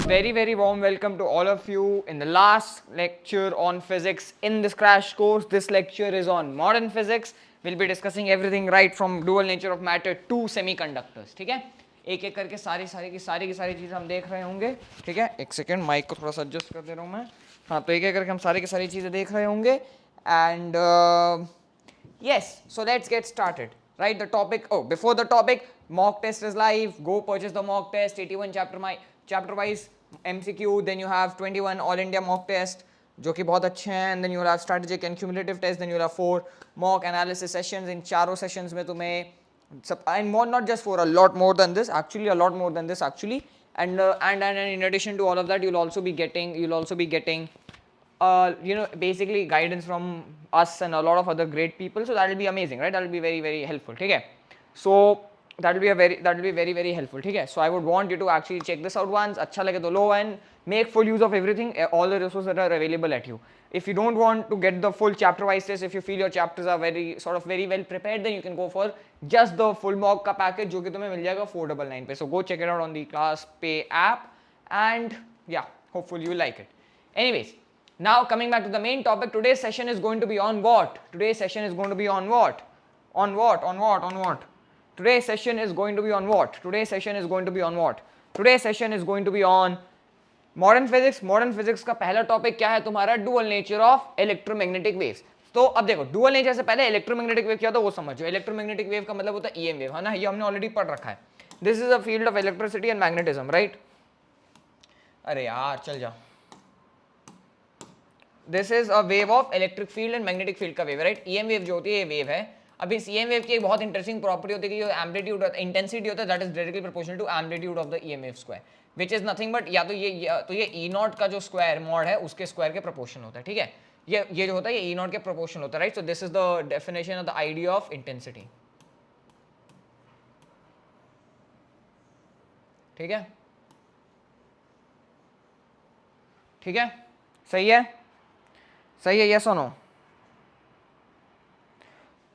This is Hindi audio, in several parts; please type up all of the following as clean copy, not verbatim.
very warm welcome to all of you in the last lecture on physics in this crash course. This lecture is on modern physics. We'll be discussing everything right from dual nature of matter to semiconductors. ठीक है, एक एक करके सारी चीज़ हम देख रहे होंगे. ठीक है, एक सेकेंड माइक को थोड़ा सा एडजस्ट कर दे रहा हूँ मैं. हाँ, तो एक एक करके हम सारी की सारी चीज़ें देख रहे होंगे. And yes, so let's get started. Right, the topic. Oh, before the topic, mock test is live. Go purchase the mock test. 81 chapter wise MCQ. Then you have 21 all India mock test, जो कि बहुत अच्छे हैं. And then you will have strategic and cumulative test. Then you will have 4 mock analysis sessions. In चारों sessions में तुम्हें and more, not just 4, a lot more than this. Actually, a lot more than this actually. And in addition to all of that, you'll also be getting basically guidance from us and a lot of other great people. So that will be amazing, right? That will be very helpful. Okay, so that will be very helpful. Okay, so I would want you to actually check this out once. अच्छा लगे तो लो and make full use of everything, all the resources that are available at you. If you don't want to get the full chapter wise test, if you feel your chapters are very well prepared, then you can go for just the full mock का package जो कि तुम्हें मिल जाएगा 499 पे. So go check it out on the ClassPay app and yeah, hopefully you like it. Anyways, now coming back to the main topic, today's session is going to be on what? Today's session is going to be on what? Today's session is going to be on what? Today's session is going to be on what? Today's session is going to be on modern physics. Modern physics का पहला टॉपिक क्या है तुम्हारा? Dual nature of electromagnetic waves. तो अब देखो, डुअल नेचर से पहले इलेक्ट्रोमैग्नेटिक वेव क्या होता है वो समझो. इलेक्ट्रोमैग्नेटिक वेव का मतलब होता है ईएम वेव, है ना? ये हमने ऑलरेडी पढ़ रखा है. This is a field of electricity and magnetism, right? अरे यार चल जा. This is a wave of electric field and magnetic field का वेव, राइट? ईएम वेव जो होती है ये वेव है. अब इस ईएम वेव की एक बहुत इंटरेस्टिंग प्रॉपर्टी होती है कि जो एम्पलीट्यूड इंटेंसिटी होता है that is directly proportional to amplitude of the EM wave square, which is nothing but या तो ये ई नॉट का जो स्क्वायर मॉड है उसके स्क्वायर के प्रोपोर्शनल होता है. ठीक है, ये जो होता है ये ई नॉट के प्रोपोर्शनल होता है, right? So this is the definition of the idea of intensity. ठीक है, ठीक है, सही है, सही है, यस और नो?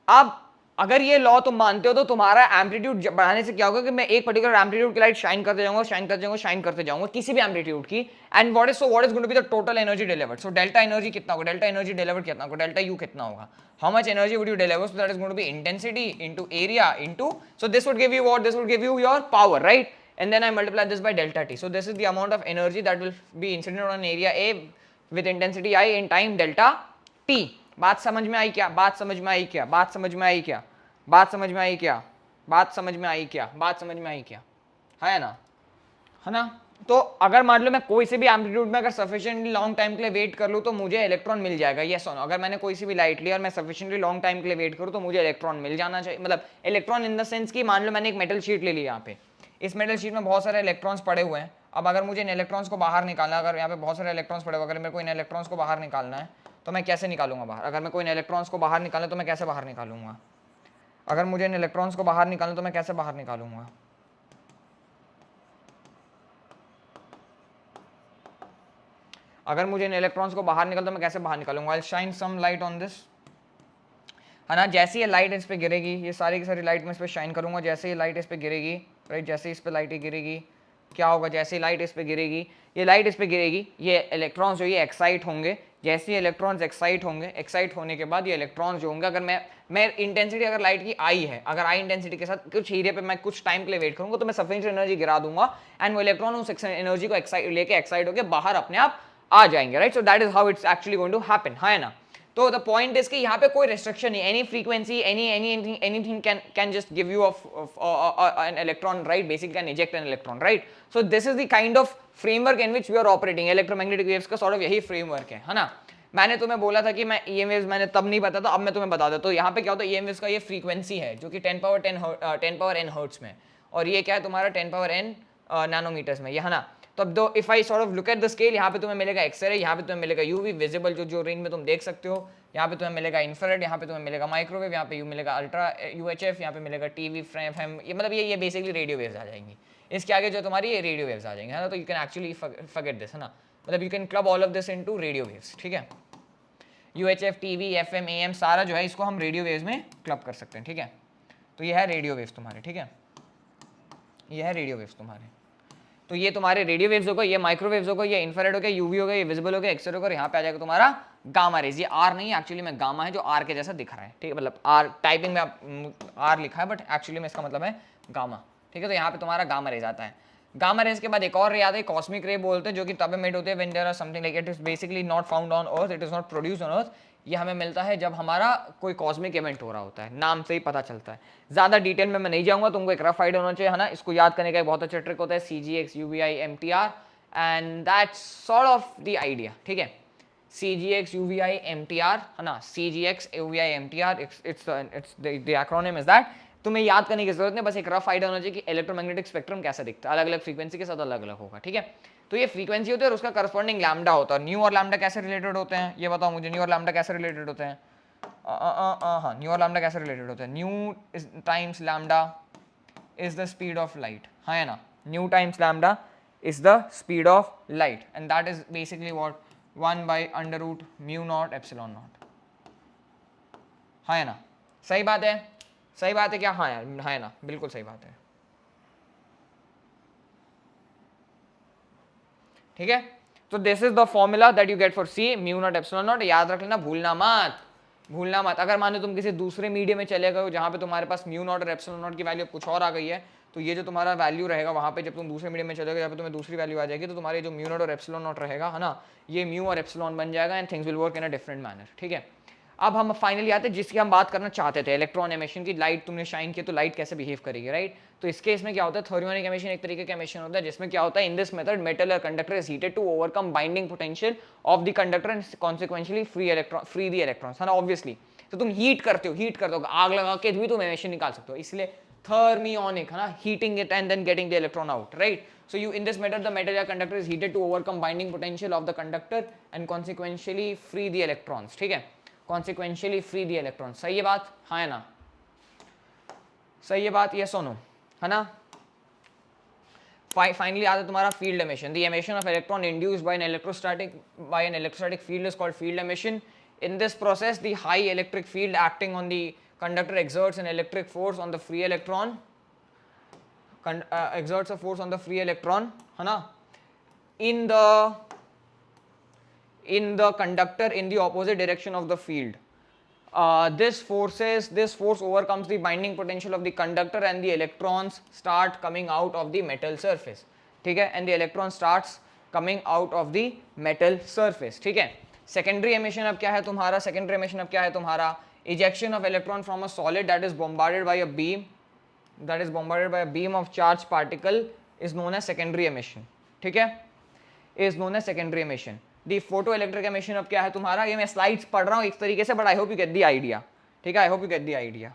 अब अगर ये लॉ तुम मानते हो तो तुम्हारा एम्पलीट्यूड बढ़ाने से क्या होगा कि मैं एक पर्टिकुलर एम्पलीट्यूड की लाइट शाइन करते जाऊंगा किसी भी एम्पलीट्यूड की. And what is going to be the total energy delivered. So delta energy कितना होगा? डेल्टा एनर्जी डिलीवर्ड कितना होगा? डेल्टा यू कितना होगा? How much energy would you deliver? So that is going to be intensity into area into, so this would give you what? This would give you your power, right? And then I multiply this by delta t. So this is the amount of energy that will be incident on area A with intensity I in time delta t. बात समझ में आई क्या? बात समझ में आई क्या? बात समझ में आई क्या? बात समझ में आई क्या? बात समझ में आई क्या? बात समझ में आई क्या? है ना, है ना? तो अगर मान लो मैं कोई से भी एम्पलीट्यूड में अगर सफिशिएंटली लॉन्ग टाइम के लिए वेट कर लूँ तो मुझे इलेक्ट्रॉन मिल जाएगा. यस और नो? अगर मैंने कोई सी भी लाइट ली और मैं सफिशिएंटली लॉन्ग टाइम के लिए वेट करूँ तो मुझे इलेक्ट्रॉन मिल जाना चाहिए. मतलब इलेक्ट्रॉन इन द सेंस कि मान लो मैंने एक मेटल शीट ले ली. यहाँ पे इस मेटल शीट में बहुत सारे इलेक्ट्रॉन्स पड़े हुए हैं. अब अगर मुझे इन इलेक्ट्रॉन्स को बाहर निकालना, अगर यहाँ पे बहुत सारे इलेक्ट्रॉन्स पड़े हुए, अगर मेरे को इन इलेक्ट्रॉन्स को बाहर निकालना है तो मैं कैसे निकालूंगा बाहर? अगर मैं कोई इन इलेक्ट्रॉन्स को बाहर निकालना तो मैं कैसे बाहर निकालूंगा? अगर मुझे इन इलेक्ट्रॉन्स को बाहर निकालना तो मैं कैसे बाहर निकालूंगा? अगर मुझे इन इलेक्ट्रॉन्स को बाहर निकालना तो मैं कैसे बाहर निकालूंगा? I shine some light on this, है ना? जैसे ये लाइट इस पे गिरेगी, ये सारी की सारी लाइट मैं इस पे शाइन करूंगा. जैसे ये लाइट इस पे गिरेगी, राइट? जैसे इस पे लाइट गिरेगी क्या होगा? जैसे लाइट इस पे गिरेगी, ये लाइट इस पे गिरेगी, ये इलेक्ट्रॉन्स जो ये एक्साइट होंगे. जैसे ये इलेक्ट्रॉन्स एक्साइट होंगे, एक्साइट होने के बाद ये इलेक्ट्रॉन्स जो होंगे, अगर मैं इंटेंसिटी अगर लाइट की आई है, अगर आई इंटेंसिटी के साथ कुछ एरिया पे मैं कुछ टाइम के लिए वेट करूंगा तो मैं सफिशिएंट एनर्जी गिरा दूंगा एंड वो इलेक्ट्रॉन उस एनर्जी को लेके एक्साइट होकर बाहर अपने आप आ जाएंगे, right? So that is how it's actually going to happen, है ना? तो द पॉइंट इज कि यहाँ पे कोई रिस्ट्रिक्शन नहीं. Any frequency, anything can just give you an electron, right? Basically can eject an electron, right? So this is the kind of framework in which we are operating. Electromagnetic waves का sort of यही framework है ना? मैंने तुम्हें बोला था कि मैं EM waves मैंने तब नहीं पता था, अब मैं तुम्हें बता देता हूँ. यहाँ पे क्या होता है, EM waves का ये फ्रीक्वेंसी है जो कि 10 power n हर्ट्ज में, और ये क्या है तुम्हारा 10 power n नैनोमीटर्स में, ये है ना? तो अब दो if I sort of look at the scale, यहाँ पे तुम्हें मिलेगा एक्सरे, यहाँ पे तुम्हें मिलेगा यूवी विजिबल जो रेंज में तुम देख सकते हो. यहाँ पे तुम्हें मिलेगा इंफ्रारेड, यहाँ पे तुम्हें मिलेगा माइक्रोवेव, यहाँ पे मिलेगा अल्ट्रा यूएचएफ, यहाँ पे मिलेगा टीवी फ्रेम. ये मतलब ये बेसिकली रेडियो वेव्स आ जाएंगी. इसके आगे जो तुम्हारी ये रेडियो वेव्स आ जाएंगे, है ना? तो you can actually forget this, है ना? मतलब you can club all of this into radio waves. ठीक है, यूएचएफ, टीवी, एफएम, एएम सारा जो है इसको हम रेडियो वेव्स में क्लब कर सकते हैं. ठीक है, तो ये है रेडियो वेव्स तुम्हारे. ठीक है, ये है रेडियो वेव्स तुम्हारे. तो ये तुम्हारे रेडियो वेव्स हो गए, ये माइक्रोवेव्स हो गए, ये इंफ्रारेड हो गया, यूवी हो गया, ये विजिबल हो गया, एक्सरे हो गया, और यहाँ पे आ जाएगा तुम्हारा गामा रेज। ये आर नहीं है एक्चुअली में, गामा है जो आर के जैसा दिख रहा है, ठीक है, मतलब आर टाइपिंग में आर लिखा है बट एक्चुअली में इसका मतलब है गामा, ठीक है। तो यहाँ पे तुम्हारा गामा रेज आता है। गामा रेज के बाद एक और रे आता है, कॉस्मिक रे बोलते हैं, जो कि तब एमिट होते हैं when there are something like it is basically not found on earth, it is not produce on earth. ये हमें मिलता है जब हमारा कोई कॉस्मिक इवेंट हो रहा होता है, नाम से ही पता चलता है। ज़्यादा डिटेल में मैं नहीं जाऊँगा, तुमको एक रफ आइडिया होना चाहिए, है ना। इसको याद करने का एक बहुत अच्छा ट्रिक होता है, CGX UVI MTR, and that's sort of the idea, ठीक है। CGX UVI MTR, है ना, CGX UVI MTR, it's the acronym is that. तुम्हें याद करने की जरूरत नहीं, बस एक रफ आइडिया होना चाहिए कि इलेक्ट्रोमैग्नेटिक स्पेक्ट्रम कैसा दिखता है, अलग अलग फ्रीक्वेंसी के साथ अलग अलग होगा, ठीक है। तो ये फ्रीक्वेंसी होती है और उसका करस्पॉन्डिंग लैम्डा होता है। न्यू और लैम्डा कैसे रिलेटेड होते हैं, ये बताओ मुझे, न्यू और लैम्डा कैसे रिलेटेड होते हैं? हाँ, न्यू और लैम्डा कैसे रिलेटेड होते हैं? Nu times lambda is the speed of light, हाँ है ना, nu times lambda is the speed of light, and that is basically what 1/√μ0 epsilon naught, हाँ है ना। सही बात है, सही बात है क्या? हाँ यार, हाँ है ना, बिल्कुल सही बात है, ठीक है। तो this is the formula that you get for c, μ0 epsilon naught. याद रख लेना, भूलना मत, भूलना मत। अगर मानो तुम किसी दूसरे मीडियम में चले गए हो जहाँ पे तुम्हारे पास μ0 और एप्सिलॉन नॉट की वैल्यू कुछ और आ गई है, तो ये जो तुम्हारा वैल्यू रहेगा वहाँ पे, जब तुम दूसरे मीडियम में चले गए जहाँ पे तुम्हें दूसरी वैल्यू आ जाएगी, तो तुम्हारे जो μ0 और एप्सिलॉन नॉट रहेगा, है ना, ये म्यू और एप्सिलॉन बन जाएगा, and things will work in a different manner, ठीक है। अब हम फाइनली आते हैं जिसकी हम बात करना चाहते थे, इलेक्ट्रॉन एमिशन की। लाइट तुमने शाइन किया तो लाइट कैसे बिहेव करेगी, राइट। तो इसके इसमें क्या होता है, थर्मियोनिक एमिशन एक तरीके का एमिशन होता है, जिसमें क्या होता है, इन दिस मेथड मेटल और conductor is heated to overcome binding potential of the conductor and consequently free the electrons, है ना, ऑब्वियसली। तो तुम हीट करते हो, आग लगा के भी तुम एमिशन निकाल सकते हो, इसलिए थर्मियोनिक, है ना, heating it and then getting the electron out, right. So you in this method the metal or conductor is heated to overcome binding potential of the conductor and consequentially free the electrons, ठीक है, consequentially free the electrons। सही है बात, हाँ है ना, सही है बात, ये सुनो, है ना। फाइनली आता है तुम्हारा field emission. The emission of electron induced by an electrostatic field is called field emission. In this process the high electric field acting on the conductor exerts an electric force on the free electron, exerts a force on the free electron, है ना, in the conductor in the opposite direction of the field. This force overcomes the binding potential of the conductor and the electrons start coming out of the metal surface, ठीक है, and the electron starts coming out of the metal surface, ठीक है। सेकेंडरी एमिशन अब क्या है तुम्हारा, सेकेंडरी एमिशन अब क्या है तुम्हारा, ejection of electron from a solid that is bombarded by a beam, that is bombarded by a beam of charged particle is known as secondary emission, ठीक है, is known as secondary emission. The photoelectric emission अब क्या है तुम्हारा, ये मैं स्लाइड्स पढ़ रहा हूँ एक तरीके से, but I hope you get the idea, ठीक है, I hope you get the idea.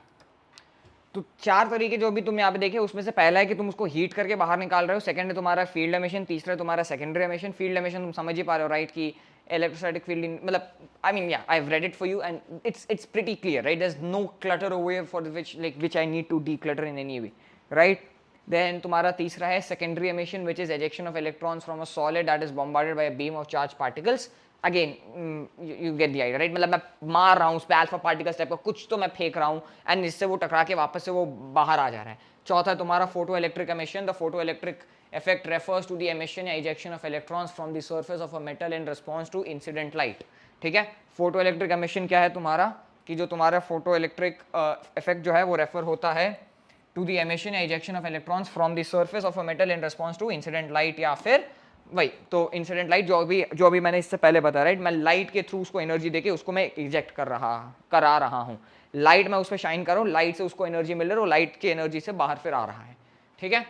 तो चार तरीके जो भी तुम यहाँ पे देखे, उसमें से पहला है कि तुम उसको हीट करके बाहर निकाल रहे हो, सेकंड है तुम्हारा फील्ड एमिशन, तीसरा है तुम्हारा सेकेंडरी एमिशन। फील्ड एमिशन तुम समझ ही पा रहे हो, राइट, कि electrostatic field मतलब I mean yeah I've read it for you and it's pretty clear, right, there's no clutter over here for which I need to declutter in any way, right। Then तुम्हारा तीसरा है secondary emission which is ejection of electrons from a solid that is bombarded by a beam of charged particles, again you get the idea, right, मतलब मैं मार रहा हूँ उस पे अल्फा पार्टिकल्स टाइप का कुछ तो मैं फेंक रहा हूँ एंड इससे वो टकरा के वापस से वो बाहर आ जा रहा है। चौथा है तुम्हारा photo electric emission. The photo electric effect refers to the emission या ejection of electrons from the surface of a metal in response to incident light, ठीक है। फोटो इलेक्ट्रिक एमिशन क्या है तुम्हारा, कि जो तुम्हारा फोटो इलेक्ट्रिक इफेक्ट जो है वो रेफर होता है टू द एमिशन या ejection of electrons from the surface of a metal in response to incident light, या फिर वही तो इंसिडेंट लाइट जो अभी मैंने इससे पहले बताया, राइट, मैं लाइट के थ्रू उसको एनर्जी देके उसको मैं इजेक्ट करा रहा हूँ, लाइट मैं उस पर शाइन कर रहा हूँ, लाइट से उसको एनर्जी मिल रही है और लाइट की एनर्जी से बाहर फिर आ रहा है, ठीक है,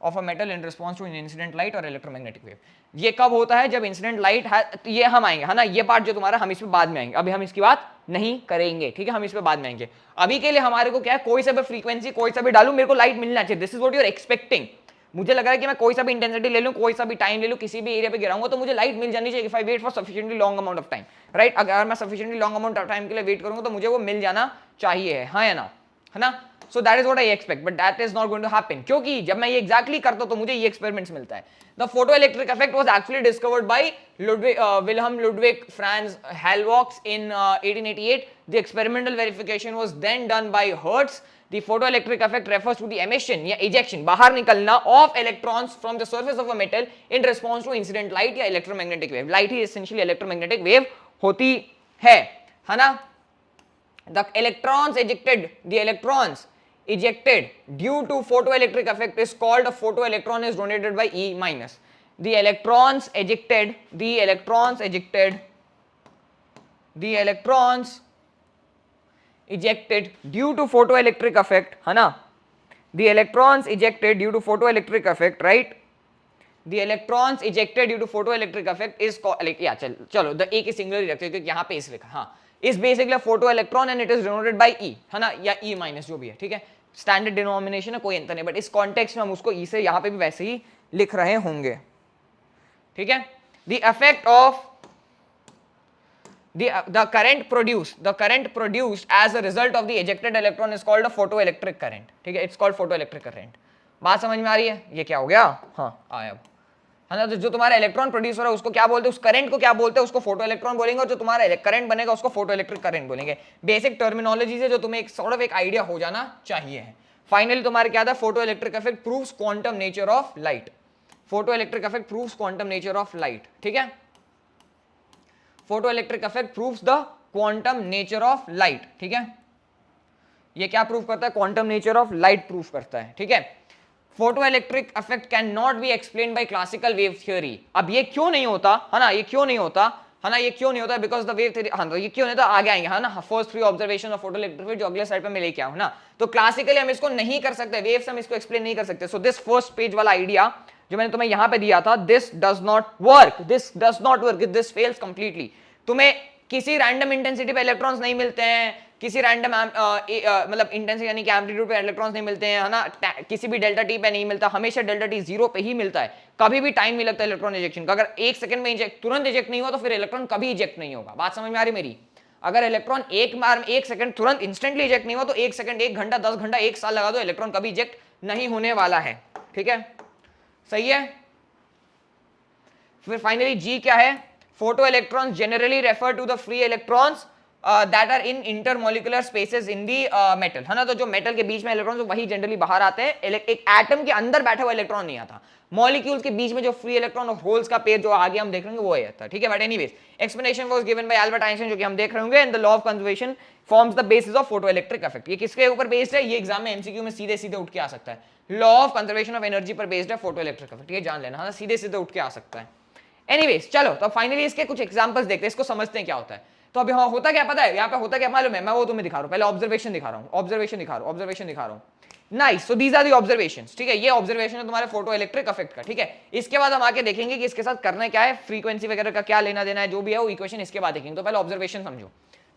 of a metal in response to incident light और इलेक्ट्रोमैग्नेटिक वेव। ये कब होता है, जब इंसिडेंट लाइट है, तो ये हम आएंगे, है ना, ये पार्ट जो तुम्हारा हम इस पे बाद में आएंगे, अभी हम इसकी बात नहीं करेंगे, ठीक है, हम इस पे बाद में आएंगे। अभी के लिए हमारे को क्या है, कोई सा भी फ्रीक्वेंसी कोई सा भी डालू, मेरे को लाइट मिलना चाहिए, this is what you are expecting. मुझे लग रहा है कि मैं कोई सा भी इंटेंसिटी ले लूं, कोई सा भी टाइम ले लूं, किसी भी एरिया पे गिराऊंगा तो मुझे लाइट मिल जानी चाहिए, if I wait for sufficiently long amount of time, right. अगर मैं sufficiently long amount of time के लिए वेट करूंगा तो मुझे वो मिल जाना चाहिए, हाँ या ना, है ना। So that is what I expect, but that is not going to happen, क्योंकि जब मैं ये exactly करता हूँ तो मुझे ये एक्सपेरिमेंट्स मिलता है। The photoelectric effect was actually discovered by Wilhelm Ludwig Franz Hallwachs in 1888. The experimental verification was then done by Hertz. The photoelectric effect refers to the emission या ejection बाहर निकलना of electrons from the surface of a metal in response to incident light या electromagnetic wave. Light ही essentially electromagnetic wave होती है ना. The electrons ejected due to photoelectric effect is called a photoelectron is donated by E minus. The electrons ejected due to photoelectric effect है ना. The electrons ejected due to photoelectric effect, right? The electrons ejected due to photoelectric effect is called like yeah चलो the एक ही सिंगुलर ही रखते हैं क्योंकि यहाँ पे इस लिखा हाँ is basically a photoelectron and it is denoted by E है ना या E माइनस जो भी है ठीक है. स्टैंडर्ड डिनोमिनेशन है कोई अंतर नहीं बट इस कॉन्टेक्स्ट में हम उसको E से यहाँ पे भी वैसे ही लिख रहे होंगे ठीक है. The effect of the current produced as a result of the ejected electron is called a photoelectric current. ठीक है, it's called photoelectric current. बात समझ में आ रही है? ये क्या हो गया? हाँ आया अब है ना. तो जो तुम्हारा इलेक्ट्रॉन प्रोड्यूस हो रहा है उसको क्या बोलते हैं, उस करंट को क्या बोलते हैं, उसको फोटो इलेक्ट्रॉन बोलेंगे. और जो तुम्हारा करंट बनेगा उसको फोटो इलेक्ट्रिक करंट बोलेंगे. बेसिक टर्मिनोलॉजी से जो तुम्हें एक सॉर्ट ऑफ एक आइडिया हो जाना चाहिए. फाइनली तुम्हारे क्या था, photo electric effect proves quantum nature of light. Photo electric effect proves quantum nature of light. ठीक है, photo electric effect proves the quantum nature of light. ठीक है, ये क्या प्रूव करता है, quantum nature of light proof करता है. ठीक है, photo electric effect can not be explain by classical wave theory. अब ये क्यों नहीं होता है ना, ये क्यों नहीं होता है ना, ये क्यों नहीं होता, बिकॉज द वेव थ्योरी. हाँ, तो ये क्यों नहीं होता, आगे आएंगे है ना. First 3 observation of photo electric जो अगले साइड पे मैं लेके आऊं ना. तो क्लासिकली हम इसको नहीं कर सकते, वेव से हम इसको एक्सप्लेन नहीं कर सकते. सो दिस फर्स्ट पेज वाला आइडिया जो मैंने तुम्हें यहां पे दिया था, this does not work, this fails completely. तुम्हें किसी रैंडम इंटेंसिटी पे इलेक्ट्रॉन्स नहीं मिलते हैं, किसी रैंडम मतलब इंटेंसिटी यानी कि एम्पलीट्यूड पे इलेक्ट्रॉन्स नहीं मिलते हैं है ना. किसी भी डेल्टा टी पे नहीं मिलता, हमेशा डेल्टा टी 0 पे ही मिलता है. कभी भी टाइम नहीं लगता इलेक्ट्रॉन इजेक्शन का. अगर 1 सेकंड में तुरंत इजेक्ट नहीं हुआ तो फिर इलेक्ट्रॉन कभी इजेक्ट नहीं होगा. बात समझ में आ रही मेरी. अगर इलेक्ट्रॉन एक बार 1 सेकंड तुरंत इंस्टेंटली इजेक्ट नहीं हुआ तो 1 सेकंड 1 घंटा 10 घंटा 1 साल लगा दो, इलेक्ट्रॉन कभी इजेक्ट नहीं होने वाला है. ठीक है, सही है. फिर फाइनली जी क्या है, photo electrons generally refer to the free electrons that are in intermolecular spaces in the metal है ना. तो जो मेटल के बीच में इलेक्ट्रॉन्स वही जनरली बाहर आते हैं. एक एटम के अंदर बैठा हुआ इलेक्ट्रॉन नहीं आता. मॉलिक्यूल्स के बीच में जो फ्री इलेक्ट्रॉन और होल्स का पेयर जो आगे हम देख रहे होंगे वो आता है. ठीक है, but anyways explanation was given by Albert Einstein जो कि हम देख रहे होंगे. And the law of conservation forms the basis of photo electric effect. ये किसके ऊपर बेस्ड है, ये एग्जाम में एमसीक्यू में सीधे सीधे उठ के आ सकता है. Law of conservation of energy पर बेस्ड है फोटो इलेक्ट्रिक इफेक्ट. ये जान लेना है, सीधे सीधे उठ के आ सकता है. एनीवेज चलो तो फाइनली इसके कुछ एग्जांपल्स देखते हैं, इसको समझते हैं क्या होता है. तो अभी होता क्या पता है, यहाँ पे होता क्या मालूम है, मैं वो तुम्हें दिखा रहा हूँ. पहले ऑब्जर्वेशन दिखा रहा हूँ. Nice, so these are the observations. ठीक है, ये ऑब्जर्वेशन है तुम्हारे फोटो इलेक्ट्रिक इफेक्ट का. ठीक है, इसके बाद हम आके देखेंगे कि इसके साथ करना क्या है, फ्रीक्वेंसी वगैरह का क्या लेना देना है, जो भी है वो इक्वेशन इसके बाद देखेंगे. तो पहले ऑब्जर्वेशन समझो.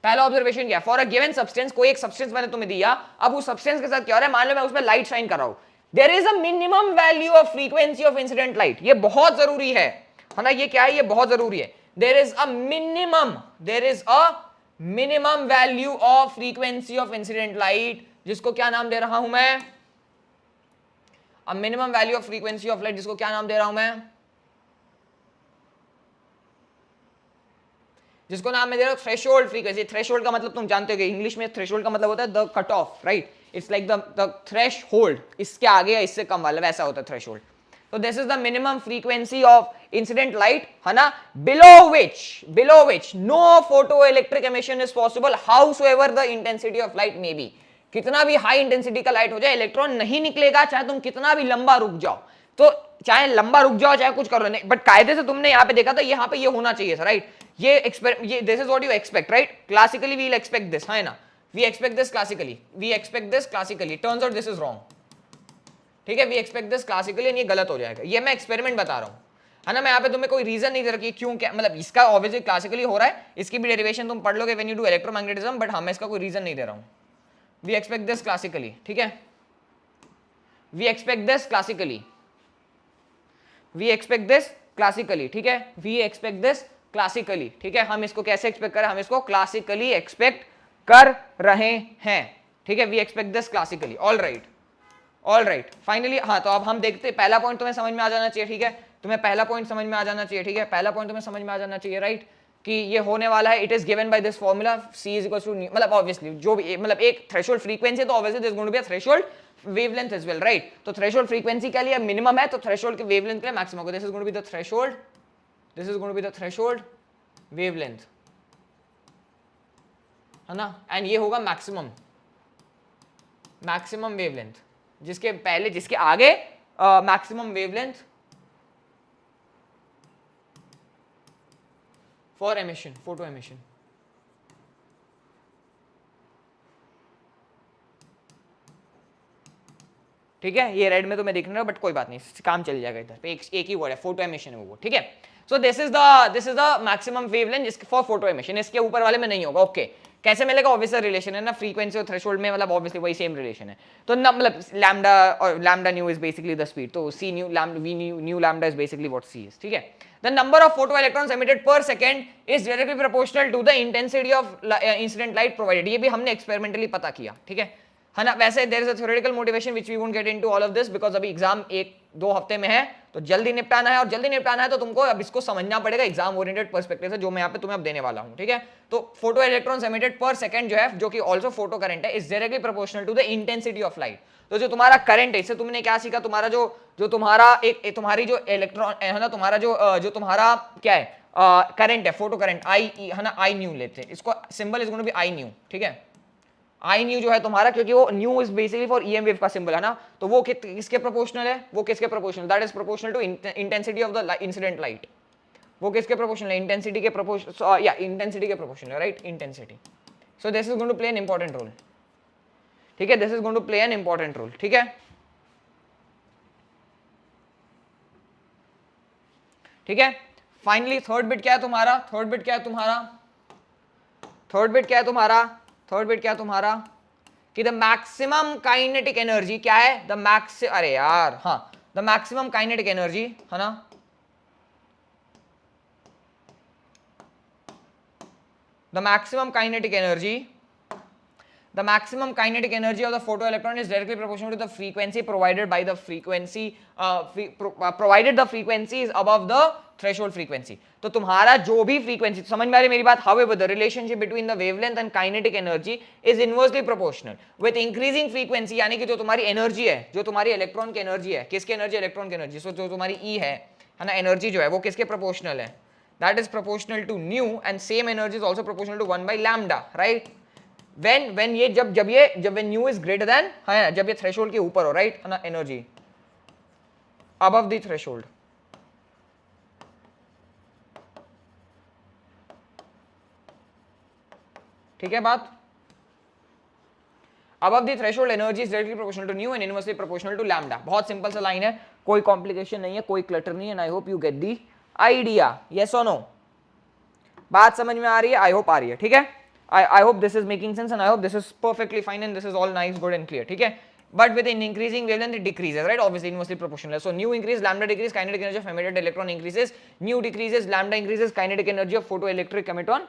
पहला ऑब्जर्वेशन क्या है, फॉर अ गिवन सब्सटेंस, कोई एक सब्सटेंस मैंने तुम्हें दिया. अब उस सब्सटेंस के साथ क्या हो रहा है, मान लो मैं उसमें लाइट शाइन कर रहा हूँ. There is a minimum value of frequency of incident light. ये बहुत जरूरी है ना, ये क्या है, ये बहुत जरूरी है. There is a minimum value of frequency of incident light, जिसको क्या नाम दे रहा हूं मैं, minimum value of frequency of light, जिसको क्या नाम दे रहा हूं मैं, जिसको नाम मैं दे रहा हूं थ्रेशोल्ड फ्रीक्वेंसी. थ्रेशोल्ड का मतलब तुम जानते हो, इंग्लिश में थ्रेशोल्ड का मतलब होता है the cut off, right. It's like the threshold, इसके आगे या इससे कम वाला, वैसा होता है threshold. So this is the minimum frequency of incident light, है ना, below which no photoelectric emission is possible, howsoever the intensity of light may be. कितना भी हाई इंटेंसिटी का लाइट हो जाए, इलेक्ट्रॉन नहीं निकलेगा, चाहे तुम कितना भी लंबा रुक जाओ. तो चाहे लंबा रुक जाओ, चाहे कुछ करो नहीं, बट कायदे से तुमने यहाँ पे देखा था, यहाँ पे ये होना चाहिए था, राइट. ये this is what you expect, right. Classically we will expect this, है ना. We expect this classically, turns out this is wrong. ठीक है, वी एक्सपेक्ट दिस क्लासिकली, ये गलत हो जाएगा. ये मैं एक्सपेरिमेंट बता रहा हूँ, है ना. मैं यहाँ पे तुम्हें कोई रीजन नहीं दे रखी क्यों, क्या मतलब इसका ऑब्वियसली क्लासिकली हो रहा है, इसकी भी डेरिवेशन तुम पढ़ लोगे when you do electromagnetism, but हाँ मैं इसका कोई रीजन नहीं दे रहा हूँ. We expect this classically. ठीक है, वी एक्सपेक्ट दिस क्लासिकली. ठीक है, वी एक्सपेक्ट दिस क्लासिकली. ठीक है, हम इसको कैसे एक्सपेक्ट करें, हम इसको क्लासिकली एक्सपेक्ट कर रहे हैं. ठीक है, we expect this classically. All right, finally हाँ. तो अब हम देखते हैं, पहला पॉइंट तुम्हें समझ में आ जाना चाहिए. ठीक है, तुम्हें पहला पॉइंट समझ में आ जाना चाहिए. ठीक है, पहला पॉइंट तुम्हें समझ में आ जाना चाहिए, राइट. कि ये होने वाला है, it is given by this formula C is equals to, मतलब ऑब्वियसली जो भी मतलब एक थ्रेशोल्ड फ्रीक्वेंसी है तो obviously there is going to be a threshold wavelength as well, right? तो थ्रेशोल्ड फ्रीक्वेंसी के लिए मिनिमम है तो थ्रेशोल्ड के वेवलेंथ के लिए मैक्सिमम होगा. This is going to be the threshold, this is going to be the threshold wavelength, है ना? एंड ये होगा मैक्सिमम, मैक्सिमम वेवलेंथ, जिसके पहले जिसके आगे maximum wavelength for emission, photo emission. ठीक है, ये रेड में तो मैं देख नहीं रहा बट कोई बात नहीं, काम चल जाएगा. इधर पे एक ही वर्ड है, फोटो एमिशन है वो, ठीक है. So this is the maximum wavelength जिसके फॉर फोटो एमिशन, इसके ऊपर वाले में नहीं होगा. ओके, कैसे मिलेगा? ऑब्वियसली रिलेशन है ना, फ्रीक्वेंसी और थ्रेशोल्ड में, मतलब ऑब्वियसली वही सेम रिलेशन है. तो ना मतलब लैम्डा और lambda nu is basically the speed, तो c nu lambda v nu lambda is basically what c is. ठीक है, the number of photo electrons emitted per second is directly proportional to the intensity of incident light provided. ये भी हमने एक्सपेरिमेंटली पता किया, ठीक है ना? वैसे there is a theoretical motivation which we won't get into all of this because अभी एग्जाम 1-2 हफ्ते में है, तो जल्दी निपटाना है, और जल्दी निपटाना है तो तुमको अब इसको समझना पड़ेगा एग्जाम ओरिएंटेड पर्सपेक्टिव से, जो मैं यहाँ पे तुम्हें अब देने वाला हूँ. ठीक है, तो photo electrons emitted per second जो है, जो कि आल्सो फोटो करंट है, is directly proportional to the intensity of light. तो जो तुम्हारा करंट है, इससे तुमने क्या सीखा? तुम्हारा जो तुम्हारा एक तुम्हारी जो इलेक्ट्रॉन है ना, तुम्हारा जो तुम्हारा क्या है करंट है, फोटो करंट आई है ना, आई न्यू लेते हैं इसको, symbol is going to be I nu. ठीक है, आई न्यू जो है तुम्हारा, क्योंकि वो nu is basically for EM wave का सिंबल है ना, तो वो किसके प्रोपोर्शनल है? वो किसके proportional? That is proportional to intensity of the incident light. वो किसके प्रोपोर्शनल है? इंटेंसिटी के प्रोपोर्शनल, या इंटेंसिटी के proportional, right? Intensity. So this is going to play an important role. ठीक है, this is going to play an important role. ठीक है, ठीक है. फाइनली थर्ड बिट क्या है तुम्हारा? थर्ड बिट क्या है तुम्हारा? थर्ड बिट क्या है तुम्हारा? थर्ड बिट क्या है तुम्हारा? कि द मैक्सिमम काइनेटिक एनर्जी क्या है? द मैक्स, अरे यार हाँ, द मैक्सिमम काइनेटिक एनर्जी है ना, the maximum kinetic energy, the maximum kinetic energy of the photoelectron is directly proportional to the frequency provided by the frequency provided the frequency is above the threshold frequency. तो तुम्हारा जो भी frequency, समझ में आ रही मेरी बात? However, the relationship between the wavelength and kinetic energy is inversely proportional with increasing frequency. यानी कि जो तुम्हारी एनर्जी है, जो तुम्हारी इलेक्ट्रॉन की एनर्जी है, किसकी एनर्जी? इलेक्ट्रॉन की एनर्जी. सो जो तुम्हारी E है ना, एनर्जी जो है वो किसके प्रोपोर्शनल है? That is proportional to nu, and same energy is also proportional to 1 by lambda, right? when ये जब when nu is greater than, है ना, जब ये थ्रेशोल्ड के ऊपर हो, राइट, है ना, एनर्जी above the threshold. ठीक है बात? above the threshold energy is directly proportional to nu and inversely proportional to lambda. बहुत सिंपल सा लाइन है, कोई कॉम्प्लिकेशन नहीं है, कोई क्लटर नहीं है, and I hope you get the idea. Yes or no? बात समझ में आ रही है? आई होप आ रही है. ठीक है, I hope this is making sense, and I hope this is perfectly fine, and this is all nice, good and clear. ठीक है, but with an increasing wavelength it decreases, right? Obviously inversely proportional. So nu increase, lambda decrease, kinetic energy of emitted electron increases, nu decreases, lambda increases, kinetic energy of photoelectric emitton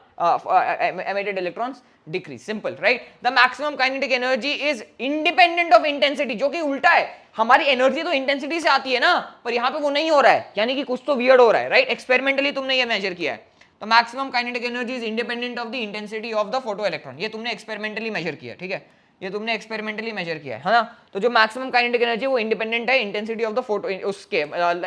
emitted electrons decrease. Simple, right? The maximum kinetic energy is independent of intensity, जो कि उल्टा है. हमारी एनर्जी तो इंटेंसिटी से आती है ना, पर यहाँ पे वो नहीं हो रहा है, यानी कि कुछ तो वियर्ड हो रहा है, राइट? एक्सपेरिमेंटली तुमने ये मेजर किया है. तो maximum kinetic energy is independent of the intensity of the photo electron. ये तुमने एक्सपेरिमेंटली मेजर किया. ठीक है, ये तुमने एक्सपेरिमेंटली मेजर किया है ना. तो जो मैक्सिमम काइनेटिक एनर्जी वो इंडिपेंडेंट है इंटेंसिटी ऑफ द फोटो, उसके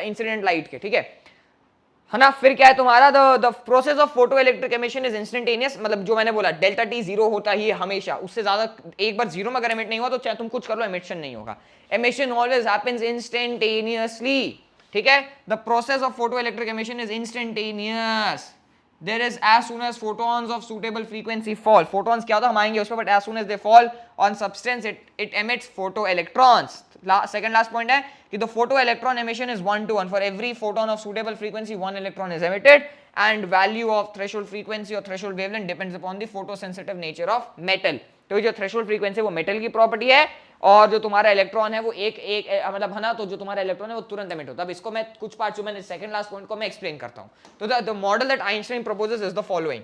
इंसिडेंट लाइट के. ठीक है ना. फिर क्या है तुम्हारा? The process of photo electric emission is instantaneous. मतलब जो मैंने बोला, डेल्टा टी जीरो होता ही है हमेशा, उससे ज्यादा एक बार जीरो में अगर एमिट नहीं हुआ तो चाहे तुम कुछ कर लो, एमिशन नहीं होगा. Emission always happens instantaneously. ठीक है, the process of photo electric emission is instantaneous. There is as soon as photons of suitable frequency fall. Photons क्या होता है हम आएंगे उस पर, but as soon as they fall on substance it emits photoelectrons. Second last point है कि the photoelectron emission is 1 to 1. For every photon of suitable frequency 1 electron is emitted, and value of threshold frequency or threshold wavelength depends upon the photosensitive nature of metal. तो जो थ्रेशोल्ड फ्रीक्वेंसी वो मेटल की प्रॉपर्टी है, और जो तुम्हारा इलेक्ट्रॉन है वो एक मतलब है ना, तो जो तुम्हारा इलेक्ट्रॉन है वो तुरंत एमिट होता है. अब इसको मैं कुछ पार्ट जो मैंने सेकंड लास्ट पॉइंट को मैं एक्सप्लेन करता हूं. तो the model that Einstein proposes is the following.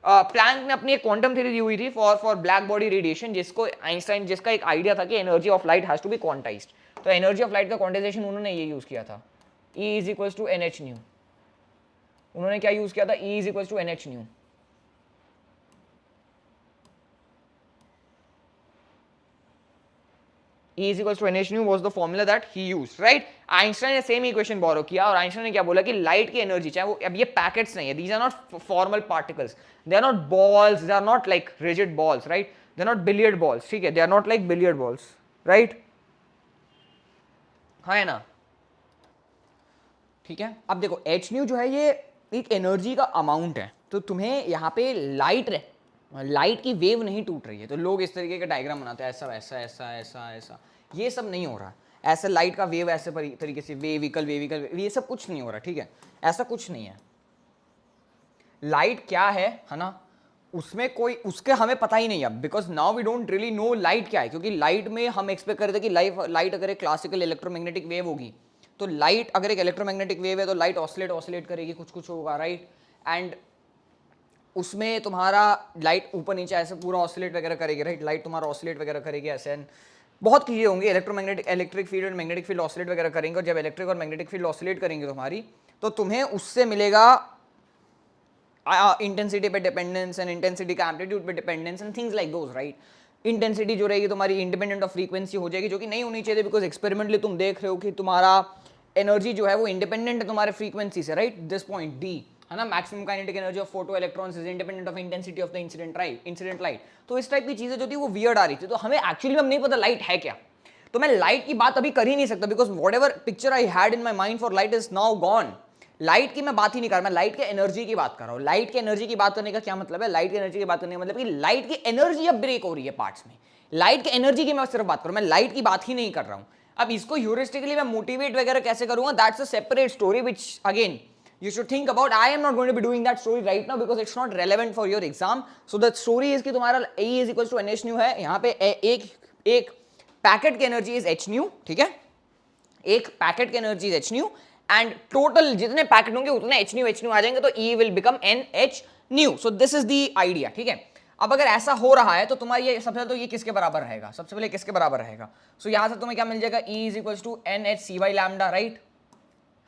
Planck ने अपनी एक क्वांटम थ्योरी दी हुई थी फॉर ब्लैक बॉडी रेडिएशन, जिसको आइंस्टाइन, जिसका एक आइडिया था कि energy of light has to be quantised. तो एनर्जी ऑफ लाइट का क्वांटाइजेशन उन्होंने ये यूज किया था, E is equals to NH nu. उन्होंने क्या यूज किया था, E is equal to NH nu. E is equals to NH nu was the formula that he used, right? Einstein ने सेम इक्वेशन बोरो किया और आइंस्टाइन ने क्या बोला कि लाइट की एनर्जी, चाहे वो अब ये पैकेट्स नहीं है, these are not formal particles, they are not balls, they are not like rigid balls, right? They are not billiard balls, ठीक है, they are not like billiard balls, right? हाँ है ना, ठीक है। अब देखो H nu जो है ये एक एनर्जी का अमाउंट है, तो तुम्हें यहाँ पे लाइट की वेव नहीं टूट रही है, तो लोग इस तरीके का डायग्राम बनाते हैं, ऐसा ऐसा ऐसा ऐसा ऐसा, ये सब नहीं हो रहा। ऐसे लाइट का वेव ऐसे तरीके से वेविकल ये सब कुछ नहीं हो रहा, ठीक है, ऐसा कुछ नहीं है। लाइट क्या है ना, उसमें कोई उसके हमें पता ही नहीं है, because now we don't really know light क्या है, क्योंकि लाइट में हम एक्सपेक्ट कर रहे थे कि लाइट अगर एक क्लासिकल इलेक्ट्रोमैग्नेटिक वेव होगी, तो लाइट अगर एक इलेक्ट्रोमैग्नेटिक वेव है तो लाइट ऑसिलेट करेगी, कुछ होगा, राइट? एंड उसमें तुम्हारा लाइट ऊपर नीचे ऐसे पूरा ऑसिलेट वगैरह करेगी, राइट? लाइट तुम्हारा ऑसिलेट वगैरह करेगी ऐसे, बहुत चीज़ें होंगी, इलेक्ट्रिक फील्ड और मैग्नेटिक फील्ड ऑसिलेट वगैरह करेंगे, और जब इलेक्ट्रिक और मैग्नेटिक फील्ड ऑसिलेट करेंगे तुम्हारी, तो तुम्हें उससे मिलेगा इंटेंसिटी पे डिपेंडेंस एंड इंटेंसिटी का एम्पलीट्यूड पे dependence and things like those, right? Intensity जो रहेगी तुम्हारी इंडिपेंडेंट ऑफ फ्रीक्वेंसी हो जाएगी, जो कि नहीं होनी चाहिए, बिकॉज एक्सपेरिमेंटली तुम देख रहे हो कि तुम्हारा एनर्जी जो है वो इंडिपेंडेंट है तुम्हारे फ्रीक्वेंसी से, राइट? दिस पॉइंट डी है ना, maximum kinetic energy of photo electrons is independent of intensity of the incident light. तो इस टाइप की चीजें जो थी वो वियर्ड आ रही थी, तो हमें एक्चुअली में नहीं पता लाइट है क्या, तो मैं लाइट की बात अभी कर ही नहीं सकता, because what ever picture I had in my mind for light is now gone. Light की मैं बात ही नहीं कर रहा, मैं लाइट के एनर्जी की बात कर रहा हूँ। लाइट के एनर्जी की बात करने का क्या मतलब है? लाइट की एनर्जी की बात करने का मतलब कि लाइट की एनर्जी अब ब्रेक हो रही है पार्ट्स में, लाइट की एनर्जी की मैं सिर्फ बात करूँ, मैं लाइट की बात ही नहीं कर रहा हूँ। अब इसको ह्यूरिस्टिकली मैं मोटिवेट वगैरह कैसे करूंगा, that's a separate story which again you should think about. I am not going to be doing that story right now because it's not relevant for your exam. So the story is कि तुम्हारा E is equals to NH nu है, यहाँ पे एक पैकेट की एनर्जी इज H nu, ठीक है, एक पैकेट की energy is H nu, and total जितने पैकेट होंगे उतने H nu आ जाएंगे, तो E will become NH nu. So this is the idea, ठीक है। अब अगर ऐसा हो रहा है तो तुम्हारा ये सबसे पहले तो ये किसके बराबर रहेगा, सबसे पहले किसके बराबर रहेगा? सो यहां से तुम्हें क्या मिल जाएगा, E is equals to NHC by lambda, right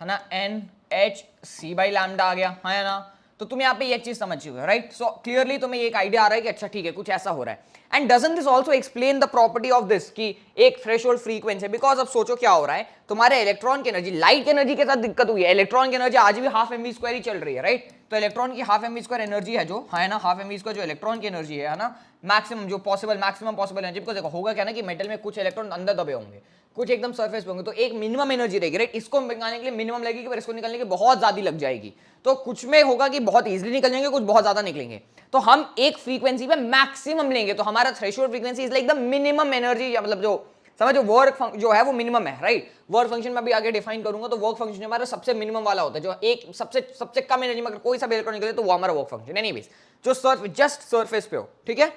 है ना, NHC by lambda आ गया, है ना? तो तुम यहाँ पे ये चीज समझ चुके हो, राइट? सो क्लियरली तुम्हें एक आइडिया आ रहा है कि अच्छा ठीक है कुछ ऐसा हो रहा है। And doesn't this also explain the property of this कि एक थ्रेशोल्ड फ्रीक्वेंसी, बिकॉज अब सोचो क्या हो रहा है, तुम्हारे इलेक्ट्रॉन की एनर्जी लाइट की एनर्जी के साथ दिक्कत हुई है, इलेक्ट्रॉन की एनर्जी आज भी हाफ mv² ही चल रही है, राइट? तो इलेक्ट्रॉन की हाफ mv² एनर्जी है जो, है ना, हाफ mv² जो इलेक्ट्रॉन की एनर्जी है ना, मैक्सिमम पॉसिबल एनर्जी, बिकॉज देखो होगा क्या ना कि मेटल में कुछ इलेक्ट्रॉन अंदर दबे होंगे, कुछ एकदम सरफेस पे होंगे, तो एक मिनिमम एनर्जी रहेगी, राइट? इसको निकालने के लिए मिनिमम लगेगी, पर इसको निकालने के बहुत ज्यादा लग जाएगी, तो कुछ में होगा कि बहुत इजीली निकल जाएंगे, कुछ बहुत ज्यादा निकलेंगे, तो हम एक फ्रीक्वेंसी पे मैक्सिमम लेंगे, तो हमारा threshold frequency is like the minimum energy, मतलब जो समझो वर्क जो है वो मिनिमम है, राइट? वर्क फंक्शन में भी आगे डिफाइन करूंगा, तो वर्क फंक्शन हमारा सबसे मिनिमम वाला होता है, जो एक सबसे कम एनर्जी में अगर कोई सा इलेक्ट्रॉन निकले तो वो हमारा वर्क फंक्शन, एनीवेज जो जस्ट सरफेस पे हो, ठीक है?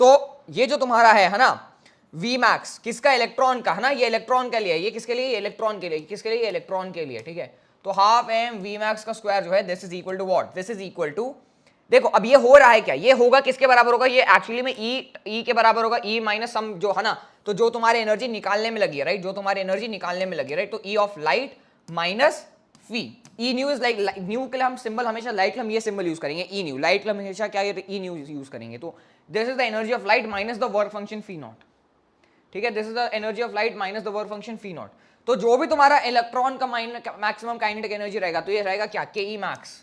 तो ये जो तुम्हारा है ना V मैक्स, किसका? इलेक्ट्रॉन का, है ना, ये इलेक्ट्रॉन के लिए, ये किसके लिए? इलेक्ट्रॉन के लिए, किसके लिए? इलेक्ट्रॉन के लिए, ठीक है? तो हाफ m V मैक्स का स्क्वायर जो है, this is equal to what? This is equal to, देखो अब ये हो रहा है क्या, ये होगा किसके बराबर होगा? ये एक्चुअली में E के बराबर होगा, E माइनस सम जो है ना, तो जो तुम्हारे एनर्जी निकालने में लगी है, राइट? जो तुम्हारी एनर्जी निकालने में लगी है, राइट? तो E of light minus V, E new is like, new के लिए हम सिंबल हमेशा, लाइट के हम ये सिंबल यूज करेंगे, E न्यू, लाइट के हमेशा क्या E न्यू यूज करेंगे, तो this is the energy of light minus the work function fee not, ठीक है? This is the energy of light minus the work function fee not. तो जो भी तुम्हारा इलेक्ट्रॉन का मैक्सिमम काइनेटिक एनर्जी रहेगा, तो ये रहेगा क्या? के ई मैक्स,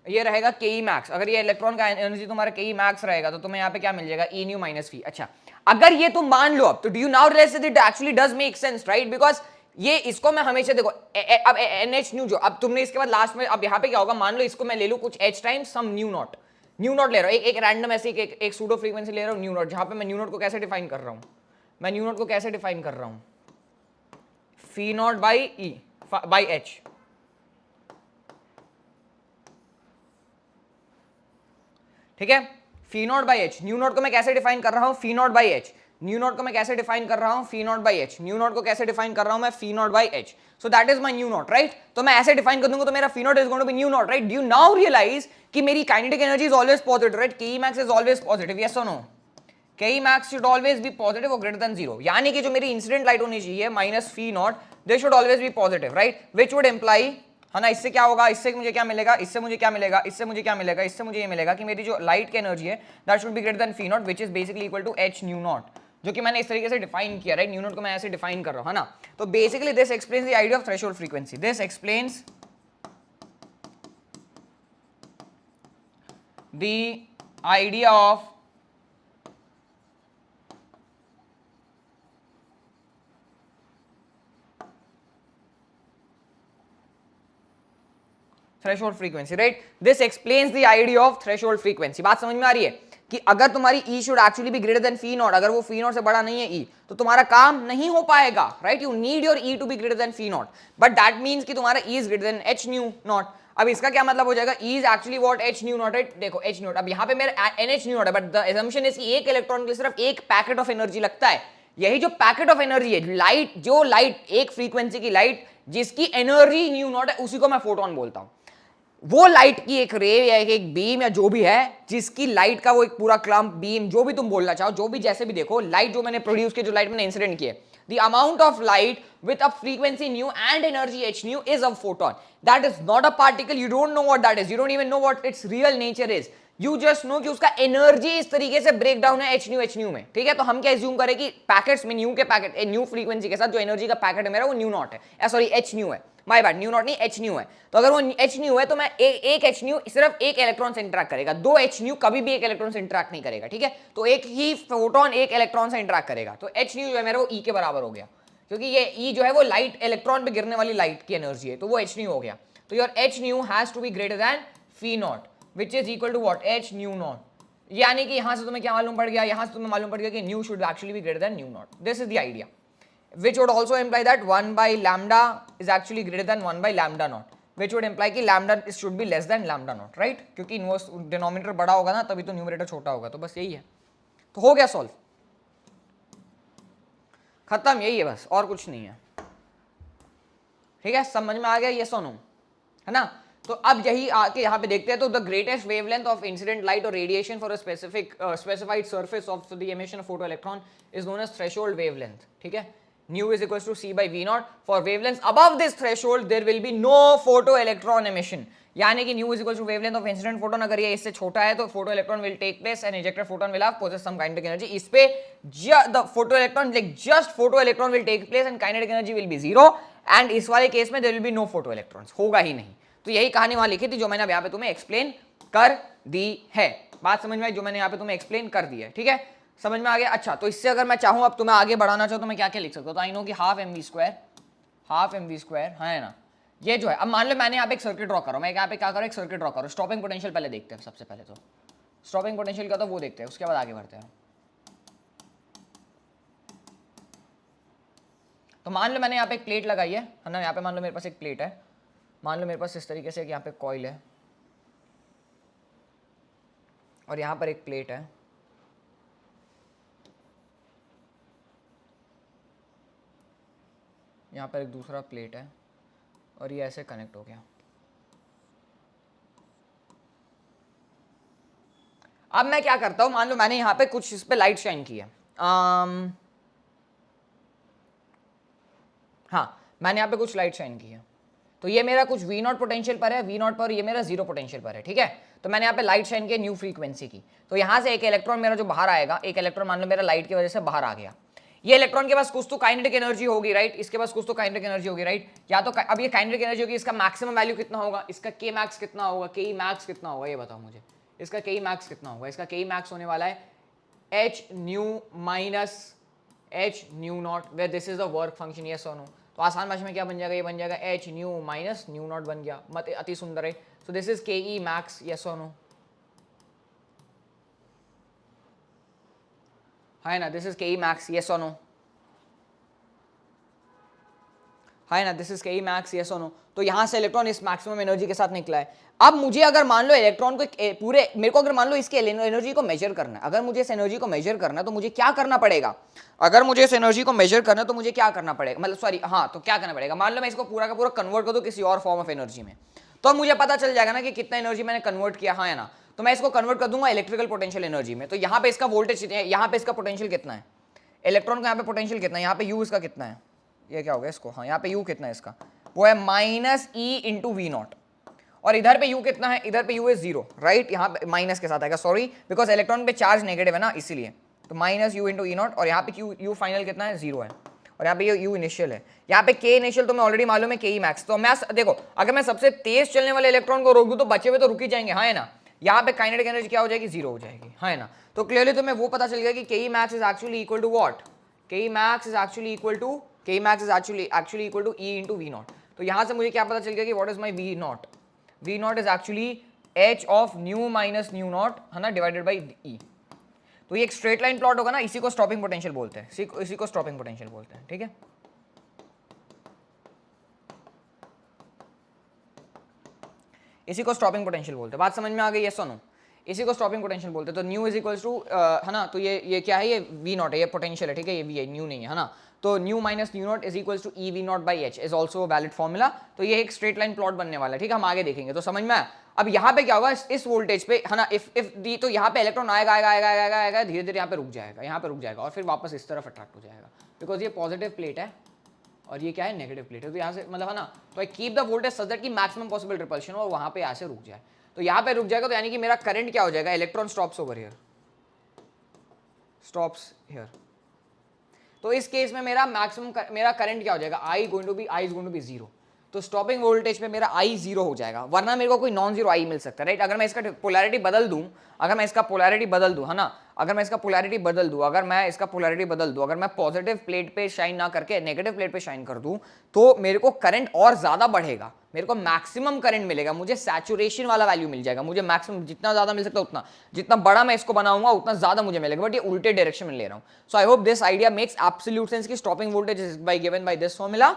ये रहेगा के ई मैक्स। अगर ये इलेक्ट्रॉन का एनर्जी तुम्हारा के ई मैक्स रहेगा, तो तुम्हें यहाँ पे क्या मिल जाएगा? E nu minus phi. अच्छा, अगर ये तुम मान लो अब, तो do you now realise that it actually does make sense, right? Because ये इसको मैं हमेशा देखो अब NH न्यू जो, अब तुमने इसके बाद लास्ट में, अब यहाँ पे क्या होगा, मान लो इसको मैं ले लूँ कुछ H times some nu naught ले रहा हूँ, एक रैंडम ऐसे एक सूडो फ्रीक्वेंसी ले रहा हूँ न्यू नॉट, जहाँ पे मैं न्यू नॉट को कैसे डिफाइन कर रहा हूँ? मैं न्यू नॉट को कैसे डिफाइन कर रहा हूँ? Phi naught by E by H, ठीक है? Phi naught by h, nu naught को मैं कैसे डिफाइन कर रहा हूं? Phi naught by h. Nu naught को मैं कैसे डिफाइन कर रहा हूं? Phi naught by h. Nu naught को कैसे डिफाइन कर रहा हूं मैं? Phi naught by h. So that is my nu naught, right? तो मैं ऐसे डिफाइन कर दूंगा, तो मेरा फी naught is going to be nu naught, right? Do you now realize कि मेरी kinetic energy is always positive, right? K E max is always positive, yes और no? K max should always be positive और ग्रेटर देन 0, यानी कि जो मेरी इंसिडेंट लाइट होनी चाहिए minus phi naught, they should always be positive, right, which would imply, है ना, इससे क्या होगा, इससे मुझे क्या मिलेगा, इससे मुझे क्या मिलेगा, इससे मुझे क्या मिलेगा, इससे मुझे ये मिलेगा कि मेरी जो लाइट की एनर्जी है that should be greater than phi naught which is basically equal to H nu naught, जो कि मैंने इस तरीके से डिफाइन किया, राइट, न्यू नॉट को मैं ऐसे डिफाइन कर रहा हूं, है ना। तो basically this explains the idea of threshold frequency, this explains the idea of threshold frequency, right, this explains the idea of threshold frequency. बात समझ में आ रही है कि अगर तुम्हारी E should actually be greater than phi naught, अगर वो फी नॉट से बड़ा नहीं है ई, तो तुम्हारा काम नहीं हो पाएगा, right, you need your E to be greater than phi naught, but that means कि तुम्हारा E is greater than H nu naught. अब इसका क्या मतलब हो जाएगा, E is actually what H nu naught, right, देखो एच न्यू नॉट, अब यहाँ पे मेरा एन एच न्यू नॉट है, बट द असम्पशन इज कि एक इलेक्ट्रॉन के लिए सिर्फ एक पैकेट ऑफ एनर्जी लगता है, यही जो पैकेट ऑफ एनर्जी है, लाइट, जो लाइट एक फ्रीक्वेंसी की लाइट जिसकी एनर्जी न्यू नॉट है, उसी को मैं फोटोन बोलता हूं। वो लाइट की एक रे या एक बीम या जो भी है, जिसकी लाइट का वो एक पूरा क्लम्प बीम, जो भी तुम बोलना चाहो, जो भी जैसे भी देखो, लाइट जो मैंने प्रोड्यूस की, जो लाइट मैंने इंसिडेंट की है, the amount of light with a frequency nu and energy h nu is a photon. That is not a particle. You don't know what that is. You don't even know what its real nature is. You just know कि उसका एनर्जी इस तरीके से ब्रेक डाउन है एच न्यू में, ठीक है। तो हम क्या एज्यूम करें कि पैकेट्स में न्यू के पैकेट, न्यू फ्रीक्वेंसी के साथ जो एनर्जी का पैकेट है मेरा, वो न्यू नॉट है, सॉरी एच न्यू है, माय बैड, न्यू नॉट नहीं एच न्यू है। तो अगर वो एच न्यू है तो मैं एक एच न्यू सिर्फ एक इलेक्ट्रॉन से इंटरेक्ट करेगा, दो एच न्यू कभी भी एक इलेक्ट्रॉन से इंटरेक्ट नहीं करेगा, ठीक है। तो एक ही फोटोन एक इलेक्ट्रॉन से इंटरेक्ट करेगा, तो एच न्यू जो है मेरा वो ई के बराबर हो गया, क्योंकि ये ई जो है वो लाइट, इलेक्ट्रॉन पे गिरने वाली लाइट की एनर्जी है, तो वो एच न्यू हो गया। तो your H nu has to be greater than phi naught which is equal to what, H nu naught, यानी कि यहां से तुम्हें क्या मालूम पड़ गया, यहां से तुम्हें मालूम पड़ गया कि new should actually be greater then nu not. This is the idea which would also imply that 1 by lambda is actually greater than 1 by lambda naught, which would imply कि lambda should be less than lambda naught, right, क्योंकि इनवर्स डिनोमिनेटर बड़ा होगा ना, तभी तो न्यूमरेटर छोटा होगा। तो बस यही है, तो हो गया सॉल्व, खत्म, यही है बस, और कुछ नहीं है, ठीक है, समझ में आ गया, ये सोनू, है ना। तो अब यही आके यहाँ पे देखते हैं, तो the greatest wavelength of incident light और radiation for a specified surface of the emission of photo electron is known as threshold wavelength, ठीक है। nu is equals to c by v naught. For wavelengths above this threshold there will be no photo electron emission, यानी कि nu is equals to wavelength of incident photon, अगर ये इससे छोटा है तो photo electron will take place and ejected photon will have possess some kinetic energy। इस पे the photo electron, like just photo electron will take place and kinetic energy will be zero, and इस वाले केस में there will be no photo electrons, होगा ही नहीं। तो यही कहानी वहां लिखी थी जो मैंने अब यहाँ पे तुम्हें एक्सप्लेन कर दी है, बात समझ में आई, जो मैंने यहाँ पे तुम्हें एक्सप्लेन कर दी है, ठीक है, समझ में आ गया। अच्छा, तो इससे अगर मैं चाहूँ अब तुम्हें आगे बढ़ाना चाहूँ तो मैं क्या क्या लिख सकता हूँ, तो आई नो कि हाफ एम वी स्क्वायर है ना, ये जो है। अब मान लो मैंने यहाँ पे एक सर्किट ड्रॉ करो, मैं यहाँ पे क्या करूँ, एक सर्किट ड्रॉ करो, स्टॉपिंग पोटेंशियल पहले देखते हैं, सबसे पहले तो स्टॉपिंग पोटेंशियल क्या था वो देखते हैं, उसके बाद आगे बढ़ते हैं। तो मान लो मैंने यहाँ पे एक प्लेट लगाई है ना, यहाँ पे मान लो मेरे पास एक प्लेट है, मान लो मेरे पास इस तरीके से यहाँ पे कॉइल है और यहाँ पर एक प्लेट है, यहाँ पर एक दूसरा प्लेट है और ये ऐसे कनेक्ट हो गया। अब मैं क्या करता हूं, मान लो मैंने यहाँ पे कुछ इस पे लाइट शाइन की है, हाँ मैंने यहाँ पे कुछ लाइट शाइन की है, तो ये मेरा कुछ वी नॉट पोटेंशियल पर है, वी नॉट पर, ये मेरा जीरो पोटेंशियल पर है, ठीक है। तो मैंने यहाँ पे लाइट शाइन की न्यू फ्रीक्वेंसी की, तो यहाँ से एक इलेक्ट्रॉन मेरा जो बाहर आएगा, एक इलेक्ट्रॉन मान लो मेरा लाइट की वजह से बाहर आ गया, ये इलेक्ट्रॉन के पास कुछ तो काइनेटिक एनर्जी होगी, राइट, इसके पास कुछ तो काइनेटिक एनर्जी होगी, राइट, या तो अब ये काइनेटिक एनर्जी होगी, इसका मैक्सिमम वैल्यू कितना होगा, इसका के मैक्स कितना होगा, के मैक्स कितना होगा, ये बताओ मुझे, इसका के मैक्स कितना होगा, इसका के मैक्स होने वाला है H nu minus H nu naught, where this is the work function, yes और नो। तो आसान भाषा में क्या बन जाएगा, ये बन जाएगा H nu minus nu not बन गया, मत अति सुंदर है। सो दिस इज के ई मैक्स, यस और नो, है ना, दिस इज के ई मैक्स, यस और नो, है ना, दिस इज के ई मैक्स, यस और नो। तो यहाँ से इलेक्ट्रॉन इस मैक्सिमम एनर्जी के साथ निकला है। अब मुझे अगर मान लो इलेक्ट्रॉन को पूरे, मेरे को अगर मान लो इसके एनर्जी को मेजर करना है, अगर मुझे इस एनर्जी को मेजर करना है तो मुझे क्या करना पड़ेगा, अगर मुझे इस एनर्जी को मेजर करना है तो मुझे क्या करना पड़ेगा, मतलब सॉरी हाँ, तो क्या करना पड़ेगा, मान लो मैं इसको पूरा का पूरा कन्वर्ट कर दूं किसी और फॉर्म ऑफ एनर्जी में, तो अब मुझे पता चल जाएगा ना कि कितना एनर्जी मैंने कन्वर्ट किया, हाँ है ना। तो मैं इसको कन्वर्ट कर दूंगा इलेक्ट्रिकल पोटेंशियल एनर्जी में। तो यहाँ पे इसका वोल्टेज, यहाँ पे इसका पोटेंशियल कितना है, इलेक्ट्रॉन का यहाँ पे पोटेंशियल कितना है, यहाँ पे यू इसका कितना है, ये क्या हो गया इसको, हाँ यहाँ पे यू कितना है इसका, वो है minus E into V naught. और इधर पे यू कितना है, इधर पे यू इज जीरो, राइट, यहाँ पे माइनस के साथ आएगा, सॉरी बिकॉज इलेक्ट्रॉन पे चार्ज नेगेटिव है ना इसीलिए। तो minus you into E not, और यहाँ पे यू फाइनल कितना है, जीरो है, और यहाँ पे ये यू इनिशियल है, यहाँ पे के इनिशियल तो मैं ऑलरेडी मालूम है, के ई मैक्स। तो मैं देखो अगर मैं सबसे तेज चलने वाले इलेक्ट्रॉन को रोक दूं तो बचे हुए तो रुक ही जाएंगे, हाँ है ना। यहाँ पे काइनेटिक एनर्जी क्या हो जाएगी, जीरो हो जाएगी, हाँ है ना। तो क्लियरली तुम्हें वो पता चल गया कि K E max is actually equal to what, K E max is actually equal to, K E max is actually equal to e into V naught. तो यहाँ से मुझे क्या पता चल गया कि what is my V naught, V naught is actually h of nu minus nu naught, है ना, डिवाइडेड बाई ई। तो ये एक स्ट्रेट लाइन प्लॉट होगा ना, इसी को स्टॉपिंग पोटेंशियल बोलते हैं, इसी को स्टॉपिंग पोटेंशियल बोलते हैं, ठीक है। इसी को स्टॉपिंग पोटेंशियल बोलते हैं, बात समझ में आ गई, यस और नो, इसी को स्टॉपिंग पोटेंशियल बोलते हैं। तो न्यू इज इक्वल्स टू, है ना, तो ये क्या है, ये वी नॉट है, ये पोटेंशियल है, ठीक है, ये वी है, न्यू नहीं है ना। तो nu minus nu naught is equals to E V naught by H is also valid formula. तो ये एक स्ट्रेट लाइन प्लॉट बनने वाला है, ठीक है, हम आगे देखेंगे। तो समझ में आया। अब यहाँ पे क्या होगा, इस वोल्टेज पे, है ना, इफ दी, तो यहाँ पे इलेक्ट्रॉन आएगा आएगा आएगा आएगा आएगा, धीरे धीरे यहाँ पे रुक जाएगा, यहाँ पे रुक जाएगा, और फिर वापस इस तरफ अट्रैक्ट हो जाएगा, बिकॉज ये पॉजिटिव प्लेट है और ये क्या है, नेगेटिव प्लेट है। तो यहाँ से मतलब, है ना, तो I keep the voltage such that कि मैक्सिमम पॉसिबल रिपल्शन हो, और वहाँ पे यहाँ से रुक जाए। तो यहाँ पे रुक जाएगा, तो यानी कि मेरा करंट क्या हो जाएगा, electron stops over here, stops here. तो इस केस में मेरा मैक्सिमम मेरा करंट क्या हो जाएगा, I is going to be zero. तो स्टॉपिंग वोल्टेज पे मेरा I जीरो हो जाएगा, वरना मेरे को कोई नॉन जीरो I मिल सकता है, राइट। अगर मैं इसका पोलैरिटी बदल दूं, अगर मैं इसका पोलैरिटी बदल दूं, है ना, अगर मैं इसका पोलैरिटी बदल दूं, अगर मैं पॉजिटिव प्लेट पे शाइन ना करके नेगेटिव प्लेट पे शाइन कर दूं, तो मेरे को करंट और ज्यादा बढ़ेगा, मेरे को मैक्सिमम करंट मिलेगा, मुझे सैचुरेशन वाला वैल्यू मिल जाएगा, मुझे मैक्सिमम जितना ज्यादा मिल सकता है उतना, जितना बड़ा मैं इसको बनाऊंगा उतना ज्यादा मुझे मिलेगा, बट ये उल्टे डायरेक्शन में ले रहा हूं। So I hope this idea makes absolute sense कि stopping voltage is by given by this formula,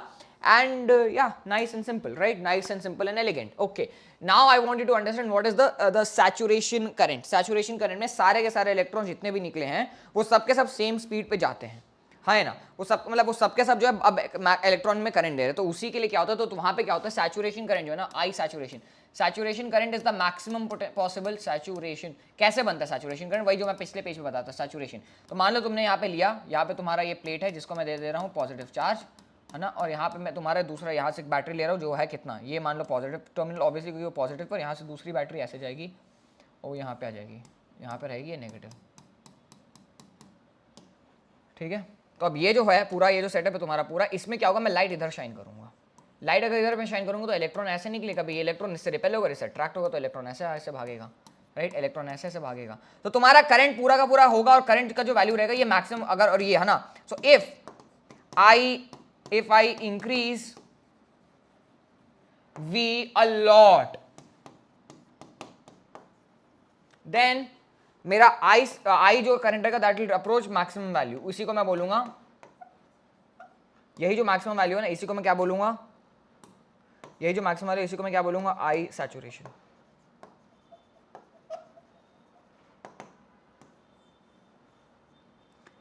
and yeah, nice and simple, right, nice and simple and elegant. Okay, now I want you to understand what is the saturation current. Saturation current में सारे के सारे इलेक्ट्रॉन जितने भी निकले हैं वो सब के सब सेम स्पीड पे जाते हैं, है ना, वो सब मतलब वो सब के सब जो है अब इलेक्ट्रॉन में करंट दे रहे हैं, तो उसी के लिए क्या होता है, तो वहां पे क्या होता है, सैचुरेशन करंट जो है ना, I saturation current is the maximum possible saturation. कैसे बनता है सैचुरेशन करंट, वही जो मैं पिछले पेज में बताता सैचुरेशन। तो मान लो तुमने यहाँ पे लिया, यहाँ पे तुम्हारा ये प्लेट है जिसको मैं दे रहा हूँ पॉजिटिव चार्ज, है ना, और यहाँ पे मैं तुम्हारा दूसरा यहाँ से एक बैटरी ले रहा हूँ जो है कितना, ये मान लो पॉजिटिव टर्मिनल, ऑब्वियसली क्योंकि वो पॉजिटिव पर, यहाँ से दूसरी बैटरी ऐसे जाएगी और यहाँ पे आ जाएगी, यहाँ पे रहेगी ये नेगेटिव, ठीक है। तो अब ये जो है पूरा, ये जो सेटअप है तुम्हारा पूरा, इसमें क्या होगा, मैं लाइट इधर शाइन करूंगा, लाइट अगर इधर मैं शाइन करूंगा तो इलेक्ट्रॉन ऐसे निकलेगा, ये इलेक्ट्रॉन इससे रिपेल होगा, इससे अट्रैक्ट होगा, तो इलेक्ट्रॉन ऐसे ऐसे भागेगा, राइट, इलेक्ट्रॉन ऐसे ऐसे भागेगा। तो तुम्हारा करंट पूरा का पूरा होगा, और करंट का जो वैल्यू रहेगा ये मैक्सिमम, अगर, और ये है ना, सो if I increase V a lot, then मेरा I जो करंट रहेगा that will approach maximum value, इसी को मैं बोलूंगा, यही जो मैक्सिमम वैल्यू है ना, इसी को मैं क्या बोलूंगा, यही जो मैक्सिमम वैल्यू, इसी को मैं क्या बोलूंगा, I सैचुरेशन।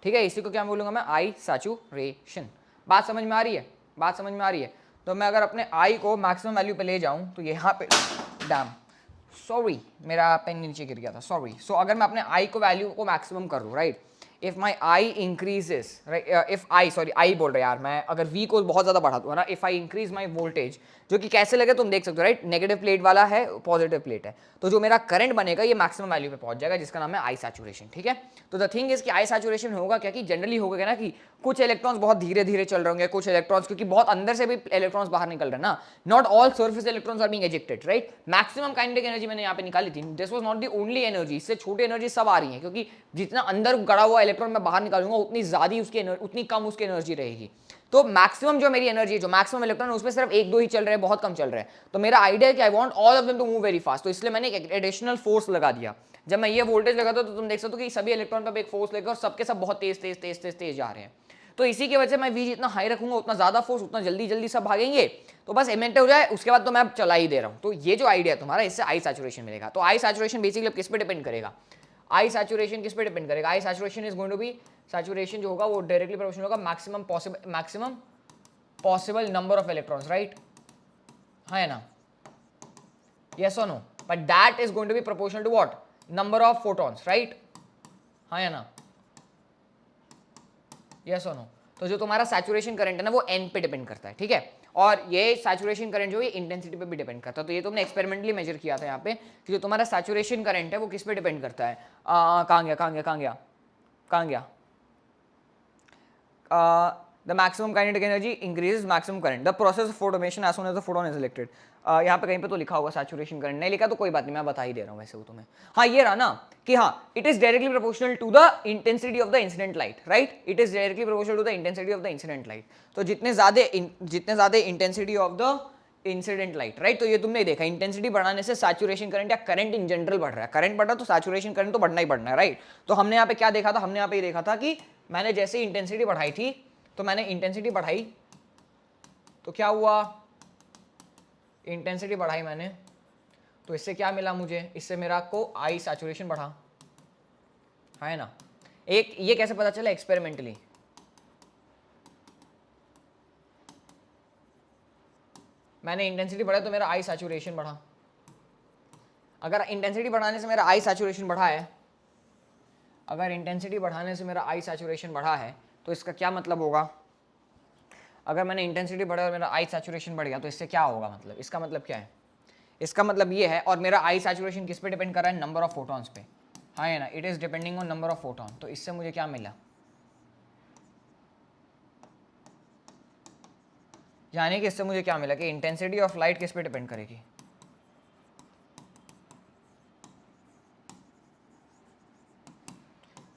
ठीक है, इसी को क्या बोलूंगा मैं, I सैचुरेशन। बात समझ में आ रही है, बात समझ में आ रही है। तो मैं अगर अपने I को मैक्सिमम वैल्यू पे ले जाऊं, तो यहाँ पे डैम, सॉरी मेरा पेन नीचे गिर गया था, सॉरी। सो अगर मैं अपने I को वैल्यू को मैक्सिमम कर दूं, right, if my I increases, if I, sorry I बोल रहा यार मैं, अगर V को बहुत ज्यादा बढ़ा दूं, है ना, if I increase my voltage, जो कि कैसे लगे तुम देख सकते हो, राइट, नेगेटिव प्लेट वाला है, पॉजिटिव प्लेट है, तो जो मेरा करंट बनेगा ये मैक्सिमम वैल्यू पे पहुंच जाएगा, जिसका नाम है आई सैचुरेशन, ठीक है। तो द थिंग इज कि आई सैचुरेशन होगा क्या, कि जनरली होगा क्या ना, कि कुछ इलेक्ट्रॉन्स बहुत धीरे धीरे चल रहे होंगे, कुछ इलेक्ट्रॉन्स, क्योंकि बहुत अंदर से भी इलेक्ट्रॉन्स बाहर निकल रहे हैं ना, not all surface electrons are being ejected, right. Maximum kinetic energy मैंने यहाँ पे निकाली थी, this was not the only energy, इससे छोटी एनर्जी सब आ रही है, क्योंकि जितना अंदर गड़ा हुआ इलेक्ट्रॉन मैं बाहर निकालूंगा उतनी ज्यादा उसकी उतनी कम उसकी एनर्जी रहेगी। तो मैक्सिमम जो मेरी एनर्जी, जो मैक्सिमम इलेक्ट्रॉन उसमें सिर्फ एक दो ही चल रहे हैं, बहुत कम चल रहे हैं, तो मेरा आइडिया है कि I want all of them to move very fast, तो इसलिए मैंने एक एडिशनल फोर्स लगा दिया। जब मैं ये वोल्टेज लगाता हूं तो तुम देख सकते हो कि सभी इलेक्ट्रॉन पर एक फोर्स लेकर, और सबके सब बहुत तेज तेज तेज तेज तेज जा रहे हैं। तो इसी की वजह से मैं वी जितना हाई रखूंगा उतना ज्यादा फोर्स, उतना जल्दी जल्दी सब भागेंगे, तो बस इमेंट हो जाए, उसके बाद तो मैं चला ही दे रहा हूं। तो ये जो आइडिया है तुम्हारा, इससे आई सैचुरेशन मिलेगा। तो आई सैचुरेशन बेसिकली किस पे डिपेंड करेगा, आई सैचुरेशन किस पे डिपेंड करेगा, I saturation is going to be, saturation जो होगा वो डायरेक्टली प्रोपोर्शनल होगा maximum possible number of electrons, right, है ना। yes or no, but that is going to be proportional to what, number of photons, right? हाँ या ना, yes or no? तो जो तुम्हारा सैचुरेशन करंट है ना वो n पे डिपेंड करता है, ठीक है, और ये सैचुरेशन करंट जो है इंटेंसिटी पे भी डिपेंड करता है। तो ये तुमने एक्सपेरिमेंटली मेजर किया था यहाँ पे कि जो तुम्हारा सैचुरेशन करंट है वो किस पे डिपेंड करता है। कहाँ गया कहाँ गया कहाँ गया कहाँ गया, the maximum kinetic energy increases maximum current, the process of formation as soon as the photon is elected। यहाँ पे कहीं पे तो लिखा होगा सैचुरेशन करंट, नहीं लिखा तो कोई बात नहीं, मैं बता ही दे रहा हूँ वैसे वो तुम्हें। हाँ ये रहा ना कि हाँ, it is directly proportional to the intensity of the incident light, right, it is directly proportional to the intensity of the incident light. तो जितने ज्यादा intensity of the incident light, right, तो ये तुमने देखा इंटेंसिटी बढ़ाने से सैचुरेशन करंट या करंट इन जनरल बढ़ रहा है, करंट बढ़ रहा है तो सैचुरेशन करंट तो बढ़ना ही बढ़ना है, राइट। तो हमने यहाँ पे क्या देखा था, हमने यहाँ पे देखा था कि मैंने जैसे इंटेंसिटी बढ़ाई थी, तो मैंने इंटेंसिटी बढ़ाई तो क्या हुआ, इंटेंसिटी बढ़ाई मैंने तो इससे क्या मिला मुझे, इससे मेरा को आई सैचुरेशन बढ़ा, है ना। एक ये कैसे पता चला, एक्सपेरिमेंटली, मैंने इंटेंसिटी बढ़ाई तो मेरा आई सैचुरेशन बढ़ा। अगर इंटेंसिटी बढ़ाने से मेरा आई सैचुरेशन बढ़ा है, अगर इंटेंसिटी बढ़ाने से मेरा आई सैचुरेशन बढ़ा है तो इसका क्या मतलब होगा, अगर मैंने इंटेंसिटी बढ़ाई और मेरा आई सैचुरेशन बढ़ गया तो इससे क्या होगा, मतलब इसका मतलब क्या है, इसका मतलब ये है, और मेरा आई सैचुरेशन किस पे डिपेंड कर रहा है, नंबर ऑफ फोटॉन्स पे, हाँ है ना, it is depending on number of photon. तो इससे मुझे क्या मिला, यानी कि इससे मुझे क्या मिला कि इंटेंसिटी ऑफ लाइट किस पे डिपेंड करेगी,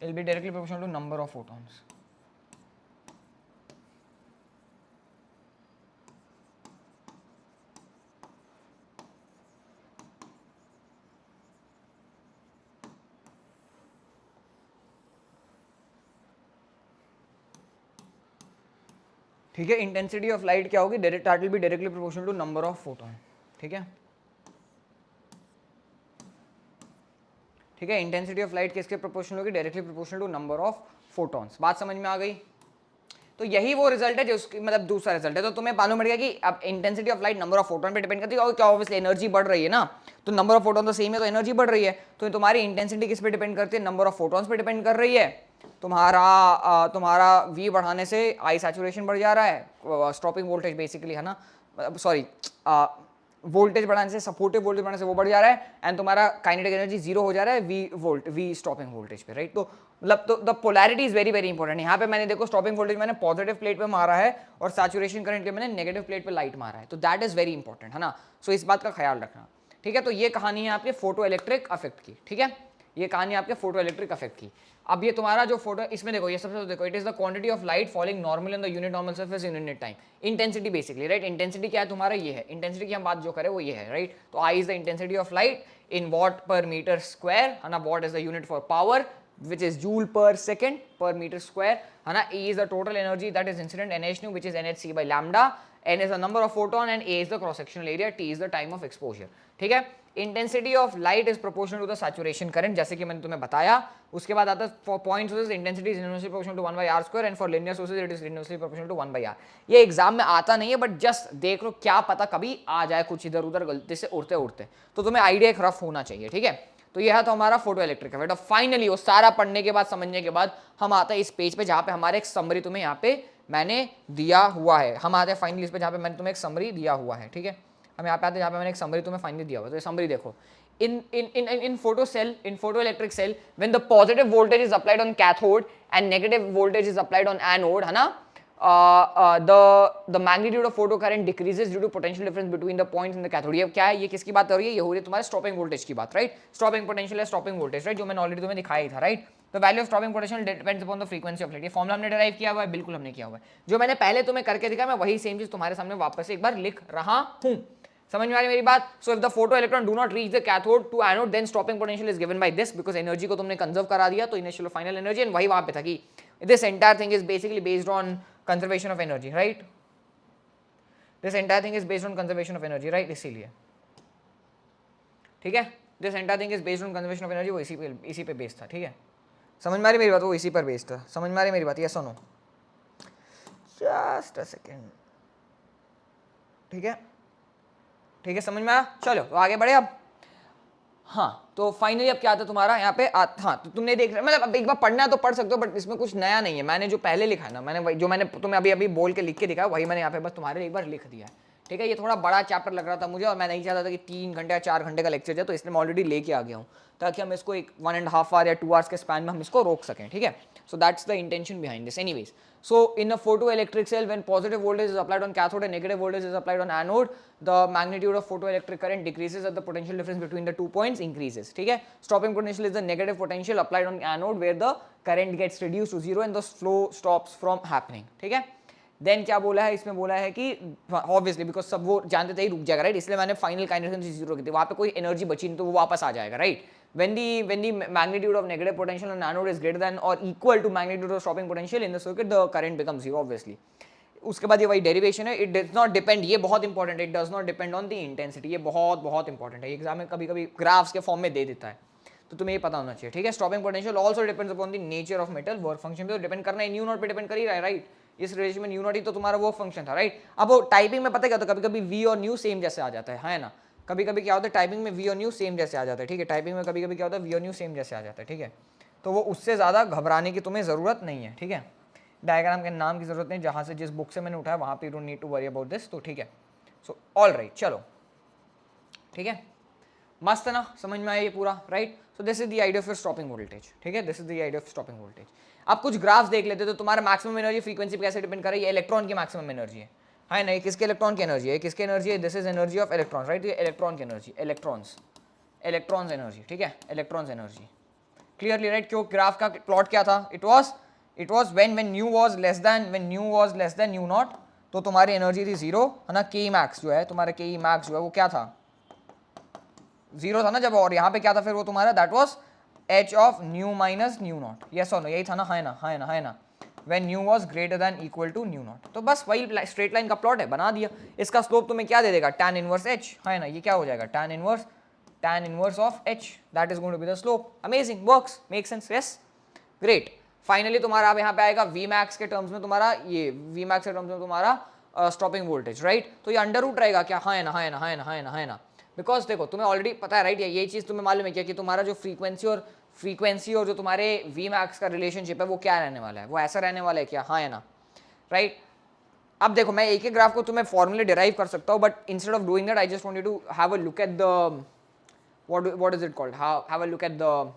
it will be directly proportional to number of photons. ठीक है, इंटेंसिटी ऑफ लाइट क्या होगी, that will be directly proportional to number of photon, ठीक है, ठीक है, इंटेंसिटी ऑफ लाइट किसके प्रोपोर्शनल होगी, directly proportional to number of photons. बात समझ में आ गई। तो यही वो रिजल्ट है जो उसकी मतलब दूसरा रिजल्ट है। तो तुम्हें मालूम पड़ गया कि अब intensity of light number of photon पे डिपेंड करती है, और क्या ऑब्वियसली एनर्जी बढ़ रही है ना, तो नंबर ऑफ फोटोन तो सेम है तो एनर्जी बढ़ रही है, तो तुम्हारी इंटेंसिटी किस पे डिपेंड करती है, नंबर ऑफ फोटोन्स पे डिपेंड कर रही है। तुम्हारा V बढ़ाने से आई सैचुरेशन बढ़ जा रहा है, स्टॉपिंग वोल्टेज बेसिकली है ना, सॉरी वोल्टेज बढ़ाने से, सपोर्टिव वोल्टेज बढ़ाने से वो बढ़ जा रहा है, एंड तुम्हारा काइनेटिक एनर्जी जीरो हो जा रहा है वी स्टॉपिंग वोल्टेज पे, राइट। तो मतलब तो the polarity is very very important. यहाँ पे मैंने देखो स्टॉपिंग वोल्टेज मैंने पॉजिटिव प्लेट पे मारा है और सैचुरेशन करंट के मैंने नेगेटिव प्लेट पे लाइट मारा है, तो दैट इज वेरी इंपॉर्टेंट, है ना। सो इस बात का ख्याल रखना, ठीक है। तो ये कहानी है आपके फोटो इलेक्ट्रिक इफेक्ट की, ठीक है, ये कहानी आपके फोटो इलेक्ट्रिक इफेक्ट की। अब ये तुम्हारा जो फोटो, इसमें देखो ये सबसे देखो, it is the quantity of light falling normal in the unit normal surface in unit time. Intensity basically, right, intensity क्या है तुम्हारा, ये है इंटेंसिटी की हम बात जो करें वो ये है, राइट। तो I is the intensity of light in watt per metre square, है ना, watt is the unit for power which is joule per second per meter square, है ना। E is the total energy that is incident, NH which is NHC by lambda, N is the number of photon and A is the cross sectional area, T is the time of exposure, ठीक है। Intensity of light is proportional to the saturation current, जैसे कि मैंने तुम्हें बताया। उसके बाद आता है for point sources intensity is inversely proportional to 1/r² and for linear sources it is inversely proportional to 1/r। ये एग्जाम में आता नहीं है, बट जस्ट देख लो, क्या पता कभी आ जाए कुछ इधर उधर गलती से उड़ते उड़ते, तो तुम्हें आइडिया एक रफ होना चाहिए, ठीक है। तो यह तो हमारा फोटो इलेक्ट्रिक इफेक्ट। फाइनली वो सारा पढ़ने के बाद, समझने के बाद, हम आते हैं इस पेज पे जहाँ पे हमारे एक समरी तुम्हें यहाँ पे मैंने दिया हुआ है। हम आते हैं फाइनली इस पे जहाँ पे मैंने तुम्हें एक समरी दिया हुआ है, ठीक है। हम यहाँ पे आते हैं जहाँ पे मैंने एक समरी तुम्हें फाइनली दिया हुआ है। तो ये समरी देखो, in photoelectric cell, when the positive voltage is applied on cathode and negative voltage is applied on anode, है ना, the magnitude of photocurrent decreases due to potential difference between the points in the cathode। ये क्या है, ये किसकी बात हो रही है, ये हो रही है तुम्हारे स्टॉपिंग वोल्टेज की बात, राइट। स्टॉपिंग पोटेंशियल है स्टॉपिंग वोल्टेज, राइट, जो मैंने ऑलरेडी तुम्हें दिखाया ही था, राइट। तो value of stopping potential depends upon the frequency of light. ये फॉर्मूला हमने डिराइव किया हुआ है, बिल्कुल हमने किया हुआ है। जो मैंने पहले तुम्हें करके दिखाया, मैं वही सेम चीज तुम्हारे सामने वापस से एक बार लिख रहा हूँ। समझ में आ रही मेरी बात। So if the photo electron do not reach the cathode to anode, then stopping potential is given by this, because energy को तुमने कंजर्व करा दिया, तो इनिशियल फाइनल एनर्जी, एंड वही वहां पे था कि this entire thing is basically based on conservation of energy, right. This entire thing is based on conservation of energy, right, इसीलिए, ठीक है। This entire thing is based on conservation of energy, वो इसी पे बेस्ड था, ठीक है। समझ में आ रही मेरी बात, वो इसी पर बेस्ड था। समझ में आ रही मेरी बात, यस और नो, जस्ट अ सेकेंड, ठीक है। ठीक है, समझ में आया? चलो तो आगे बढ़े अब। हाँ, तो फाइनली अब क्या आता है तुम्हारा यहाँ पे हाँ, तो तुमने देख लिया, मतलब अब एक बार पढ़ना है तो पढ़ सकते हो, बट इसमें कुछ नया नहीं है। मैंने जो पहले लिखा है ना, जो मैंने तुम्हें अभी अभी बोल के लिख के दिखा वही मैंने यहाँ पे बस तुम्हारे एक बार लिख दिया है। ठीक है, ये थोड़ा बड़ा चैप्टर लग रहा था मुझे और मैं नहीं चाहता था कि 3 घंटे या 4 घंटे का लेक्चर जाए, तो इसलिए मैं ऑलरेडी लेके आ गया हूँ ताकि हम इसको एक 1.5 आवर या 2 आवर्स के स्पैन में हम इसको रोक सकें। ठीक है, so that's the intention behind this. Anyways, so in a photoelectric cell, when positive voltage is applied on cathode and negative voltage is applied on anode, the magnitude of photoelectric current decreases as the potential difference between the 2 points increases. ठीक है, stopping potential is the negative potential applied on anode where the current gets reduced to zero and the flow stops from happening. ठीक है, देन क्या बोला है इसमें, बोला है कि ऑब्वियसली बिकॉज सब वो जानते थे ही रुक जाएगा, राइट, इसलिए मैंने फाइनल काइनेटिक एनर्जी जीरो की थी, वहाँ पे कोई एनर्जी बची नहीं तो वो वापस आ जाएगा, right. when the magnitude of negative potential on anode is greater than or equal to magnitude of stopping potential in the circuit, the current becomes zero obviously. उसके बाद ये वही डेरिवेशन है, इट डज नॉट डिपेंड, ये बहुत इंपॉर्टेंट है, it does not depend on the intensity, ये बहुत बहुत इंपॉर्टेंट है, एग्जाम में कभी कभी ग्राफ्स के फॉर्म में दे देता है, तो तुम्हें ये पता होना चाहिए। ठीक है, stopping potential also depends upon the nature of metal, work function पे तो डिपेंड करना है, न्यू नॉट पे डिपेंड कर ही रहा है, राइट। इस रिलेशन में न्यू नॉट ही तो तुम्हारा वर्क फंक्शन था, राइट। अब वो टाइपिंग में पता क्या होता है, कभी कभी वी और न्यू सेम जैसे आ जाता है ना, कभी कभी क्या होता है टाइपिंग में वी और न्यू सेम जैसे आ जाता है। ठीक है, टाइपिंग में कभी कभी क्या होता है वी और न्यू सेम जैसे आ जाता है। ठीक है, तो वो उससे ज़्यादा घबराने की तुम्हें ज़रूरत नहीं है। ठीक है, डायग्राम के नाम की ज़रूरत नहीं, जहाँ से जिस बुक से मैंने उठाया वहाँ पे you don't need to worry about this, तो ठीक है। सो ऑल राइट, चलो ठीक है, मस्त है ना, समझ में आया ये पूरा, right. So this is the idea of stopping voltage. ठीक है, this is the idea of stopping voltage. आप कुछ ग्राफ्स देख लेते तो तुम्हारा मैक्सिमम एनर्जी फ्रीक्वेंसी पे कैसे डिपेंड कर रही है, इलेक्ट्रॉन की मैक्सिमम एनर्जी है ना, किसके इलेक्ट्रॉन की एनर्जी है, किसकी एनर्जी है, this is energy of electron, right. ये इलेक्ट्रॉन की एनर्जी, इलेक्ट्रॉन्स एनर्जी, ठीक है, इलेक्ट्रॉन्स एनर्जी क्लियरली, राइट। क्यों ग्राफ का प्लॉट क्या था, it was when new was less than nu naught, तो तुम्हारी एनर्जी थी जीरो, है ना। के मैक्स जो है तुम्हारा, के मैक्स जो है वो क्या था, जीरो था ना जब, और यहाँ पे क्या था फिर वो तुम्हारा, that was h of nu minus nu naught, yes और नो, यही था ना, है ना, when nu was greater than equal to nu naught. तो बस वही स्ट्रेट लाइन का प्लॉट है, बना दिया। इसका स्लोप तुम्हें क्या दे देगा, tan इनवर्स h, है ना, ये क्या हो जाएगा, tan inverse of h, that is going to be the slope. Amazing, works, make sense, yes, great. Finally तुम्हारा अब यहाँ पे आएगा वी मैक्स के टर्म्स में तुम्हारा, ये वी मैक्स के टर्म्स में तुम्हारा स्टॉपिंग वोल्टेज, राइट। तो ये अंडर रूट रहेगा क्या, है ना, बिकॉज देखो तुम्हें ऑलरेडी पता है, राइट, ये चीज़ तुम्हें मालूम है क्या कि तुम्हारा जो फ्रीक्वेंसी और जो तुम्हारे वी मैक्स का रिलेशनशिप है वो क्या रहने वाला है, वो ऐसा रहने वाला है क्या, हाँ है ना, राइट। अब देखो मैं एक ग्राफ को तुम्हें फॉर्मूले डिराइव कर सकता हूँ, but instead of doing that I just want you to have a look at the what is it called, have a look at the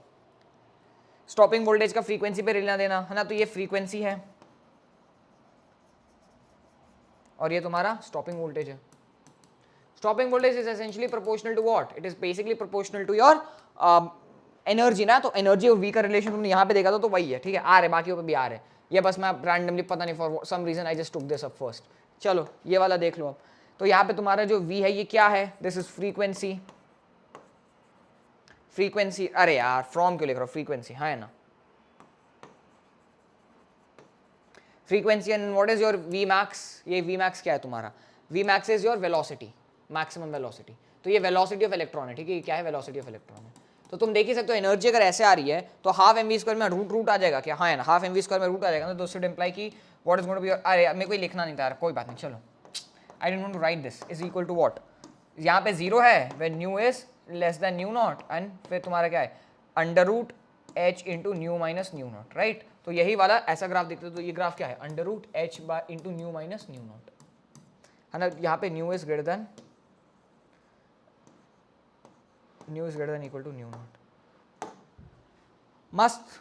stopping voltage का फ्रीक्वेंसी पे लेना देना, है ना। तो ये फ्रीक्वेंसी है और ये तुम्हारा स्टॉपिंग वोल्टेज है। Stopping voltage is essentially proportional to what, it is basically proportional to your energy ना। तो एनर्जी और वी का रिलेशन तुमने यहाँ पे देखा था, तो वही है, ठीक है। आ रहे बाकी पे भी आ रहे, ये बस मैं रैंडमली पता नहीं for some reason I just took this up first. चलो ये वाला देख लो अब। तो यहाँ पे तुम्हारा जो वी है ये क्या है, दिस इज फ्रीक्वेंसी, अरे यार फ्रॉम क्यों लिख रहा हूँ, फ्रीक्वेंसी, है ना, frequency. And what is your v max, ये वी मैक्स क्या है तुम्हारा, v max is your velocity, maximum velocity. तो ये वेलोसिटी ऑफ इलेक्ट्रॉन है, ठीक है, ये क्या है, वेलोसिटी ऑफ इलेक्ट्रॉन है। तो तुम देख ही सकते हो एनर्जी अगर ऐसे आ रही है तो हाफ एम वी स्क्वायर में रूट आ जाएगा क्या, हाँ है ना, हाफ एम वी स्क्वायर में रूट आ जाएगा ना, तो शुड इम्प्लाई की what is going to be, अरे मेरे को लिखना नहीं था यार, कोई बात नहीं, चलो I don't want to write this, is equal to what, यहाँ पे जीरो है when nu is less than nu naught, and फिर तुम्हारा क्या है, under root h into nu minus nu naught, right. तो यही वाला ऐसा ग्राफ दिखता है, तो ये ग्राफ क्या है, under root h by into nu minus nu naught, है ना। यहाँ पे nu is greater than equal to nu naught, मस्त।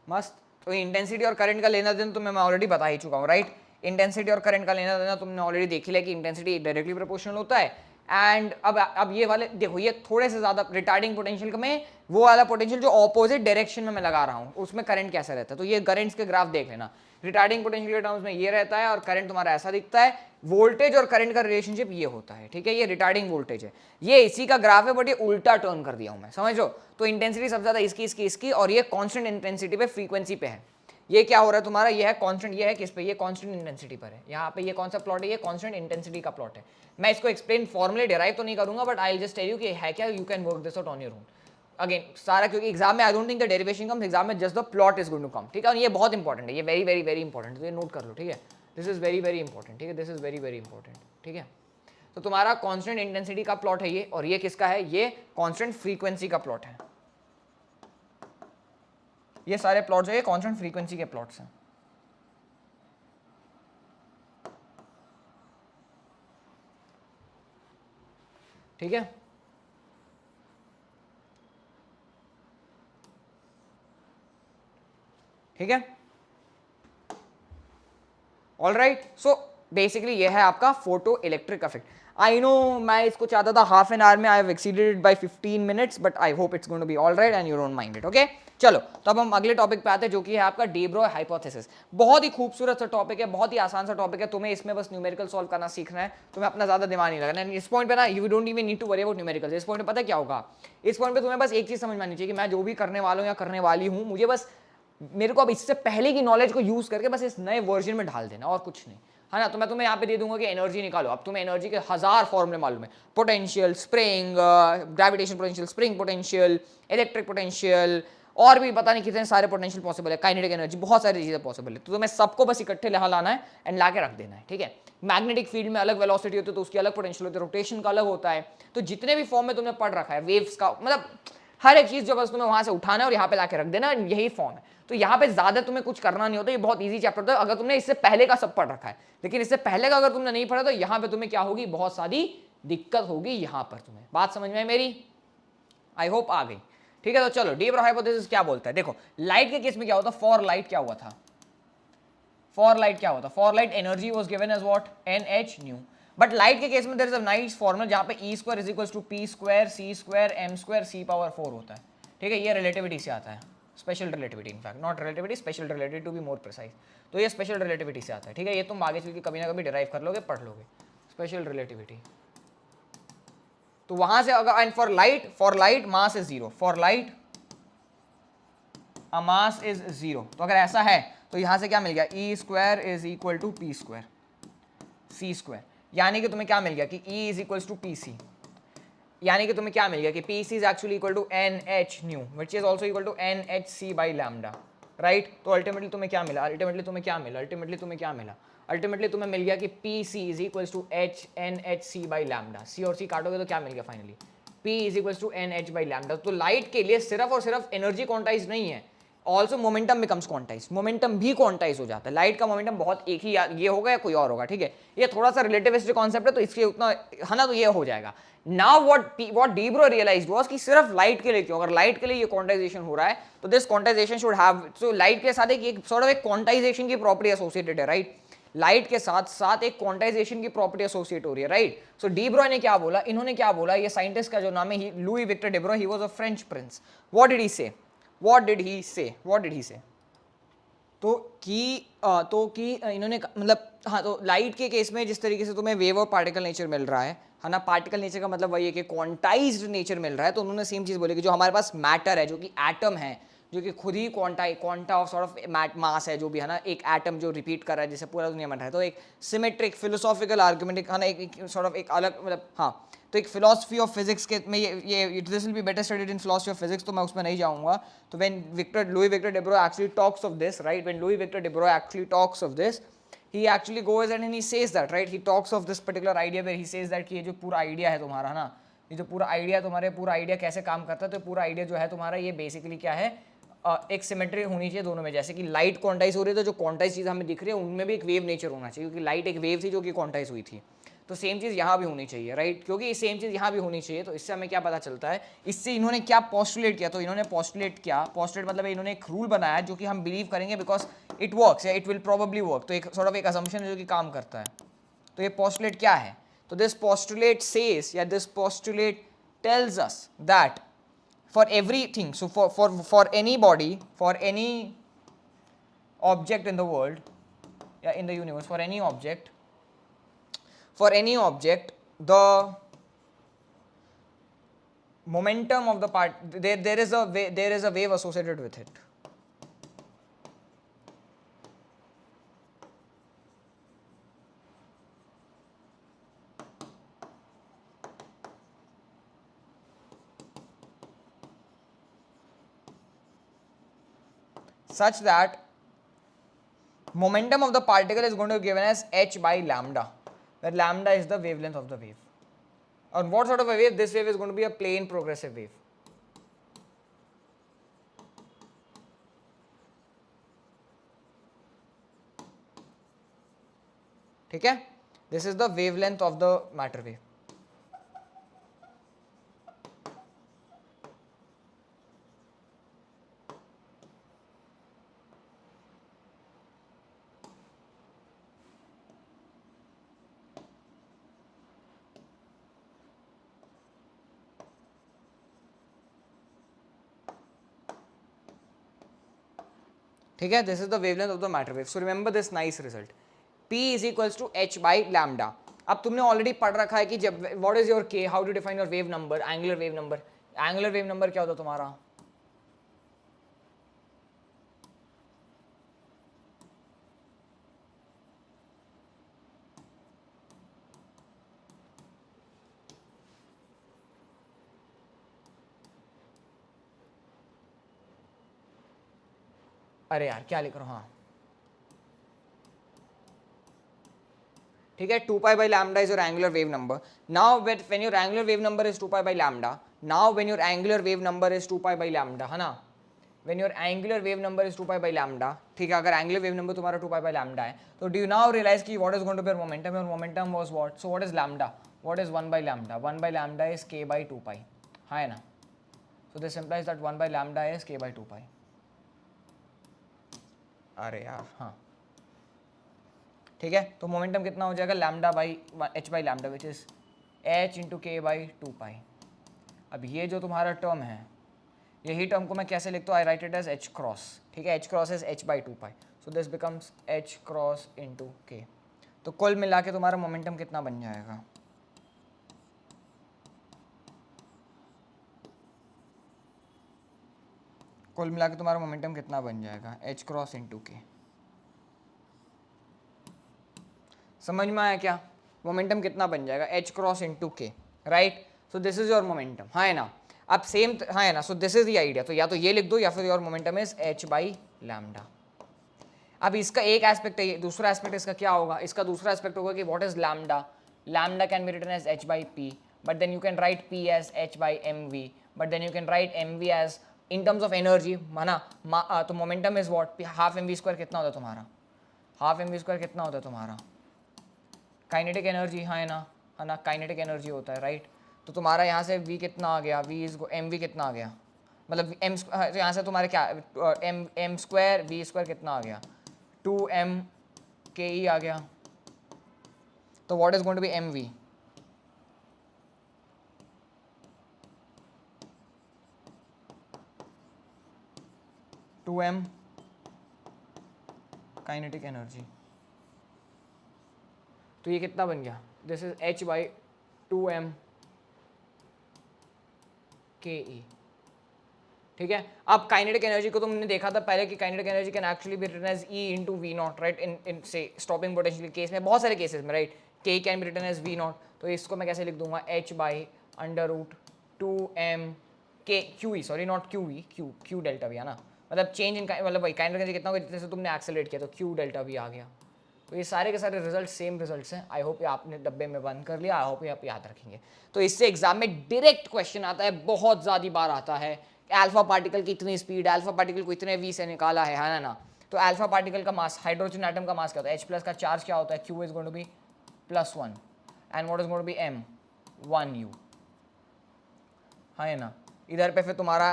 मस्त। तो इंटेंसिटी और करंट का लेना देना तो मैं ऑलरेडी बता ही चुका हूँ, राइट। इंटेंसिटी और करंट का लेना देना तुमने ऑलरेडी देख ही लिया कि इंटेंसिटी डायरेक्टली प्रोपोर्शनल होता है। एंड अब ये वाले देखो, ये थोड़े से ज़्यादा रिटार्डिंग पोटेंशियल में वो वाला पोटेंशियल जो ऑपोजिट डायरेक्शन में मैं लगा रहा हूँ उसमें करंट कैसा रहता है, तो ये करंट्स के ग्राफ देख लेना। रिटार्डिंग पोटेंशियल के टर्म्स में ये रहता है और करंट तुम्हारा ऐसा दिखता है। वोल्टेज और करंट का रिलेशनशिप ये होता है, ठीक है, ये रिटार्डिंग वोल्टेज है, ये इसी का ग्राफ है, बट ये उल्टा टर्न कर दिया हूँ मैं, समझ लो। तो इंटेंसिटी सबसे ज़्यादा इसकी और ये कॉन्स्टेंट इंटेंसिटी पे, फ्रीक्वेंसी पे है। ये क्या हो रहा है तुम्हारा, ये है कांस्टेंट, ये है किस पे, ये कांस्टेंट इंटेंसिटी पर है। यहाँ पे ये कौन सा प्लॉट है, ये कांस्टेंट इंटेंसिटी का प्लॉट है। मैं इसको एक्सप्लेन फॉर्मूले डिराइव तो नहीं करूंगा, but I will just tell you कि है क्या, you can work this out on your own. Again सारा, क्योंकि एग्जाम में I don't think the derivation comes, exam में just the plot is going to come, ठीक है। और ये बहुत इंपॉर्टेंट है, ये वेरी वेरी वेरी इंपॉर्टेंट है, तो ये नोट कर लो, ठीक है। This is very very important, ठीक है, this is very very important, ठीक है। तो तुम्हारा कांस्टेंट इंटेंसिटी का प्लॉट है ये, और ये किसका है, ये कांस्टेंट फ्रीक्वेंसी का प्लॉट है। ये सारे प्लॉट्स है, ये कांस्टेंट फ्रीक्वेंसी के प्लॉट्स हैं, ठीक है। ठीक है, ऑल राइट। सो बेसिकली ये है आपका photo electric effect. I know मैं इसको चाहता था हाफ एन आवर में, I have exceeded by 15 minutes, but I hope it's going to be all right and you don't mind it, okay. चलो तो अब हम अगले टॉपिक पे आते हैं, जो कि है आपका डी ब्रॉय हाइपोथेसिस। बहुत ही खूबसूरत सा टॉपिक है, बहुत ही आसान सा टॉपिक है, तुम्हें इसमें बस न्यूमेरिकल सॉल्व करना सीखना है, तुम्हें अपना ज्यादा दिमाग नहीं लगाना है इस पॉइंट पे ना। You don't even need to worry about numerical. इस पॉइंट पे पता क्या होगा, इस पॉइंट पे तुम्हें बस एक चीज समझ में आनी चाहिए कि मैं जो भी करने वाला हूँ या करने वाली हूँ, मुझे बस, मेरे को अब इससे पहले की नॉलेज को यूज करके बस इस नए वर्जन में ढाल देना, और कुछ नहीं, है ना। तो मैं तुम्हें यहाँ पे दे दूंगा कि एनर्जी निकालो। अब तुम्हें एनर्जी के 1000 फॉर्मूले मालूम है, potential, spring, gravitation potential, spring potential, electric potential, और भी पता नहीं कितने सारे पोटेंशियल पॉसिबल है, काइनेटिक एनर्जी, बहुत सारी चीजें पॉसिबल है। तो तुम्हें सबको बस इकट्ठे लहा लाना है एंड ला के रख देना है, ठीक है। मैग्नेटिक फील्ड में अलग वेलोसिटी होती है तो उसकी अलग पोटेंशियल होती है, रोटेशन का अलग होता है। तो जितने भी फॉर्म में तुमने पढ़ रखा है वेव्स का, मतलब हर एक चीज जो बस तुम्हें वहां से उठाना है और यहाँ पे लाके रख देना, यही फॉर्म है। तो यहाँ पे ज्यादा तुम्हें कुछ करना नहीं होता, ये बहुत इजी चैप्टर होता है अगर तुमने इससे पहले का सब पढ़ रखा है। लेकिन इससे पहले का अगर तुमने नहीं पढ़ा तो यहाँ पे तुम्हें क्या होगी, बहुत सारी दिक्कत होगी यहाँ पर। तुम्हें बात समझ में है मेरी, आई होप आ गई, ठीक है। तो चलो डी ब्रॉय हाइपोथेसिस क्या बोलता है, देखो लाइट के केस में क्या होता, फॉर लाइट क्या हुआ था, फॉर लाइट क्या होता, for light energy was given as what, n h nu. But light के केस में there is a nice formula जहां पे E square is equals to p square c square m square c power 4 होता है, ठीक है। ये रिलेटिविटी से आता है, special relativity, in fact not relativity, special relativity to be more precise. तो ये स्पेशल रिलेटिविटी से आता है, ठीक है। ये तुम आगे चल के कभी ना कभी डिराइव कर लोगे, पढ़ लोगे, स्पेशल रिलेटिविटी। तो वहां से अगर, and for light mass is zero, for light mass is zero. तो अगर ऐसा है तो यहां से क्या मिल गया, E square is equal to p square c square, यानी कि तुम्हें क्या मिल गया कि E is equal to p c, यानी कि तुम्हें क्या मिल गया कि p c is actually equal to n H nu which is also equal to n h c by lambda, right. तो अल्टीमेटली तुम्हें क्या मिला, अल्टीमेटली तुम्हें क्या मिला, अल्टीमेटली तुम्हें क्या मिला, अल्टीमेटली तुम्हें मिल गया कि p c is equal to h n h c by lambda. C और सी काटोगे तो क्या मिल गया finally, P is equal to n H by lambda. तो लाइट के लिए सिर्फ और सिर्फ एनर्जी क्वांटाइज नहीं है, also momentum becomes quantize, momentum भी क्वांटाइज हो जाता है। लाइट का मोमेंटम बहुत एक ही ये होगा या कोई और होगा, ठीक है। ये थोड़ा सा रिलेटिविस्टिक कॉन्सेप्ट है तो इसके उतना है ना, तो ये हो जाएगा। Now what de Broglie realized was कि सिर्फ लाइट के लिए क्यों, अगर लाइट के लिए ये क्वांटाइजेशन हो रहा है तो this quantization should have, so light के साथ एक सॉर्ट ऑफ एक क्वांटाइजेशन की प्रॉपर्टी एसोसिएटेड है, राइट। लाइट के साथ साथ एक क्वांटाइजेशन की प्रॉपर्टी एसोसिएट हो रही है, राइट। सो डी ब्रॉय ने क्या बोला, इन्होंने क्या बोला, ये साइंटिस्ट का जो नाम है Louis Victor de Broglie, he was a French prince. What did he say, what did he say, what did he से, तो कि इन्होंने मतलब, हाँ, तो लाइट के केस में जिस तरीके से तुम्हें वेव और पार्टिकल नेचर मिल रहा है ना, पार्टिकल नेचर का मतलब वही है कि क्वांटाइज्ड नेचर मिल रहा है। तो उन्होंने सेम चीज बोली कि जो हमारे पास मैटर है, जो कि एटम है, जो कि खुद ही quanta of sort of mass है, जो भी है ना, एक एटम जो रिपीट कर रहा है जैसे पूरा दुनिया में है। तो एक सिमेट्रिक फिलोसॉफिकल आर्गुमेंट है ना, एक सॉर्ट ऑफ एक अलग मतलब, हाँ। तो एक फिलोसफी ऑफ फिजिक्स के में ये this will be better studied in philosophy of physics, तो मैं उसमें नहीं जाऊंगा। तो when Louis Victor de Broglie actually talks of this, right, when Louis Victor de Broglie actually talks of this, he actually goes and he says that, right, he talks of this particular idea where he says that कि ये जो पूरा आइडिया है तुम्हारा ना, ये जो पूरा आइडिया तुम्हारे, पूरा आइडिया कैसे काम करता है, तो पूरा आइडिया जो है तुम्हारा ये बेसिकली क्या है, एक सिमेट्री होनी चाहिए दोनों में। जैसे कि लाइट क्वांटाइज हो रही है तो जो क्वांटाइज चीज़ हमें दिख रही है उनमें भी एक वेव नेचर होना चाहिए, क्योंकि लाइट एक वेव थी जो कि क्वांटाइज हुई थी। तो सेम चीज़ यहाँ भी होनी चाहिए, राइट, क्योंकि सेम चीज़ यहाँ भी होनी चाहिए। तो इससे हमें क्या पता चलता है, इससे इन्होंने क्या पोस्टुलेट किया, तो इन्होंने पोस्टुलेट किया, पोस्टुलेट मतलब इन्होंने एक रूल बनाया जो कि हम बिलीव करेंगे बिकॉज इट वर्क्स या इट विल प्रोबेबली वर्क। तो एक सॉर्ट ऑफ एक असम्पशन है जो कि काम करता है। तो ये पोस्टुलेट क्या है, तो दिस पोस्टुलेट सेज या this postulate tells us that for everything, so for any body, for any object in the world या in the universe, for any object, for any object, the momentum of the part, there is a wave associated with it. such that momentum of the particle is going to be given as h by lambda, where lambda is the wavelength of the wave. And what sort of a wave? This wave is going to be a plane progressive wave. ठीक है, this is the wavelength of the matter wave. ठीक है, this is the wavelength of the matter wave. So remember this nice result, P is equals to h by lambda. अब तुमने ऑलरेडी पढ़ रखा है कि जब what is your k, how to define your wave number, angular wave number. Angular wave number क्या होता है तुम्हारा? अरे यार क्या लिख रहा हूँ, हाँ ठीक है, 2 pi by lambda is your angular wave number. Now when your angular wave number is 2 pi by lambda, now when your angular wave number is 2 pi by lambda, है ना, when your angular wave number is 2 pi by lambda, ठीक है, अगर एंगुलर वेव नंबर तुम्हारा 2 पाई बाई लैम्डा है, तो डू यू नाउ रियलाइज कि what is going to be your momentum? Your momentum was what? So what is lambda? What is 1 by lambda? 1 by lambda is k by 2 pi, हाँ है ना. So this implies that 1 by lambda is k by 2 pi. अरे यार हाँ ठीक है, तो मोमेंटम कितना हो जाएगा? Lambda by h by lambda which is h into के बाई 2 पाई. अब ये जो तुम्हारा टर्म है, यही टर्म को मैं कैसे लिखता हूँ? I write it as h cross, ठीक है, h cross is h by 2 pi. So this becomes h cross into k. तो कुल मिला के तुम्हारा मोमेंटम कितना बन जाएगा? कुल मिला के तुम्हारा मोमेंटम कितना बन जाएगा? h क्रॉस इंटू के. समझ में आया क्या? मोमेंटम कितना बन जाएगा? h क्रॉस इंटू के, right. So this is your momentum, हाँ है ना. अब सेम, हाँ है ना. So this is the idea. तो या तो ये लिख दो या फिर your momentum is h by lambda. अब इसका एक एस्पेक्ट है, दूसरा एस्पेक्ट इसका क्या होगा? इसका दूसरा एस्पेक्ट होगा कि what is lambda. Lambda can be written as h by p, but then you can write p as h by mv, but then you can write mv as in terms of energy, है ना. तो momentum is what? Half mv square कितना होता है तुम्हारा? हाफ mv स्क्वायर कितना होता है तुम्हारा? काइनेटिक एनर्जी, हाँ है ना, काइनेटिक एनर्जी होता है, राइट. तो तुम्हारा यहाँ से v कितना आ गया? v इज mv कितना आ गया? मतलब m यहाँ से तुम्हारे क्या m स्क्वायर v स्क्वायर कितना आ गया? 2m के ई आ गया. तो what is going to be mv? Two m kinetic energy. तो ये कितना बन गया? This is h by 2m के ई. ठीक है, अब काइनेटिक एनर्जी को तुमने देखा था पहले कि kinetic energy can actually be written as e into V naught, right. इन से स्टॉपिंग पोटेंशियल केस में, बहुत सारे केसेस में, right, k can be written as v naught. तो इसको मैं कैसे लिख दूंगा? h by under root 2m के Q E, sorry not Q E, Q delta we, है ना. मतलब चेंज इन मतलब भाई काइनेटिक एनर्जी कितना होगा जितने से तुमने एक्सेलरेट किया, तो क्यू डेल्टा वी आ गया. तो ये सारे के सारे रिजल्ट सेम रिजल्ट्स हैं. आई होप ये आपने डब्बे में बंद कर लिया. आई होप ये आप याद रखेंगे. तो इससे एग्जाम में डायरेक्ट क्वेश्चन आता है, बहुत ज़्यादा बार आता है. अल्फा पार्टिकल की इतनी स्पीड, अल्फा पार्टिकल को इतने वी से निकाला है ना. तो अल्फा पार्टिकल का मास, हाइड्रोजन एटम का मास क्या होता है? H प्लस का चार्ज क्या होता है? Q is going to be +1 and what is going to be M 1U, है ना. इधर पे फिर तुम्हारा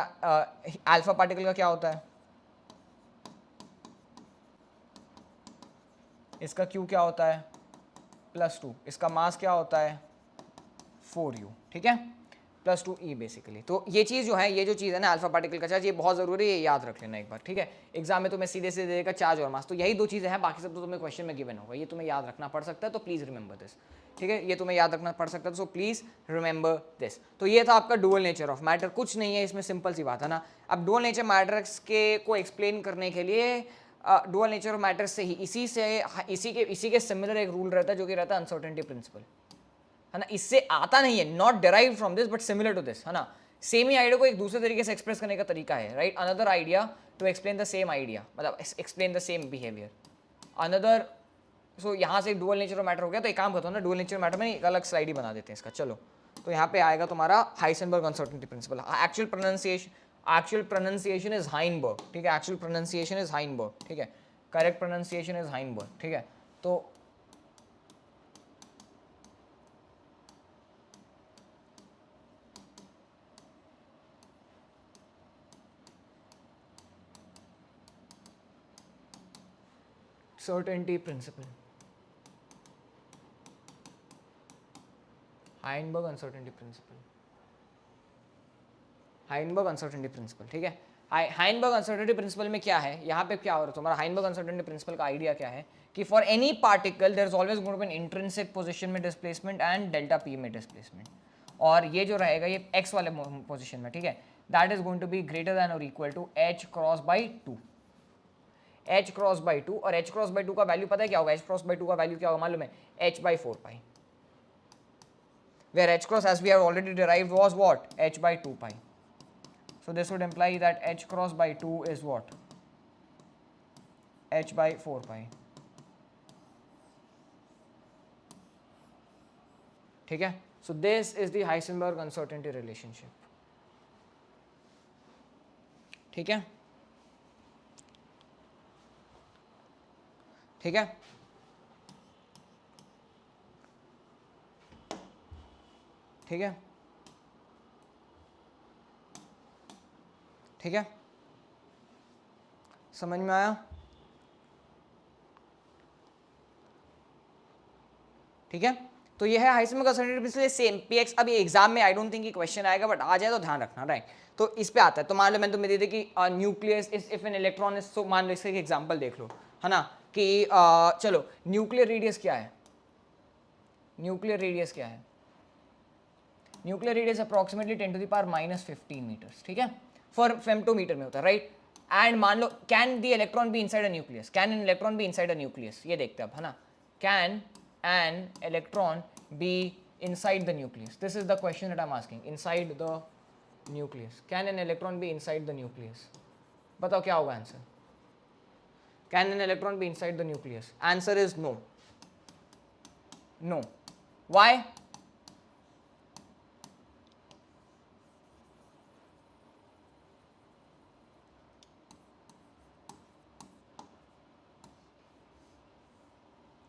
अल्फा पार्टिकल का क्या होता है? इसका Q क्या होता है? +2. इसका मास क्या होता है? 4U. ठीक है, +2E बेसिकली. तो ये चीज़ जो है, ये जो चीज़ है ना अल्फा पार्टिकल का चार्ज, ये बहुत ज़रूरी है, याद रख लेना एक बार. ठीक है, एग्जाम में तुम्हें सीधे सीधे देगा चार्ज और मास. तो यही दो चीज़ें हैं, बाकी सब तो तुम्हें क्वेश्चन में गिवन होगा. ये तुम्हें याद रखना पड़ सकता है, तो प्लीज़ रिमेंबर दिस. ठीक है, ये तुम्हें याद रखना पड़ सकता है, सो प्लीज़ रिमेंबर दिस. तो ये था आपका डुअल नेचर ऑफ मैटर. कुछ नहीं है इसमें, सिंपल सी बात है ना. अब डुअल नेचर मैटर्स के को एक्सप्लेन करने के लिए डुअल नेचर ऑफ मैटर से ही इसी के सिमिलर एक रूल रहता है जो कि रहता है अनसर्टेनिटी प्रिंसिपल, है ना. इससे आता नहीं है, not derive from this but similar to this, है ना. सेम ही आइडिया को एक दूसरे तरीके से एक्सप्रेस करने का तरीका है, right. Another idea to explain the same idea, मतलब explain the same behavior. Another, so यहाँ से dual nature of matter हो गया, तो एक काम करता हूँ ना, dual nature of matter में एक अलग स्लाइड ही बना देते हैं इसका. चलो, तो यहाँ पे आएगा तुम्हारा Heisenberg uncertainty principle. Actual pronunciation is Heisenberg, ठीक है, एक्चुअल प्रोनाउंसिएशन इज हाइनबर्ग, ठीक है, करेक्ट प्रोनाउंसिएशन इज हाइनबर्ग, ठीक है. तो certainty principle, Heisenberg uncertainty principle, Heisenberg uncertainty principle, ठीक है. हाइनबर्ग अनसर्टेनिटी प्रिंसिपल में क्या है, यहाँ पे क्या हो रहा है तुम्हारा, हाइनबर्ग अनसर्टेनिटी प्रिंसिपल का आइडिया क्या है कि for any particle there is always going to be an intrinsic position में डिस्प्लेसमेंट एंड डेल्टा पी में डिस्प्लेसमेंट, और ये जो रहेगा ये एक्स वाले पोजीशन में, ठीक है, that is going to be greater than और equal to h cross by two, h cross by two. और एच क्रॉस बाई टू का वैल्यू पता है क्या होगा, एच क्रॉस बाई टू का वैल्यू क्या होगा मालूम है, h by four pi, where h cross as we have already derived was what, h by 2 pi. So this would imply that h cross by 2 is what, h by 4 pi, ठीक है. So this is the Heisenberg uncertainty relationship, ठीक है, ठीक है. ठीक है, ठीक है, समझ में आया, ठीक है. तो ये है Heisenberg uncertainty principal, same px. अभी एग्जाम में आई डोंट थिंक ये क्वेश्चन आएगा, बट आ जाए तो ध्यान रखना, राइट. तो इस पे आता है, तो मान लो मैंने तुम्हें दे दी कि nucleus if an electron is, तो मान लो इसका एग्जांपल देख लो, है ना, कि चलो न्यूक्लियर रेडियस क्या है, न्यूक्लियर रेडियस क्या है, nuclear radius approximately 10 to the power -15 metres, ठीक है, फॉर फेम्टोमीटर में होता है, राइट. एंड मान लो can the electron be inside a nucleus, can an electron be inside a nucleus, ये देखते हैं अब, है ना, can an electron be inside the nucleus, this is the question that I am asking, inside the nucleus, can an electron be inside the nucleus, बताओ क्या होगा answer, can an electron be inside the nucleus, answer is no, no. Why,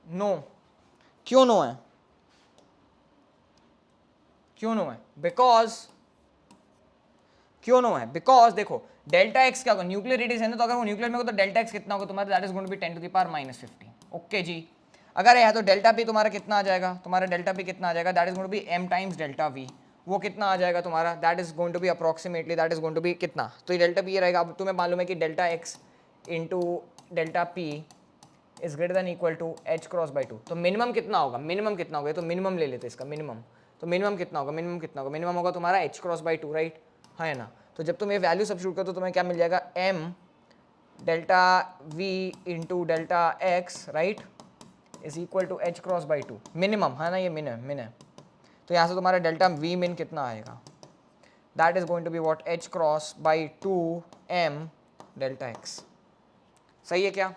no. क्यों नो है, क्यों नो है, बिकॉज, क्यों नो है, बिकॉज देखो डेल्टा एक्स क्या होगा, न्यूक्लियर रेडियस है ना, तो अगर वो न्यूक्लियर में होगा तो डेल्टा एक्स कितना होगा तुम्हारा, that is going to be 10 to the power -15. Okay जी. अगर है तो डेल्टा पी तुम्हारा कितना आ जाएगा, तुम्हारा डेल्टा पी कितना आ जाएगा, that is going to be m times delta v, वो कितना आ जाएगा तुम्हारा, that is going to be approximately, that is going to be कितना, तो ये डेल्टा पी रहेगा. अब तुम्हें मालूम है कि delta x into delta p is greater than equal to h cross by two. तो मिनिमम कितना होगा, मिनिमम कितना होगा, तो मिनिमम ले लेते इसका मिनिमम, तो मिनिमम कितना होगा, मिनिमम कितना होगा, मिनिमम होगा तुम्हारा H cross by to, right, है ना. तो जब तुम ये वैल्यू सब्स्टिट्यूट करो तो तुम्हें क्या मिल जाएगा, m delta v into delta x, right, is equal to h cross by two, minimum है ना, ये मिन है. तो यहाँ से तुम्हारा डेल्टा v मिन कितना आएगा, that is going to be what, h cross by two m delta x. सही है क्या,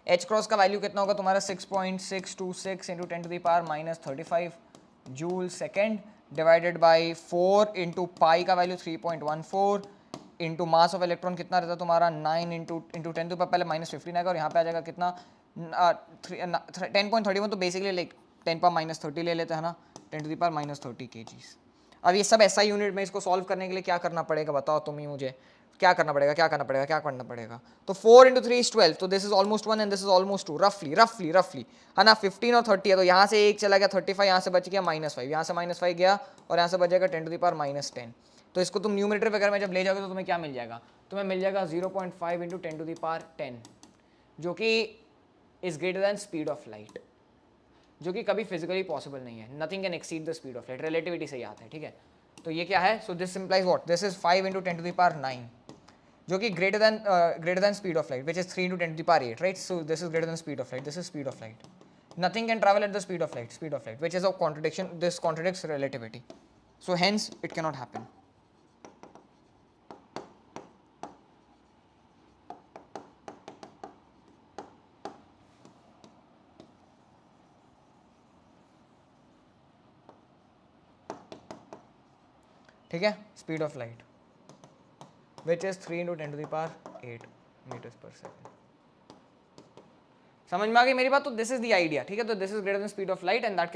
एच क्रॉस का वैल्यू कितना होगा तुम्हारा 6.626 into 10 to the power -35 joule second divided by 4 into pi का value 3.14 into mass of electron कितना रहता है तुम्हारा 9 इंटू 10 टू पहले -15 आएगा, और यहाँ पे आ जाएगा कितना 10.31, तो बेसिकली लाइक 10 पावर -30 ले लेते हैं ना, 10 टू द पावर -30 kgs. अब ये सब SI यूनिट में इसको सॉल्व करने के लिए क्या करना पड़ेगा बताओ तुम ही मुझे, क्या करना पड़ेगा, क्या करना पड़ेगा, क्या करना पड़ेगा. तो 4 इंटू 3 इज 12, तो this is almost 1 and this is almost 2, रफली, है ना. 15 और 30 है, तो यहाँ से एक चला गया 35, यहाँ से बच गया -5, यहाँ से -5 गया, और यहाँ से बच जाएगा 10 टू द पावर -10. तो इसको तुम न्यूमरेटर वगैरह में जब ले जाओगे तो तुम्हें क्या मिल जाएगा, तुम्हें मिल जाएगा 0.5 इंटू 10 टू द पावर 10, जो कि is greater than speed of light, जो कि कभी फिजिकली पॉसिबल नहीं है. Nothing can exceed the speed of light, relativity से ही आता है, ठीक है. तो ये क्या है, so this implies what, this is 5 into 10 to the power 9, जो कि greater than speed of light, which is 3 into 10 to the power 8, right. So this is greater than speed of light, this is speed of light. Nothing can travel at the speed of light, which is a contradiction. This contradicts relativity. So hence it cannot happen. ठीक है, speed of light which is 3 × 10⁸ metres per second. समझ में आ गई मेरी बात? तो दिस इज द आइडिया, ठीक है। तो this is greater than speed of light and that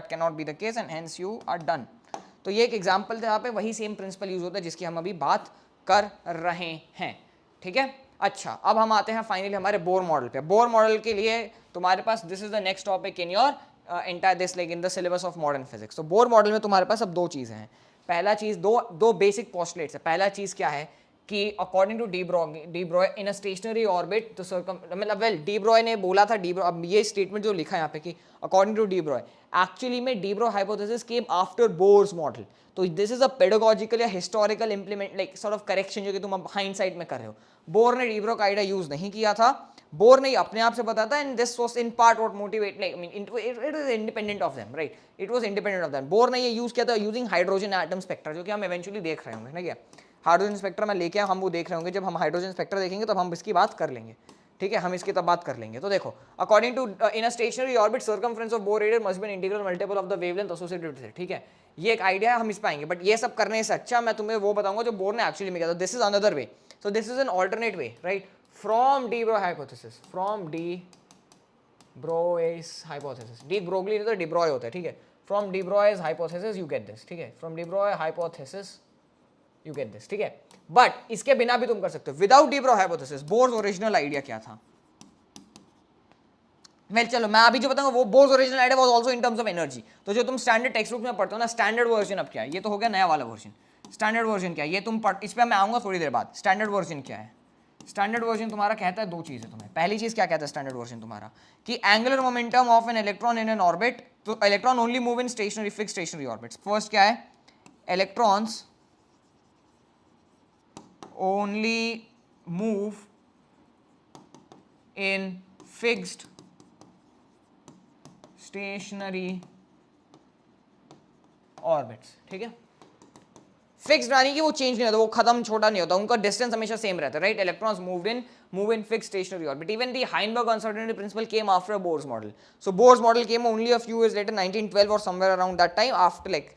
cannot be the case and hence you are done. तो ये एक एग्जांपल था, यहाँ पे वही सेम प्रिंसिपल यूज होता है जिसकी हम अभी बात कर रहे हैं, ठीक है। अच्छा, अब हम आते हैं फाइनली हमारे बोर मॉडल पे। बोर मॉडल के लिए तुम्हारे पास this is the next topic in your entire this like in the syllabus of modern physics. तो बोर मॉडल में तुम्हारे पास अब दो चीजें हैं। पहला चीज, दो बेसिक पोस्टुलेट्स है। पहला चीज क्या है कि according to de Broglie in a stationary orbit, तो मतलब वेल डी ब्रॉय ने बोला था, अब ये स्टेटमेंट जो लिखा है यहाँ पे कि according to de Broglie, actually में de Broglie hypothesis came after Bohr's model. तो दिस इज अ पेडागोजिकल या historical implement like sort of correction जो कि तुम अब हाइंडसाइट में कर रहे हो। बोर ने डी ब्रॉय का आइडिया यूज नहीं किया था, बोर ने अपने आप से बताया था, and this was in part what motivate like I mean it was independent of them, right, it was independent of them. Bore ने ये यूज किया था यूजिंग हाइड्रोजन एटम स्पेक्ट्रा, जो कि हम इवेंचुअली देख रहे होंगे ना। क्या हाइड्रोजन स्पेक्ट्रा में लेके हम वो देख रहे होंगे, जब हम हाइड्रोजन स्पेक्ट्रा देखेंगे तब हम इसकी बात कर लेंगे, ठीक है, हम इसकी तब बात कर लेंगे। तो देखो, according to in a stationary orbit circumference of Bohr radius must be an integral multiple of the wavelength associated with it, ठीक है। ये एक आइडिया है, हम इस पे आएंगे, बट ये सब करने से अच्छा मैं तुम्हें वो बताऊंगा जो बोर ने एक्चुअली में किया था। This is another way, so this is an alternate way, right, from de Broglie hypothesis, from de Broglie hypothesis. De Broglie नहीं तो डी ब्रॉय होता है, ठीक है। From de Broglie's hypothesis you get this, ठीक है, from de Broglie hypothesis you get this, ठीक है। बट इसके बिना भी तुम कर सकते हो, without de Broglie hypothesis Bohr's original idea क्या था। वेल चलो मैं अभी जो बताऊंगा वो Bohr's original idea was also in terms of energy. तो जो तुम स्टैंडर्ड टेक्स्ट बुक में पढ़ते हो ना, स्टैंडर्ड वर्जन अब क्या है, ये तो हो गया नया वाला वर्जन। स्टैंडर्ड वर्जन क्या है ये तुम इस पे मैं आऊंगा थोड़ी देर बाद। स्टैंडर्ड वर्जन क्या है? स्टैंडर्ड वर्जन तुम्हारा कहता है दो चीजें तुम्हें। पहली चीज क्या कहता है स्टैंडर्ड वर्जन तुम्हारा, कि angular momentum of an electron in an orbit, तो electron only move in stationary fixed stationary orbits. First क्या है, electrons only move in fixed stationary orbits, ठीक है। फिक्स्ड यानी कि वो चेंज नहीं होता, वो खत्म छोटा नहीं होता, उनका डिस्टेंस हमेशा सेम रहता है, right. Electrons move in fixed stationary orbit. Even the Heisenberg uncertainty principle came after Bohr's model. So Bohr's model came only a few years later, 1912 और somewhere around that time, after like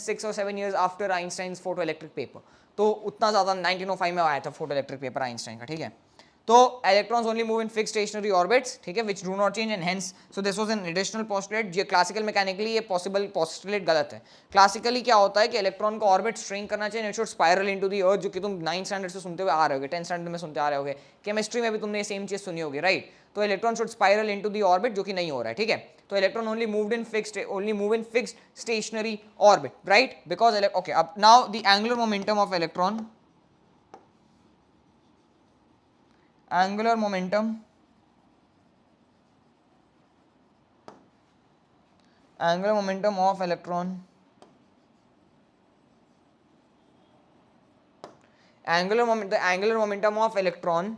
6 or 7 years after Einstein's photoelectric paper. तो उतना ज्यादा 1905 में आया था फोटो इलेक्ट्रिक पेपर आइंस्टाइन का, ठीक है। तो electrons only move in fixed stationary orbits, ठीक है, which do not change and hence so this was an additional postulate. ये क्लासिकल मैकेनिकली ये पॉसिबल पोस्टुलेट गलत है। क्लासिकली क्या होता है कि इलेक्ट्रॉन को ऑर्बिट श्रिंक करना चाहिए, it should spiral into the earth, जो कि तुम 9th स्टैंडर्ड से सुनते हुए आ रहे होगे, 10th स्टैंडर्ड में सुनते आ रहे होगे, केमिस्ट्री में भी तुमने सेम चीज सुनी होगी, राइट। तो electron should spiral into the orbit, जो कि नहीं हो रहा है, ठीक है। तो electron only move in fixed stationary orbit, right, because okay. अब now the angular momentum of electron, angular momentum of electron, the angular momentum of electron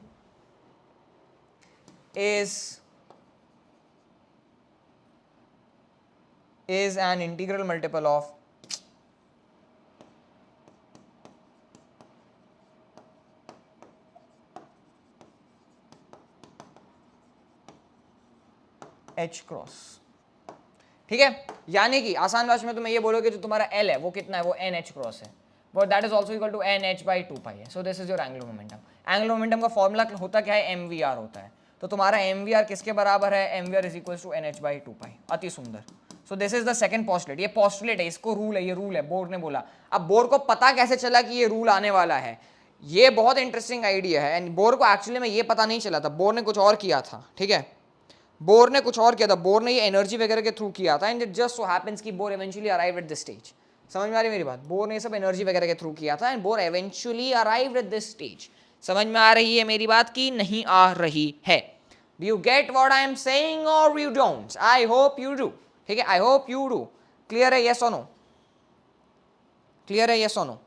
is an integral multiple of h cross, ठीक है। यानी कि आसान भाषा में तुम्हें ये बोलोगे जो तुम्हारा L है वो कितना है, वो NH क्रॉस है, but that is also equal to NH/2 है। So this is your angular momentum. Angular momentum का फॉर्मूला होता क्या है, MVR होता है। तो तुम्हारा MVR किसके बराबर है, MVR is equal to NH/2। अति सुंदर। So this is the second postulate. ये पोस्टुलेट है, इसको रूल है, ये रूल है, बोर ने बोला। अब बोर को पता कैसे चला कि ये रूल आने वाला है, ये बहुत इंटरेस्टिंग आइडिया है। एंड बोर को एक्चुअली में ये पता नहीं चला था, बोर ने कुछ और किया था, ठीक है। बोर ने कुछ और किया था, बोर ने ये एनर्जी वगैरह के थ्रू किया था, and it just so happens कि Bohr eventually arrive at this stage. समझ में आ रही मेरी बात? बोर ने सब एनर्जी वगैरह के थ्रू किया था, and bore eventually arrive at this stage. समझ में आ रही है मेरी बात की नहीं आ रही है? Do you get what I am saying और you don't? I hope you do, ठीक है, I hope you do. Clear है, यस और नो? क्लियर है, यस और नो?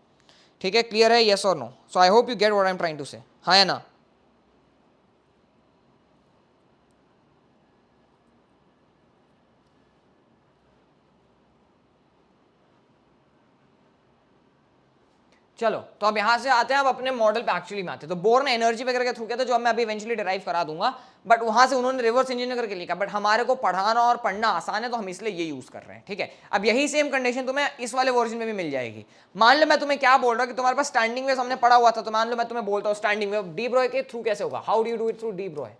ठीक है, क्लियर है, यस और no? So I hope you get what I am trying to say, हाँ या ना? चलो तो अब यहाँ से आते हैं, अब अपने मॉडल पे एक्चुअली में आते हैं। तो बोर ने एनर्जी वगैरह के थ्रू किया था, जो मैं अभी इवेंचुअली डिराइव करा दूंगा, बट वहां से उन्होंने रिवर्स इंजीनियर करके लिखा, बट हमारे को पढ़ाना और पढ़ना आसान है तो हम इसलिए ये यूज कर रहे हैं, ठीक है। अब यही सेम कंडीशन तुम्हें इस वाले वर्जन में भी मिल जाएगी। मान लो मैं तुम्हें क्या बोल रहा हूँ कि तुम्हारे पास स्टैंडिंग वेव हमने पढ़ा हुआ था, तो मान लो मैं तुम्हें बोलता हूँ स्टैंडिंग वेव डी ब्रोय के थ्रू कैसे होगा, how do you do it through de Broglie,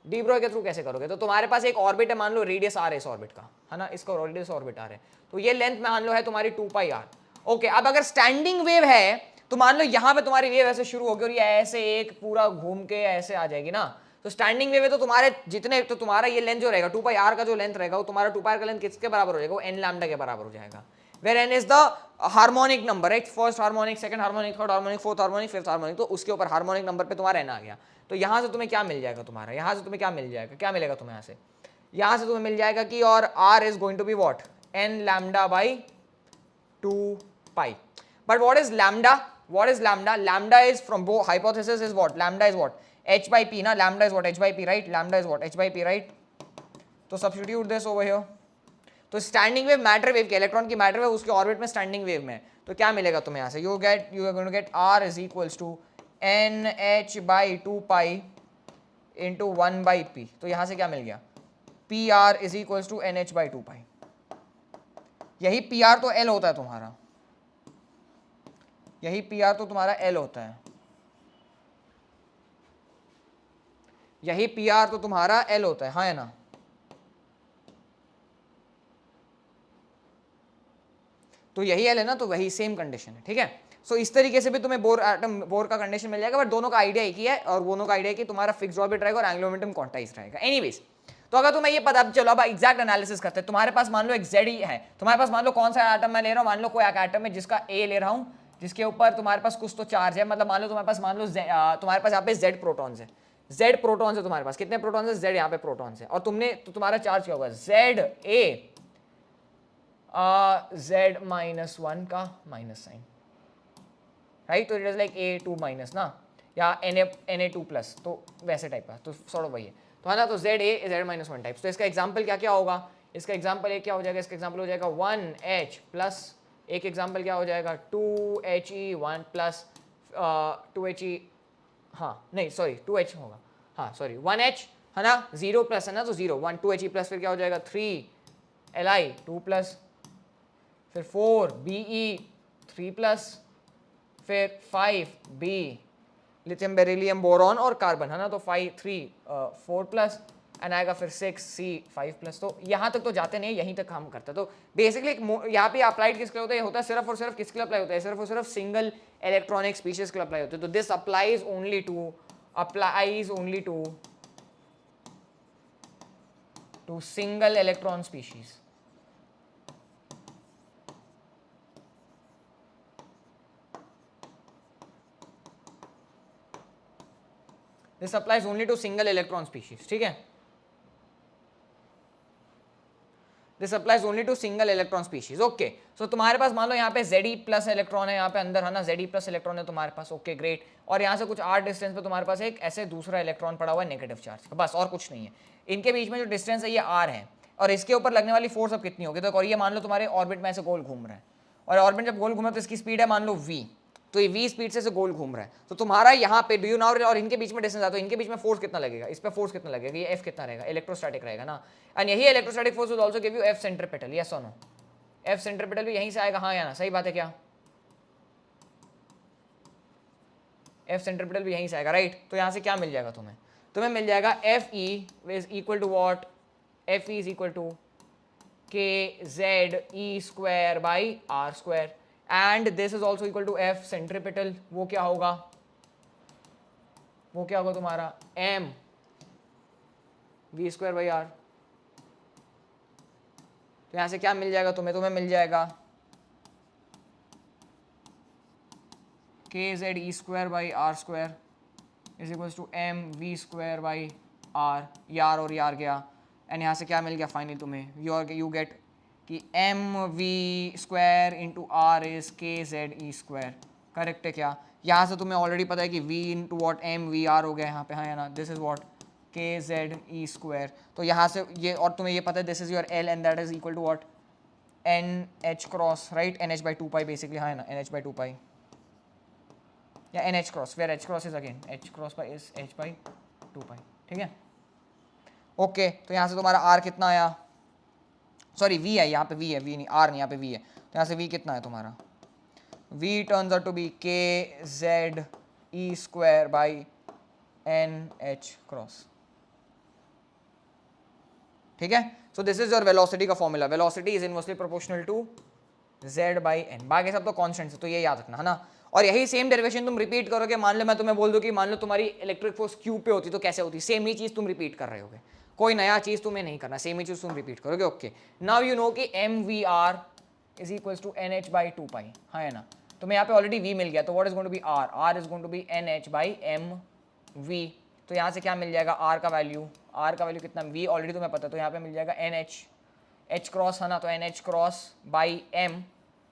de Broglie के थ्रू कैसे करोगे। तो तुम्हारे पास एक ऑर्बिट है, मान लो रेडियस आर है इस ऑर्बिट का, है ना, इसका रेडियस ऑर्बिट आर है, तो ये लेंथ मान लो है तुम्हारी 2 पाई आर। ओके, अब अगर स्टैंडिंग वेव है तो मान लो यहां पे तुम्हारी वेव ऐसे शुरू होगी और ये ऐसे एक पूरा घूम के ऐसे आ जाएगी ना, तो स्टैंडिंग वेव है तो तुम्हारे जितने, तो तुम्हारा ये लेंथ जो रहेगा 2 पाई आर का जो लेंथ रहेगा, वो तुम्हारा 2 पाई आर का लेंथ किसके बराबर हो जाएगा, वो एन लैम्डा के बराबर हो जाएगा, where N is the harmonic number, right, first harmonic, second harmonic, third harmonic, fourth harmonic, fifth harmonic, तो उसके ऊपर हार्मोनिक नंबर पे तुम्हारा एन आ गया। तो यहां से तुम्हें क्या मिल जाएगा, तुम्हारा यहां से तुम्हें क्या मिल जाएगा, क्या मिलेगा तुम्हें यहां से तुम्हें मिल जाएगा कि और R is going to be what, N lambda by 2 pi. But what is lambda? What is lambda? Lambda is from both hypothesis is what? Lambda is what? H by P na? Lambda is what? H by P, right? Lambda is what? H by P, right? तो substitute this over here. तो स्टैंडिंग वेव मैटर वेव के, इलेक्ट्रॉन की मैटर वेव उसके ऑर्बिट में स्टैंडिंग वेव में, तो क्या मिलेगा तुम्हें यहाँ से, you are going to get R is equals to NH by 2 pi into 1 by P। तो यहाँ से क्या मिल गया, PR is equals to NH by 2 पाई। यही PR तो L होता है तुम्हारा, यही PR तो तुम्हारा L होता है, यही PR तो तुम्हारा L होता है, हाँ है ना। तो यही L है ना, तो वही सेम कंडीशन है, ठीक है। सो इस तरीके से भी तुम्हें बोर एटम बोर का कंडीशन मिल जाएगा, बट दोनों का आइडिया एक ही है, और दोनों का आइडिया है कि तुम्हारा फिक्स्ड ऑर्बिट रहेगा और एंगुलर मोमेंटम क्वांटाइज रहेगा। एनीवेज, तो अगर तुम्हें ये पता, चलो अब एग्जैक्ट एनालिसिस करते हैं। तुम्हारे पास मान लो एक Z ही है, तुम्हारे पास मान लो कौन सा एटम मैं ले रहा हूँ, मान लो कोई एक एटम है जिसका A ले रहा हूँ, जिसके ऊपर तुम्हारे पास कुछ तो चार्ज है, मतलब मान लो तुम्हारे पास, मान लो तुम्हारे पास यहाँ पे Z प्रोटॉन्स है, Z प्रोटॉन्स है तुम्हारे पास, कितने प्रोटॉन्स है, Z यहाँ पे प्रोटॉन्स है, और तुमने तो तुम्हारा चार्ज क्या होगा, ZA Z-1 का माइनस साइन, राइट, तो it is like A2 minus ना, या Na2 प्लस, तो वैसे टाइप का, तो सॉर्ट ऑफ वही है, तो है ना। तो ZA Z-1 टाइप्स। तो इसका एग्जांपल क्या क्या होगा, इसका एग्जांपल एक क्या हो जाएगा, इसका एग्जांपल हो जाएगा 1H प्लस, एक एग्जांपल क्या हो जाएगा 2He 1 प्लस 2He, हाँ नहीं सॉरी 2H होगा, हाँ सॉरी 1H है ना, 0 प्लस है ना, तो 0 1 2He प्लस, फिर क्या हो जाएगा 3Li 2 प्लस, फिर 4Be 3 प्लस, फिर 5B लिथियम बेरिलियम बोरॉन और कार्बन, है ना, तो 4 प्लस, एंड आएगा फिर 6C 5 प्लस। तो यहाँ तक तो जाते नहीं, यहीं तक हम करते हैं। तो बेसिकली यहाँ पे अप्लाइड किसके लिए होता है, होता है सिर्फ और सिर्फ किसके लिए अप्लाई होता है, सिर्फ और सिर्फ सिंगल इलेक्ट्रॉनिक स्पीशीज के लिए अप्लाई होते हैं। तो this applies only to single electron species. This applies only to single electron species, ठीक है। This applies only to single electron species, okay। So तुम्हारे पास मान लो यहाँ पे Ze प्लस इलेक्ट्रॉन है यहाँ पे अंदर, है ना, Ze प्लस इलेक्ट्रॉन है तुम्हारे पास, ओके ग्रेट। और यहाँ से कुछ r डिस्टेंस पे तुम्हारे पास एक ऐसे दूसरा इलेक्ट्रॉन पड़ा हुआ है नेगेटिव चार्ज का, बस और कुछ नहीं है। इनके बीच में जो डिस्टेंस है ये r है, और इसके ऊपर लगने वाली फोर्स अब कितनी होगी, तो और ये मान लो तुम्हारे ऑर्बिट में ऐसे गोल घूम रहा है, और ऑर्बिट जब गोल घूमे तो इसकी स्पीड है मान लो v, तो ये v स्पीड से गोल घूम रहा है। तो तुम्हारा यहाँ पे डू यू नाउ, और इनके बीच में डिस्टेंस आता है, इनके बीच में फोर्स कितना लगेगा, इस पे फोर्स कितना लगेगा, ये F कितना रहेगा, इलेक्ट्रोस्टैटिक रहेगा ना, एंड यही electrostatic force will also give you F centripetal, yes और नो, F सेंट्रीपिटल भी यहीं से आएगा, हाँ या ना, सही बात है क्या, F सेंट्रीपिटल भी यहीं से आएगा, राइट। तो यहाँ से क्या मिल जाएगा तुम्हें मिल जाएगा Fe is equal to what, Fe is equal to KZE square by R square, and this is also equal to F centripetal, वो क्या होगा तुम्हारा M V square by R। तो यहां से क्या मिल जाएगा तुम्हें मिल जाएगा KZE square by R square is equal to M V square by R, यार और यार गया, एंड यहाँ से क्या मिल गया फाइनली तुम्हें, यू गेट कि mv square into R is KZE square, correct है क्या। यहाँ से तुम्हें ऑलरेडी पता है कि v इंटू वॉट MVR हो गया यहाँ पे, हाँ है ना, this is what KZE square. तो यहाँ से ये, और तुम्हें ये पता है this is your L and that is equal to what N H cross, right, n H by two pi basically, हाँ है ना, n H by two pi या n H cross, where h cross is again h cross by is h by two pi, ठीक है। ओके, तो यहाँ से तुम्हारा आर कितना आया, सॉरी वी है, यहाँ पे वी है, वी नहीं आर नहीं, यहाँ पे वी है, तो यहाँ से वी कितना है तुम्हारा, v turns out to be k Z E square by N H cross, ठीक है। So this is your velocity का formula, velocity is inversely proportional to z by n, बाकी सब तो कांस्टेंट है, तो ये याद रखना है ना। और यही सेम डेरिवेशन तुम रिपीट करोगे, मान लो मैं तुम्हें बोल दूं कि मान लो तुम्हारी इलेक्ट्रिक फोर्स क्यू पे होती तो कैसे होती, सेम ही चीज तुम रिपीट कर रहे होगे, कोई नया चीज तुम्हें नहीं करना, सेम ही चीज तुम रिपीट करोगे। ओके, नाउ यू नो कि m v r is equal to n H by two pi, हाँ है ना, तुम्हें यहाँ पे ऑलरेडी वी मिल गया, तो what is going to be R, R is going to be N H by M V, तो यहाँ से क्या मिल जाएगा, आर का वैल्यू, आर का वैल्यू कितना, वी ऑलरेडी तुम्हें पता है, तो यहाँ पे मिल जाएगा एन एच, एच क्रॉस है ना, तो N H cross by M,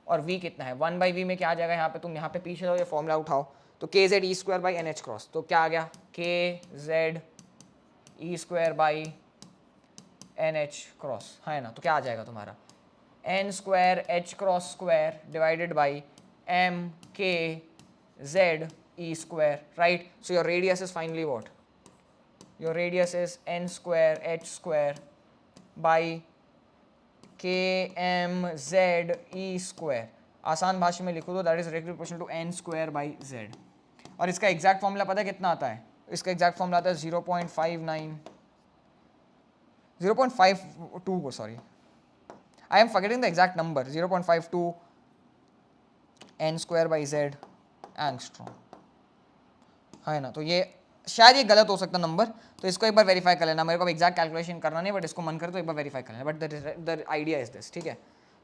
और v कितना है, 1 बाई वी में क्या आ जाएगा, यहाँ पे तुम यहाँ पे पीछे जाओ, ये फॉर्मूला उठाओ, तो k Z E square by N H cross, तो क्या आ गया, k Z E square by N H cross, है ना, तो क्या आ जाएगा तुम्हारा n square h cross square divided by M k Z E square, right. So your radius is finally what, your radius is n square h square by k m z E square, आसान भाषा में लिखो तो that is directly proportional to N square by Z, और इसका एग्जैक्ट फॉर्मूला पता है कितना आता है, इसका एग्जैक्ट फॉर्मूला आता है 0.52, sorry I am forgetting the exact number, 0.52 N square by Z angstrom, है ना, तो ये शायद ये गलत हो सकता नंबर, तो इसको एक बार वेरीफाई कर लेना, मेरे को एग्जैक्ट कैलकुलेशन करना नहीं, बट इसको मन करे तो एक बार वेरीफाई कर लेना, but the idea is this, ठीक है,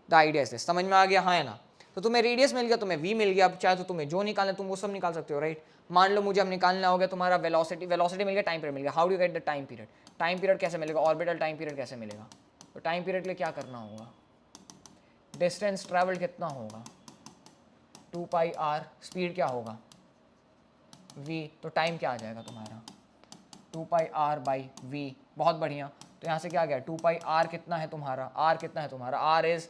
द आइडिया इज दिस, समझ में आ गया, हाँ है ना। तो तुम्हें रेडियस मिल गया, तुम्हें वी मिल गया, अब चाहे तो तुम्हें जो निकालना तुम वो सब निकाल सकते हो, राइट। मान लो मुझे अब निकालना हो गया तुम्हारा वेलोसिटी, वेलोसिटी मिल गया, टाइम पीरियड मिल गया, how do get the time period, time period कैसे मिलेगा, ऑर्बिटल टाइम पीरियड कैसे मिलेगा, तो टाइम पीरियड के लिए क्या करना होगा, डिस्टेंस ट्रैवल कितना होगा, 2 पाई आर, स्पीड क्या होगा v, तो टाइम क्या आ जाएगा तुम्हारा 2 पाई आर बाई वी, बहुत बढ़िया, तो यहाँ से क्या आ गया 2 पाई आर कितना है तुम्हारा, आर कितना है तुम्हारा, R is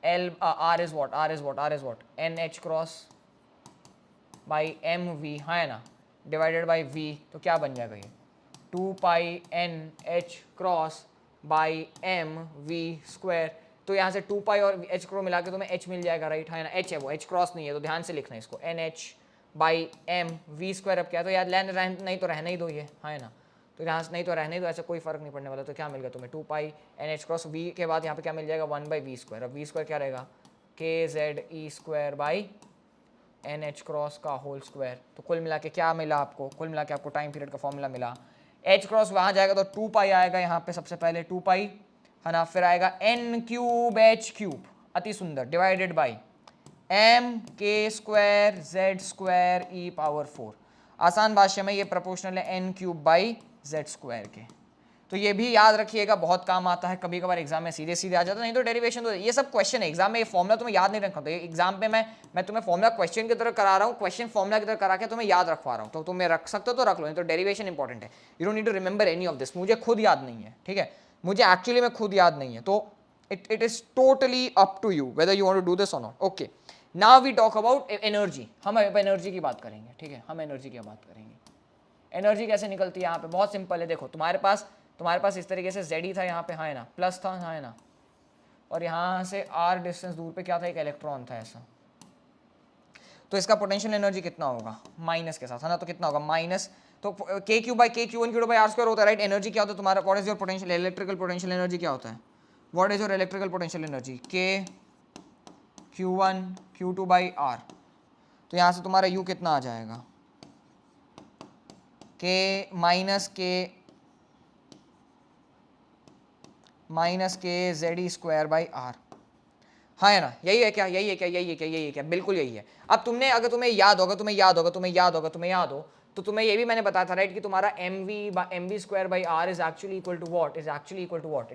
L, R is what, R is what, R is what, N H cross by M V, हाँ है ना, डिवाइडेड बाई वी, तो क्या बन जाएगा ये 2 pi N H cross by M we square, तो यहाँ से 2 पाई और एच क्रॉस मिला के तुम्हें एच मिल जाएगा, राइट, है ना, एच है वो, एच क्रॉस नहीं है, तो ध्यान से लिखना है इसको, N H by M we square, अब क्या है, तो यार लेन नहीं तो रहने ही दो ये, है ना, तो यहाँ से नहीं तो रहने ही दो, ऐसा कोई फर्क नहीं पड़ने वाला, तो क्या मिल गया तुम्हें 2 pi N H cross V के बाद यहाँ पे क्या मिल जाएगा 1 बाई वी स्क्वायर, अब वी स्क्वायर क्या रहेगा K Z E square by N H cross का होल स्क्वायर, तो कुल मिला के क्या मिला आपको, कुल मिला के आपको टाइम पीरियड का फॉर्मूला मिला, एच क्रॉस वहाँ जाएगा तो 2 पाई आएगा यहाँ पे सबसे पहले 2 पाई, है ना, फिर आएगा एन क्यूब एच क्यूब, अति सुंदर, divided by M K square Z square E power 4, आसान भाषा में ये प्रोपोर्शनल है N cube by Z square के, तो ये भी याद रखिएगा, बहुत काम आता है, कभी कभार एग्जाम में सीधे सीधे आ जाता है, नहीं तो डेरिवेशन, तो ये सब क्वेश्चन है एग्जाम में, ये फॉर्मूला तुम्हें याद नहीं रखना, तो एग्जाम पे मैं तुम्हें फॉर्मूला क्वेश्चन की तरह करा रहा हूँ, क्वेश्चन फॉर्मूला की तरह करा के तुम्हें याद रखवा रहा हूँ, तो तुम्हें रख सकते हो तो रख लो, नहीं तो डेरिवेशन इंपॉर्टेंट है, you don't need to remember any of this, मुझे खुद याद नहीं है, ठीक है, मुझे एक्चुअली में खुद याद नहीं है, तो it is totally up to you whether you want to do this or not. Okay, now we talk about energy, हम अब एनर्जी की बात करेंगे, ठीक है, हम एनर्जी की बात करेंगे, एनर्जी कैसे निकलती है यहाँ पे, बहुत सिंपल है, देखो तुम्हारे पास इस तरीके से जेड ही था यहाँ पे, हाँ है ना, प्लस था, हाँ है ना, और यहाँ से आर डिस्टेंस दूर पे क्या था, एक इलेक्ट्रॉन था ऐसा, तो इसका पोटेंशियल एनर्जी कितना होगा माइनस के साथ, है ना, तो कितना होगा माइनस, तो K Q by K Q one Q by are square होता है, राइट। एनर्जी क्या होता है तुम्हारा, what is your potential electrical potential energy क्या होता है, what is your electrical potential energy, K Q1 Q2 by r, तो यहाँ से तुम्हारा U कितना आ जाएगा, माइनस के Z E square by R, हाँ है ना, यही है क्या, यही है क्या, यही है क्या, यही है क्या, बिल्कुल यही है। अब तुमने अगर तुम्हें याद हो तो तुम्हें ये भी मैंने बताया था, राइट, कि तुम्हारा m we square by r is actually equal to what, it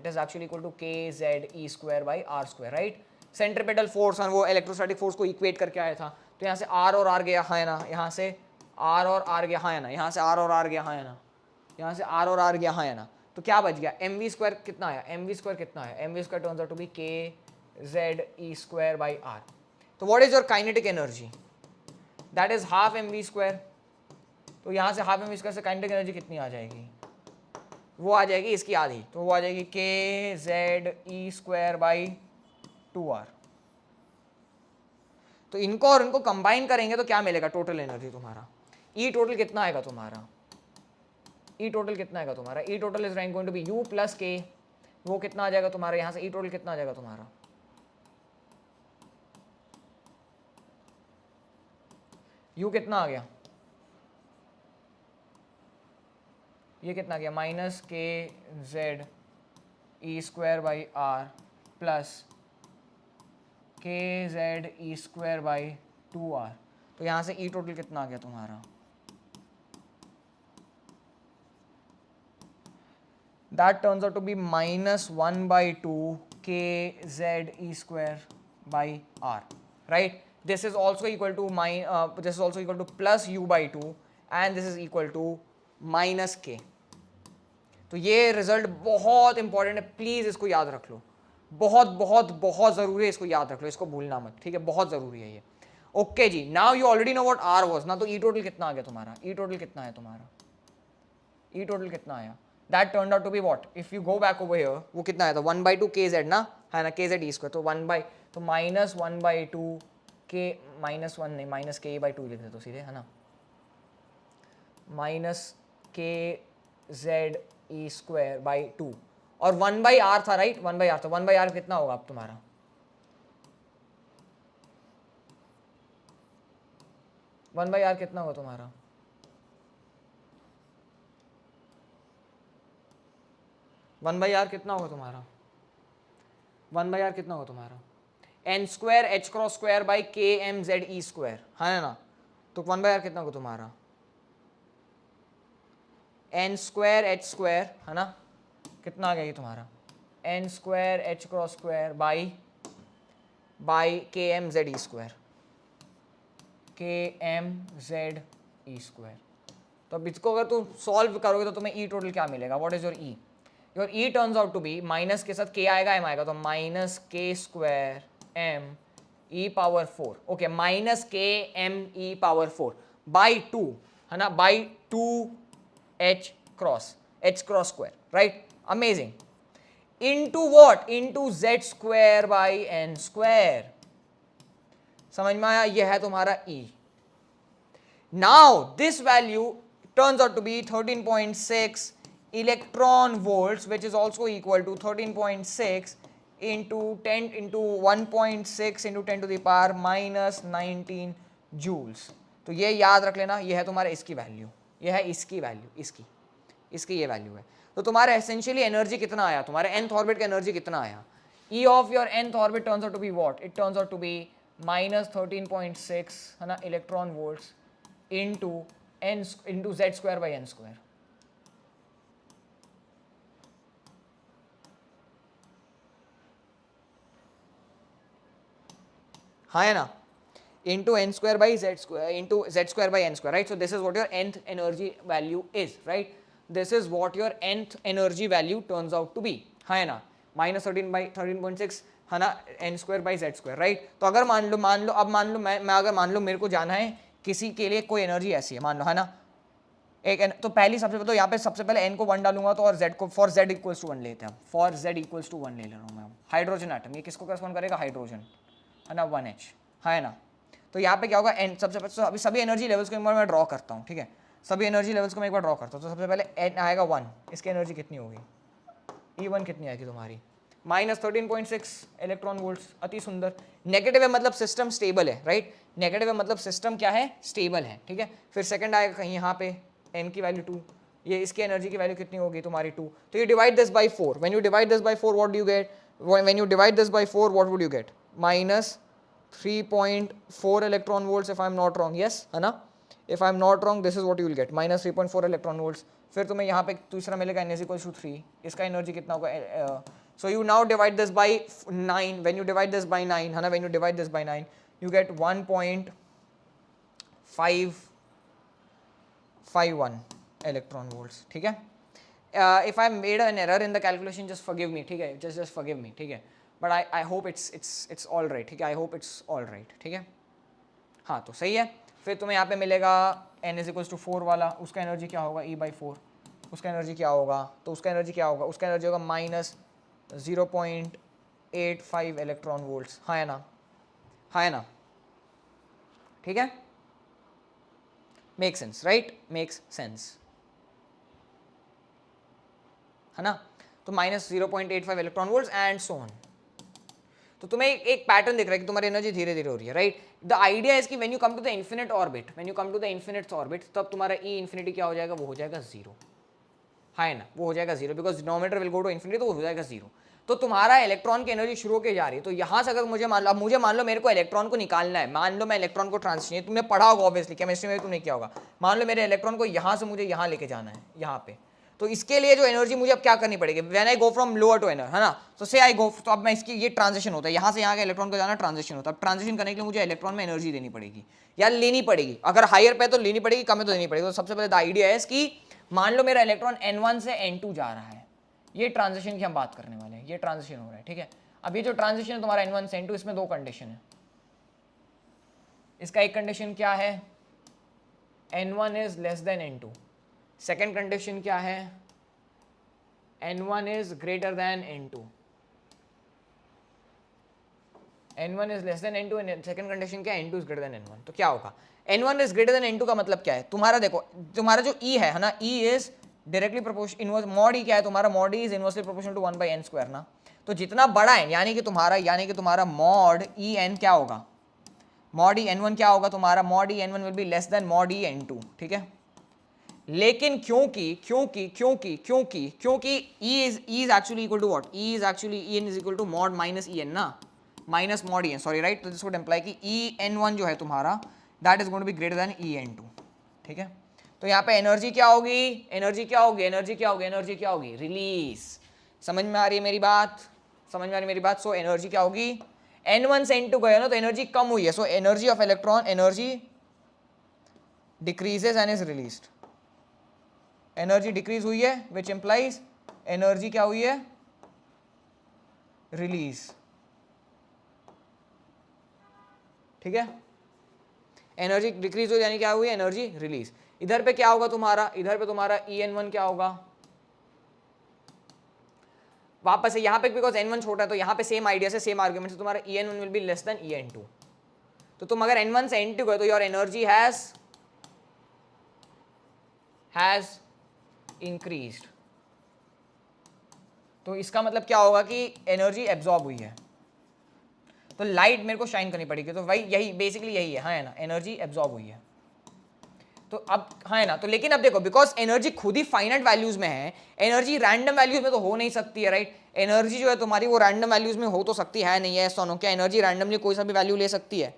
is actually equal to k Z E square by are square, right. Centripetal force और वो इलेक्ट्रोस्टैटिक फोर्स को इक्वेट करके आया था, तो यहाँ से आर और आर गया, हाँ है ना, यहाँ से आर और आर गया, हाँ है ना, यहाँ से आर और आर गया, हाँ है ना, यहाँ से आर और आर गया, हाँ है ना, तो क्या बच गया, एम वी स्क्वायर कितना आया, m we square turns out to be k Z E square by r. तो what is your kinetic energy? That is half m we square. तो यहाँ से हाफ एम वी स्क्वायर से काइनेटिक एनर्जी कितनी आ जाएगी? वो आ जाएगी इसकी आधी. तो वो आ जाएगी के Z E square by 2r. तो इनको और इनको कंबाइन करेंगे तो क्या मिलेगा टोटल एनर्जी तुम्हारा? ई टोटल कितना आएगा तुम्हारा? ई टोटल कितना आएगा तुम्हारा? E total is going to be u plus k. वो कितना आ जाएगा तुम्हारा? यहाँ से ई टोटल कितना आ जाएगा तुम्हारा? यू कितना आ गया? ये कितना आ गया? माइनस के Z E square by r plus k Z E square by 2r. तो यहाँ से ई टोटल कितना आ गया तुम्हारा? That turns out to be minus 1 by 2 k z e square by r, right? This is also equal to this is also equal to plus u by 2 and this is equal to minus k. तो ये रिजल्ट बहुत इंपॉर्टेंट है, प्लीज इसको याद रख लो. बहुत बहुत बहुत जरूरी है, इसको याद रख लो, इसको भूलना मत, ठीक है? बहुत जरूरी है ये. ओके जी, now you already know what R was ना. तो ई टोटल कितना आ गया तुम्हारा? ई टोटल कितना है तुम्हारा? ई टोटल कितना आया? That turned out to be what? If you go back over here, वो कितना आया था? 1 by 2 kz ना, है ना? kz e square. तो 1 by तो minus 1 by 2 k minus 1 नहीं minus k by 2 लिख दे तो सीधे, है ना? minus k z e square by 2 और 1 by r था, राइट? 1 by r. तो 1 by r कितना होगा अब तुम्हारा? 1 by r कितना होगा तुम्हारा? 1 by r कितना होगा तुम्हारा? 1 by r कितना होगा तुम्हारा? n square h cross square by k m z E square, है ना? तो 1 by r कितना होगा तुम्हारा? n स्क्वायर h स्क्वायर, है ना? कितना आ गया ये तुम्हारा? n square h cross square by k m z E square, के एम जेड ई स्क्वायर. तो अब इसको अगर तुम सॉल्व करोगे तो तुम्हें ई टोटल क्या मिलेगा? What is your E? Your E turns out to be, minus के साथ के आएगा एम आएगा, तो minus K square M E power 4. Okay, minus K M E power 4 by 2, है ना? By 2 h cross square, right? Amazing. Into what? Into z square by n square. समझ में आया? यह है तुम्हारा e. Now this value turns out to be 13.6 electron volts, which is also equal to 13.6 into 10 into 1.6 into 10 to the power minus 19 joules. तो ये याद रख लेना, ये है तुम्हारा इसकी वैल्यू, ये है इसकी वैल्यू, इसकी ये वैल्यू है. तो तुम्हारा एसेंशियली एनर्जी कितना आया? तुम्हारे nth ऑर्बिट का एनर्जी कितना आया? E of your nth orbit turns out to be what? It turns out to be minus 13.6, है ना, electron volts into n into z square by n square. हाँ है ना? into n square by z square into z square by n square, right? So this is what your nth energy value is, right? This is what your nth energy value turns out to be. हाँ है ना? minus 13 by 13.6, है ना, n square by z square, right? तो अगर मान लो अब मान लो मैं अगर मान लो मेरे को जाना है किसी के लिए कोई एनर्जी ऐसी है, मान लो, है ना, एक तो पहली सबसे पहले तो यहाँ पे सबसे पहले n को 1 डालूंगा तो और z को फॉर z इक्वल्स टू 1 लेते हैं. फॉर z इक्वल्स टू 1 ले रहा हूँ मैं. हाइड्रोजन एटम, ये किसको करस्पॉन्ड करेगा? हाइड्रोजन, है ना, 1h, है ना. तो यहाँ पे क्या होगा? n सबसे पहले अभी सभी एनर्जी लेवल्स को एक बार मैं ड्रॉ करता हूँ, ठीक है? सभी एनर्जी लेवल्स को मैं एक बार ड्रॉ करता हूँ. तो सबसे पहले n आएगा 1, इसकी एनर्जी कितनी होगी? E1 कितनी आएगी तुम्हारी? Minus 13.6 electron volts. अति सुंदर. नेगेटिव है मतलब सिस्टम स्टेबल है, राइट? नेगेटिव है मतलब सिस्टम क्या है? स्टेबल है, ठीक है? फिर सेकंड आएगा कहीं यहाँ पे n की वैल्यू 2, ये इसकी एनर्जी की वैल्यू कितनी होगी तुम्हारी? 2. तो you divide this by 4. When you divide this by 4 what do you gate? When you divide this by 4 what would you get? Minus 3.4 electron volts if I am not wrong. Yes, है ना? If I am not wrong this is what you will gate, minus 3.4 electron volts. फिर तुम्हें यहाँ पे दूसरा मिलेगा n इक्वल्स टू 3. इसका एनर्जी कितना होगा? So you now divide this by 9. When you divide this by 9, है ना, when you divide this by 9, you get 1.551 electron volts. ठीक है? If I made an error in the calculation, just forgive me. ठीक है? Just forgive me. ठीक है? But I hope it's all right, ठीक है, I hope it's all right, ठीक है, हाँ तो सही है। फिर तुम्हें यहाँ पे मिलेगा n इज इक्वल्स टू 4 वाला, उसका एनर्जी क्या होगा E/4, उसका एनर्जी क्या होगा, तो उसका एनर्जी क्या होगा, उसका एनर्जी होगा -0.85 इलेक्ट्रॉन वोल्ट्स, हाँ है ना, हाँ है ना, ठीक है, make sense right, makes sense, है ना, तो -0.85 electron volts and so on. तो तुम्हें एक पैटर्न दिख रहा है कि तुम्हारी एनर्जी धीरे धीरे हो रही है, राइट। द आइडिया इज कि when you come to the infinite orbit, when you come to the infinite orbit, तब तुम्हारा ई इन्फिनिटी क्या हो जाएगा, वो हो जाएगा 0, है ना, वो हो जाएगा 0, because denominator will go to infinity, तो वो हो जाएगा 0। तो तुम्हारा इलेक्ट्रॉन की एनर्जी शुरू होकर जा रही है, तो यहाँ से अगर मुझे मान लो मेरे को इलेक्ट्रॉन को निकालना है, मान लो मैं इलेक्ट्रॉन को ट्रांसलेट, तुमने पढ़ा होगा ऑब्वियसली, केमिस्ट्री में तुमने किया होगा, मान लो मेरे इलेक्ट्रॉन को यहाँ से मुझे यहाँ लेके जाना है, यहाँ पे, तो इसके लिए जो एनर्जी मुझे अब क्या करनी पड़ेगी, when I go from lower to inner, है ना, तो से आई गो, तो अब मैं इसकी ये ट्रांजिशन होता है, यहाँ से यहाँ के इलेक्ट्रॉन को जाना ट्रांजिशन होता है, अब ट्रांजिशन करने के लिए मुझे इलेक्ट्रॉन में एनर्जी देनी पड़ेगी, या लेनी पड़ेगी, अगर हायर पे तो लेनी पड़ेगी, कम में तो देनी पड़ेगी। तो सबसे पहले द आइडिया है कि मान लो मेरा इलेक्ट्रॉन n1 से n2 जा रहा है, ये ट्रांजिशन की हम बात करने वाले हैं, ये ट्रांजिशन हो रहा है, ठीक है। अब ये जो ट्रांजिशन है तुम्हारा n1 से n2, इसमें दो कंडीशन है, इसका एक कंडीशन क्या है, n1 is less then n2, second condition क्या है, n1 is greater than n2, n1 is less than n2 and second condition क्या है, n2 is greater than n1। तो क्या होगा, n1 is greater than n2 का मतलब क्या है, तुम्हारा देखो, तुम्हारा जो E है ना, E is directly proportional inverse, mod E क्या है तुम्हारा, mod E is inversely proportional to 1/n² ना, तो जितना बड़ा है यानी कि तुम्हारा mod E n क्या होगा, mod E n1 क्या होगा तुम्हारा, mod E n1 will be less than mod E n2, ठीक है। लेकिन क्योंकि E is actually equal to what, E is actually E n is equal to mod minus E n ना, minus mod E n, sorry right, तो this would imply कि E n1 जो है तुम्हारा that is going to be greater than E n2, ठीक है। तो यहाँ पे एनर्जी क्या होगी, एनर्जी क्या होगी, रिलीज। समझ में आ रही है मेरी बात, सो एनर्जी क्या होगी, n1 से n2 गया ना, तो एनर्जी कम हुई है, so energy of electron, energy decreases and is released, energy decrease हुई है, विच इंप्लाइज एनर्जी क्या हुई है, रिलीज, ठीक है। एनर्जी डिक्रीज हुई यानी क्या हुई, एनर्जी रिलीज। इधर पे क्या होगा तुम्हारा, इधर पे तुम्हारा En1 क्या होगा, वापस से यहाँ पे बिकॉज n1 छोटा है, तो यहाँ पे सेम आइडिया से, सेम आर्ग्यूमेंट से तुम्हारा En1 will be less than En2। तो तुम अगर n1 से n2 गए तो योर एनर्जी हैज इंक्रीज्ड, तो इसका मतलब क्या होगा कि एनर्जी एब्जॉर्ब हुई है, तो लाइट मेरे को शाइन करनी पड़ेगी, तो वही यही बेसिकली यही है, हाँ है ना, एनर्जी एब्जॉर्ब हुई है। तो अब हाँ है ना, तो लेकिन अब देखो, बिकॉज एनर्जी खुद ही फाइनाइट वैल्यूज में है, एनर्जी रैंडम वैल्यूज में तो हो नहीं सकती है, राइट। एनर्जी जो है तुम्हारी वो रैंडम वैल्यूज में हो तो सकती है नहीं, यस और नो, क्या एनर्जी रैंडमली कोई सा भी वैल्यू ले सकती है,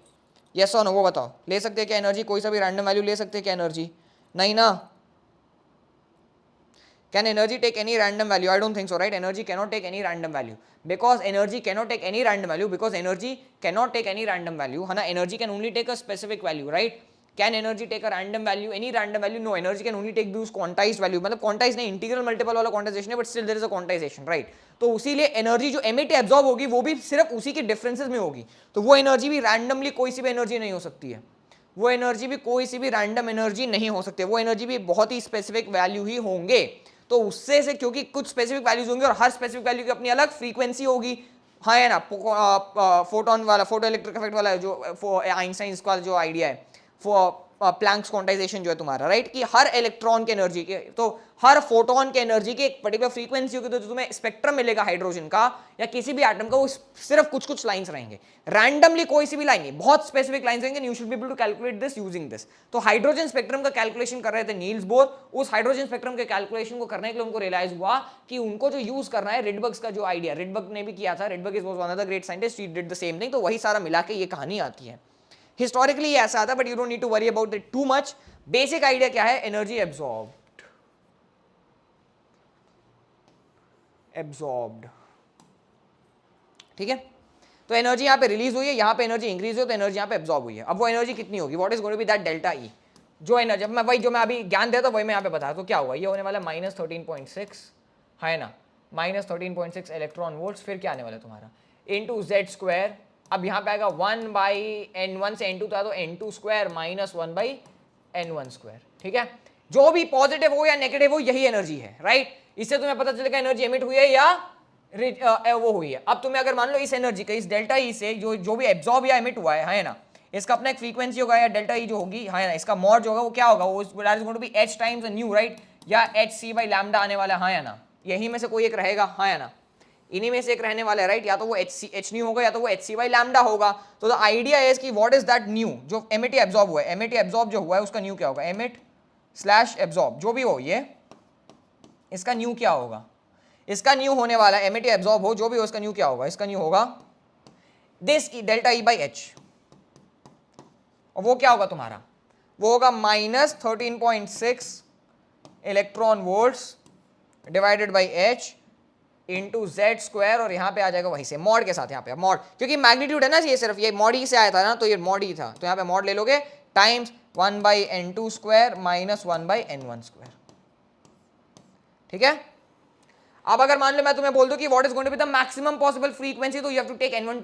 यस और नो, वो बताओ, ले सकते हैं क्या एनर्जी, कोई सा भी रैंडम वैल्यू ले सकते हैं क्या एनर्जी, नहीं ना। Can energy take any random value? I don't think so, right? Energy cannot take any random value because energy cannot take any random value because energy cannot take any random value, है ना। Energy can only take a specific value, right? Can energy take a random value, any random value? No, energy can only take those quantized value, मतलब quantized नहीं, integral multiple वाला quantization है, but still there is a quantization, right? तो उसीलिए एनर्जी जो एमिट एब्जॉर्ब होगी वो भी सिर्फ उसी के डिफरेंसेस में होगी, तो वो एनर्जी भी रैंडमली कोई सी भी एनर्जी नहीं हो सकती है, वो एनर्जी भी कोई सी भी रैंडम एनर्जी नहीं हो सकती, वो एनर्जी भी बहुत ही स्पेसिफिक वैल्यू ही होंगे। तो उससे से क्योंकि कुछ स्पेसिफिक वैल्यूज होंगे और हर स्पेसिफिक वैल्यू की अपनी अलग फ्रीक्वेंसी होगी, हाँ है ना, फोटोन वाला, फोटो इलेक्ट्रिक इफेक्ट वाला जो आइंस्टाइन का जो आइडिया है, प्लैंक्स क्वांटाइजेशन जो है तुम्हारा, राइट, कि हर इलेक्ट्रॉन के एनर्जी के, तो हर फोटोन के एनर्जी की एक पर्टिकुलर फ्रीक्वेंसी होगी, तो जो तुम्हें स्पेक्ट्रम मिलेगा हाइड्रोजन का या किसी भी एटम का, वो सिर्फ कुछ कुछ लाइंस रहेंगे, रैंडमली कोई सी भी लाइन नहीं, बहुत स्पेसिफिक लाइंस रहेंगे, you should be able to calculate this using this. तो हाइड्रोजन स्पेक्ट्रम का कैलकुलेशन कर रहे थे नील्स बोर, उस हाइड्रोजन स्पेक्ट्रम के कैलकुलेशन को करने के लिए उनको रियलाइज हुआ कि उनको जो यूज करना है रिडबर्ग का जो आइडिया, रिडबर्ग ने भी किया था, Rydberg is one of the great scientist, he did the same thing, तो वही सारा मिला के ये कहानी आती है। हिस्टोरिकली ऐसा आता, but you don't need to worry about it too much. Basic idea क्या है, एनर्जी एब्जॉर्ब्ड, ठीक है। तो एनर्जी यहाँ पे रिलीज हुई है, यहाँ पे एनर्जी इंक्रीज हुई, तो एनर्जी यहाँ पे एब्जॉर्ब हुई है। अब वो एनर्जी कितनी होगी, what is going to be that delta E, जो एनर्जी मैं वही जो मैं अभी ज्ञान देता वही मैं यहाँ पे बता, तो क्या हुआ, ये होने वाला -13.6 है ना, -13.6 इलेक्ट्रॉन वोल्ट्स। फिर क्या आने वाला तुम्हारा, इंटू जेड स्क्वायर, अब यहाँ पे आएगा 1/n1 से n2 था तो n2 square minus 1/n1 square, ठीक है। जो भी पॉजिटिव हो या नेगेटिव हो यही एनर्जी है, राइट। इससे तुम्हें पता चलेगा एनर्जी एमिट हुई है या वो हुई है। अब तुम्हें अगर मान लो इस एनर्जी का, इस डेल्टा ई से जो भी एब्जॉर्ब या एमिट हुआ है ना, इसका अपना एक फ्रीक्वेंसी होगा या डेल्टा ई जो होगी, है ना, इसका मॉड जो होगा वो क्या होगा, वो is going to be h times nu, right, या hc/लैम्डा आने वाला, हाँ या ना, यही में से कोई एक रहेगा, हाँ या ना, इन्हीं में से एक रहने वाला है, राइट, या तो वो h न्यू होगा या तो वो hc/लैम्डा होगा। तो द आइडिया इज कि व्हाट इज दैट न्यू जो एमिट या एब्जॉर्ब हुआ है, एमिट या एब्जॉर्ब जो हुआ है उसका न्यू क्या होगा, एमिट/एब्जॉर्ब जो भी हो, ये इसका न्यू क्या होगा, इसका न्यू होने वाला है, एमिट या एब्जॉर्ब हो जो भी हो, इसका न्यू क्या होगा, इसका न्यू होगा this delta E by H, और वो क्या होगा तुम्हारा, वो होगा -13.6 electron volts divided by H into Z square, और यहाँ पे आ जाएगा वहीं से मॉड के साथ, यहाँ पे मॉड, क्योंकि मैग्नीट्यूड है ना, ये सिर्फ ये मॉड ही से आया था ना, तो ये मॉड ही था, तो यहाँ पे मॉड ले लोगे times 1/n2 square minus 1/n1 square, ठीक है। अब अगर मान लो मैं तुम्हें बोल दूं कि what is going to be the maximum possible frequency, तो you have to take n1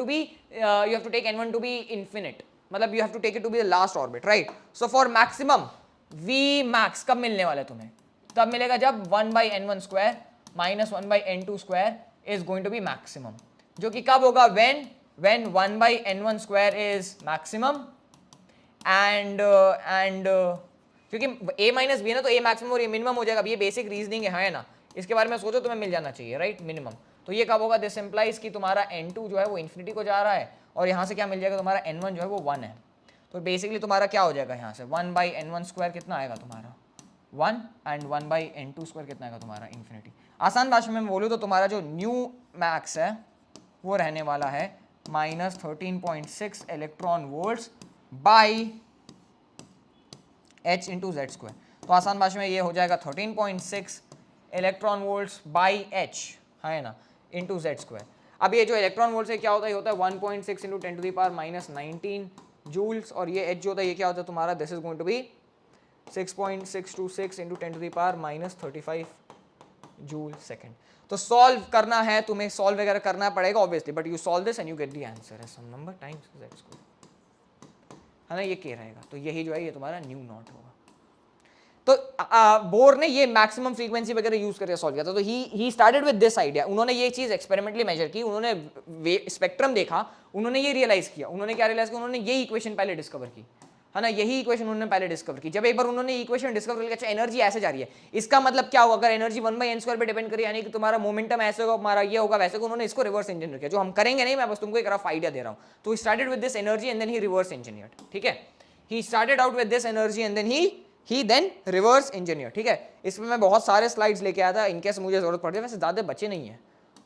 to be infinite, मतलब you have to take it to be the last orbit, right. So for maximum v max कब मिलने वाला है तुम्हें, तब मिलेगा जब 1/n1 square minus 1/n2 square is going to be maximum, जो कि कब होगा, when 1/n1 square is maximum and क्योंकि a माइनस बी है ना, तो a मैक्सिमम और a मिनिमम हो जाएगा। ये बेसिक रीजनिंग है ना, इसके बारे में सोचो तुम्हें मिल जाना चाहिए, राइट, मिनिमम। तो ये कब होगा, दिस इंप्लाइज कि तुम्हारा n2 जो है वो इन्फिनिटी को जा रहा है, और यहाँ से क्या मिल जाएगा, तुम्हारा n1 जो है वो 1 है, तो बेसिकली तुम्हारा क्या हो जाएगा, यहाँ से 1/n1 स्क्वायर कितना आएगा तुम्हारा 1, एंड 1/n2 स्क्वायर कितना आएगा तुम्हारा इन्फिनिटी। आसान भाषा में बोलूँ तो तुम्हारा जो न्यू मैक्स है वो रहने वाला है -13.6 electron volts by h into Z square. तो आसान भाषा में ये हो जाएगा 13.6 इलेक्ट्रॉन वोल्ट्स बाई h, है ना, इंटू जेड स्क्वायर। अब ये जो इलेक्ट्रॉन वोल्ट्स है क्या होता है, ये होता है 1.6 इंटू 10⁻⁻19 जूल्स, और ये h जो होता है ये क्या होता है तुम्हारा, this is going to be 6.626 into 10⁻⁻35 joule second. तो सॉल्व करना है तुम्हें, सॉल्व वगैरह करना पड़ेगा obviously, but you solve this and you get the answer as some number times Z square, है ना, ये क्या रहेगा, तो यही जो है ये तुम्हारा न्यू नॉट होगा। तो बोर ने ये मैक्सिमम फ्रीक्वेंसी वगैरह यूज करके सॉल्व किया था, तो he started with this idea. उन्होंने ये चीज एक्सपेरिमेंटली मेजर की, उन्होंने स्पेक्ट्रम देखा, उन्होंने ये रियलाइज किया, उन्होंने क्या रियलाइज किया, उन्होंने ये इक्वेशन पहले डिस्कवर की, है ना, यही इक्वेशन उन्होंने पहले डिस्कवर की। जब एक बार उन्होंने इक्वेशन डिस्कवर कर लिया, अच्छा एनर्जी ऐसे जा रही है, इसका मतलब क्या होगा, अगर एनर्जी 1/n² पे डिपेंड करी, यानी कि तुम्हारा मोमेंटम ऐसे होगा, तुम्हारा ये होगा वैसे, उन्होंने इसको रिवर्स इंजीनियर किया, जो हम करेंगे नहीं, मैं बस तुमको एक रफ आइडिया दे रहा हूं। तो started with this energy and then he reverse engineered, ठीक है, he started out with this energy and then he then reverse engineer, ठीक है। इसमें मैं बहुत सारे स्लाइड्स लेके आया था, इनकेस मुझे जरूरत पड़ जाए, वैसे ज्यादा बच्चे नहीं है,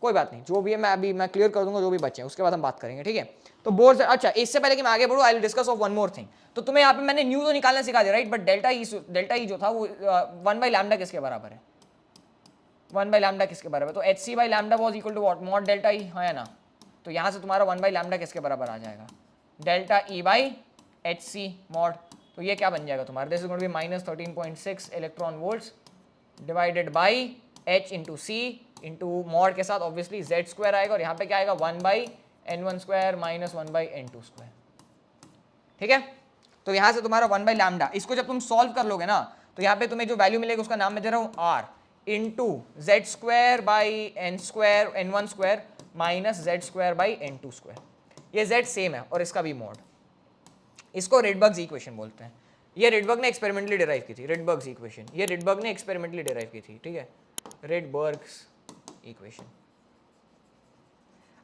कोई बात नहीं, जो भी है मैं क्लियर कर दूंगा, जो भी बच्चे हैं उसके बाद हम बात करेंगे, ठीक है। तो बोर से, अच्छा इससे पहले कि मैं आगे बढ़ूं, I will discuss of one more thing. तो तुम्हें यहाँ पे मैंने न्यू तो निकालना सिखा दिया, राइट, बट डेल्टा ई जो था वो 1/λ किसके बराबर है, 1/λ किसके बराबर है, तो hc/λ was equal to what, mod delta E, है ना। तो यहाँ से तुम्हारा 1/λ किसके बराबर आ जाएगा, delta E by H C mod. तो ये क्या बन जाएगा तुम्हारा, this is going to be -13.6 electron volts divided by h into C into mod के साथ ऑब्वियसली जेड स्क्वायर आएगा, और यहाँ पे क्या आएगा 1/n1 square minus 1/n2 square, ठीक है। तो यहाँ से तुम्हारा 1/λ, इसको जब तुम सॉल्व कर लोगे ना, तो यहाँ पे तुम्हें जो वैल्यू मिलेगी उसका नाम मैं दे रहा हूँ r into Z square by n1 square minus Z square by n2 square. ये z सेम है और इसका भी मॉड, इसको रिडबर्ग्स इक्वेशन बोलते हैं। ये रिडबर्ग ने एक्सपेरिमेंटली डिराइव की थी, रिडबर्ग्स इक्वेशन, ये रिडबर्ग ने एक्सपेरिमेंटली डिराइव की थी, ठीक है, रिडबर्ग्स इक्वेशन।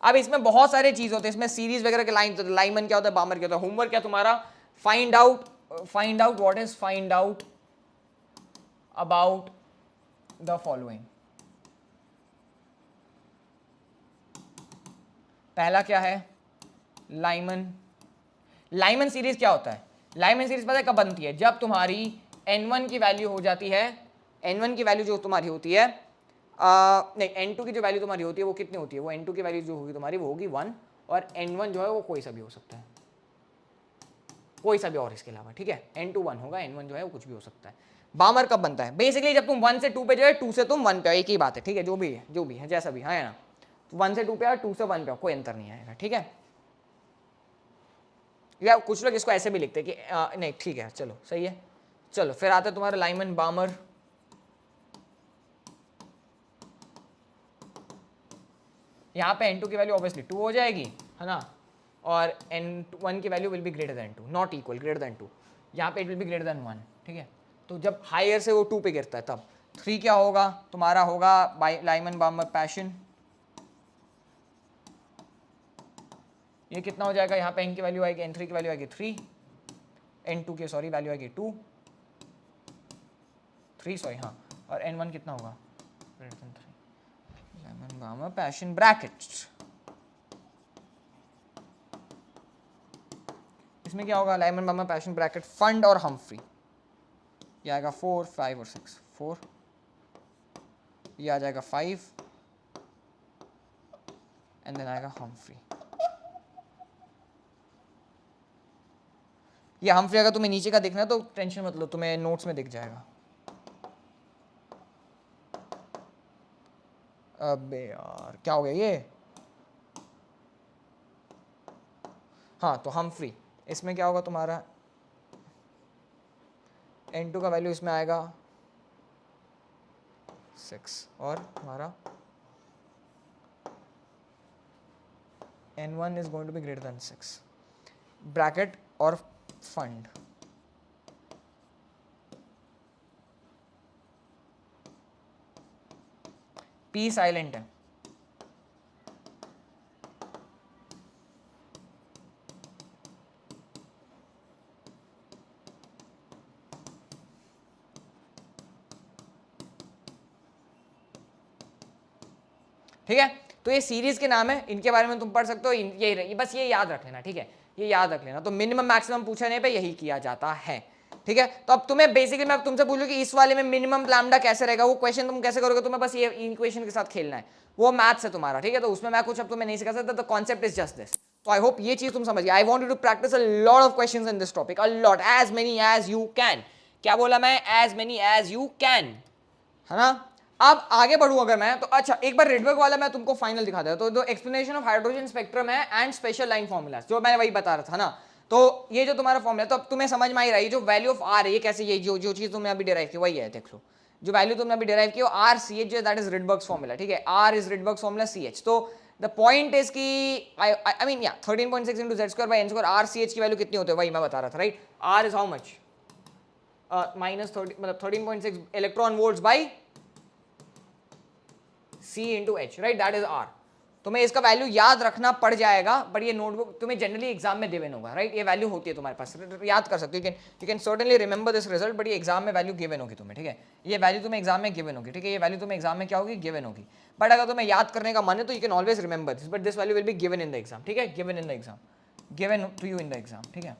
अब इसमें बहुत सारे चीज होते हैं, इसमें सीरीज वगैरह के लाइनमैन क्या होता है, बामर क्या होता है। होमवर्क क्या तुम्हारा, find out what is, find out about the following. पहला क्या है, लाइमन सीरीज क्या होता है, लाइमन सीरीज पता है कब बनती है, जब तुम्हारी n1 की वैल्यू हो जाती है, n1 की वैल्यू जो तुम्हारी होती है नहीं, n2 की जो वैल्यू तुम्हारी होती है वो कितनी होती है, वो n2 की वैल्यू जो होगी तुम्हारी वो होगी 1, और n1 जो है वो कोई सा भी हो सकता है, कोई सा भी और इसके अलावा, ठीक है। n2 1 होगा, n1 जो है वो कुछ भी हो सकता है। बामर कब बनता है, बेसिकली जब तुम 1 से 2 पे जो है, 2 से तुम 1 पे, एक ही बात है, ठीक है, जो भी है जैसा भी है ना। 1 से 2 पे आओ, 2 से 1 पे आओ, कोई अंतर नहीं आएगा, ठीक है। या कुछ लोग इसको ऐसे भी लिखते हैं कि नहीं ठीक है, चलो सही है। चलो फिर आता है तुम्हारा लाइमन बामर। यहाँ पे n2 की वैल्यू ऑब्वियसली 2 हो जाएगी, है ना, और n1 की value will B greater then 2, not equal, greater than 2। यहाँ पे it will B greater then 1, ठीक है। तो जब हायर से वो 2 पे गिरता है तब 3 क्या होगा तुम्हारा, होगा लाइमन बामर पैशन। ये कितना हो जाएगा, यहाँ पे n की वैल्यू आएगी, n3 की वैल्यू आएगी 3, n2 की सॉरी वैल्यू आएगी 2, 3 सॉरी हाँ, और n1 कितना होगा, greater than 3। Lyman बामर passion brackets, इसमें क्या होगा, लाइमन बामर पैशन ब्रैकेट फंड और हम्फ्री, ये आएगा 4, 5 और 6, 4, ये आ जाएगा 5 एंड देन आएगा हम्फ्री। ये हम्फ्री अगर तुम्हें नीचे का देखना है तो टेंशन मत लो, तुम्हें नोट्स में दिख जाएगा। अबे यार क्या हो गया ये, हाँ तो हम्फ्री, इसमें क्या होगा तुम्हारा, n2 का वैल्यू इसमें आएगा 6 और तुम्हारा n1 is going to be greater than 6 bracket और फंड। P साइलेंट है, ठीक है। तो ये सीरीज के नाम है, इनके बारे में तुम पढ़ सकते हो, ये बस ये याद रख लेना, ठीक है, ये याद रख लेना। तो मिनिमम मैक्सिमम पूछने पे यही किया जाता है, ठीक है। तो अब तुम्हें बेसिकली मैं तुमसे पूछूं कि इस वाले में मिनिमम लैम्डा कैसे रहेगा, वो क्वेश्चन तुम कैसे करोगे, तुम्हें बस ये इक्वेशन के साथ खेलना है, वो मैथ्स है तुम्हारा, ठीक है। तो उसमें मैं कुछ अब तुम्हें नहीं सिखा सकता, the concept is just this. तो आई होप ये चीज तुम समझ गए। I want you to practice a lot of questions in this topic, a lot, as many as you can. क्या बोला मैं, as many as you can, है ना। अब आगे बढ़ूं अगर मैं, तो अच्छा एक बार रेडबर्ग वाला मैं तुमको फाइनल दिखा देता। तो जो एक्सप्लेनेशन ऑफ हाइड्रोजन स्पेक्ट्रम है एंड स्पेशल लाइन फॉर्मूला, जो मैंने वही बता रहा था ना। तो ये जो तुम्हारा फॉर्मूला, तो अब तुम्हें समझ में आई रही, जो वैल्यू ऑफ आर है ये कैसे, ये जो चीज तुमने अभी डिराइव की वही है, देख लो। जो वैल्यू तुमने अभी डिराइव की वो R C H, that is Rydberg's formula, ठीक है। R is Rydberg's formula, C H. तो द पॉइंट इज की I mean 13.6 into z square by n square, R C H की वैल्यू कितनी होती है वही मैं बता रहा था, right. R is how much, minus 30, मतलब 13.6 electron volts by C into H, right, that is R। तुम्हें इसका वैल्यू याद रखना पड़ जाएगा, बट ये नोटबुक तुम्हें जनरली एग्जाम में गिवन होगा, राइट। ये वैल्यू होती है तुम्हारे पास, याद कर सकते हो, you can certainly remember this result, but ये एग्जाम में वैल्यू गिवन होगी तुम्हें, ठीक है। ये वैल्यू तुम्हें एग्जाम में गिवन होगी, ठीक है। ये वैल्यू तुम्हें एग्जाम में क्या होगी, गिवन होगी। बट अगर तुम्हें याद करने का मन है तो you can always remember this, but this value will be given in the exam, ठीक है, given in the exam, given to you in the exam, ठीक है।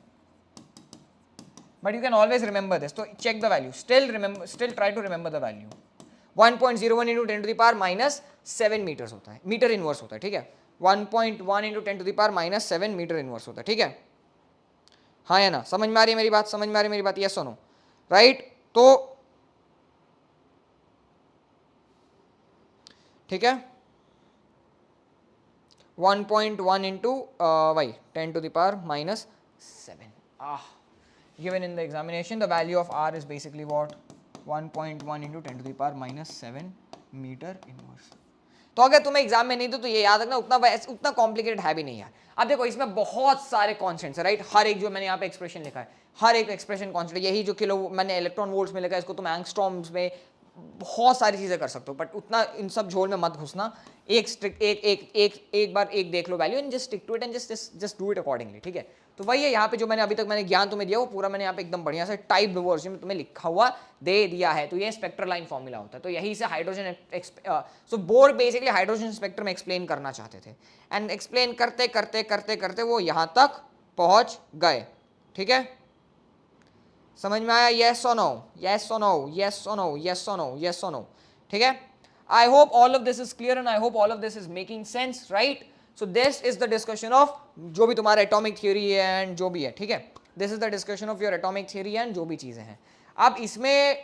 But you can always remember this, तो check the value, still try to remember the value. 1.01 into 10 to the power minus 7 meters होता है, मीटर इनवर्स होता है, ठीक है। 1.1 into 10 to the power minus 7 metre inverse होता है, ठीक है। हाँ या ना, समझ में आ रही है मेरी बात, समझ में आ रही है मेरी बात, यस और नो, राइट। तो ठीक है, 1.1 into why 10 to the power minus 7, given in the examination the value of R is basically what, 1.1 into 10 to the power minus 7 metre inverse. तो अगर तुम्हें एग्जाम में नहीं तो ये याद रखना, उतना कॉम्प्लिकेटेड है भी नहीं यार। अब देखो इसमें बहुत सारे कॉन्स्टेंट्स है, राइट। हर एक जो मैंने यहाँ पे एक्सप्रेशन लिखा है, हर एक एक्सप्रेशन कॉन्स्टेंट, यही जो किलो मैंने इलेक्ट्रॉन वोल्ट्स में लिखा है, इसको तुम एंगस्ट्रॉम्स में बहुत सारी चीजें कर सकते हो, बट उतना इन सब झोल में मत घुसना। एक बार एक देख लो value and just stick to it and just do it accordingly, ठीक है। तो वही है यहाँ पे जो मैंने अभी तक मैंने ज्ञान तुम्हें दिया वो पूरा मैंने यहाँ पे एकदम बढ़िया से टाइप वर्जन में तुम्हें लिखा हुआ दे दिया है। तो ये स्पेक्ट्रल लाइन फॉर्मूला होता है। तो यही से hydrogen so bore basically hydrogen spectrum explain करना चाहते थे, एंड एक्सप्लेन करते करते करते करते वो यहाँ तक पहुँच गए, ठीक है। समझ में आया, येस और नो, येस और नो, येस और नो, येस और नो, येस और नो, ठीक है। I hope all of this is clear and I hope all of this is making sense, right. So this is the discussion of जो भी तुम्हारा एटॉमिक थ्योरी है एंड जो भी है, ठीक है। This is the discussion of your atomic theory and जो भी चीजें हैं। अब इसमें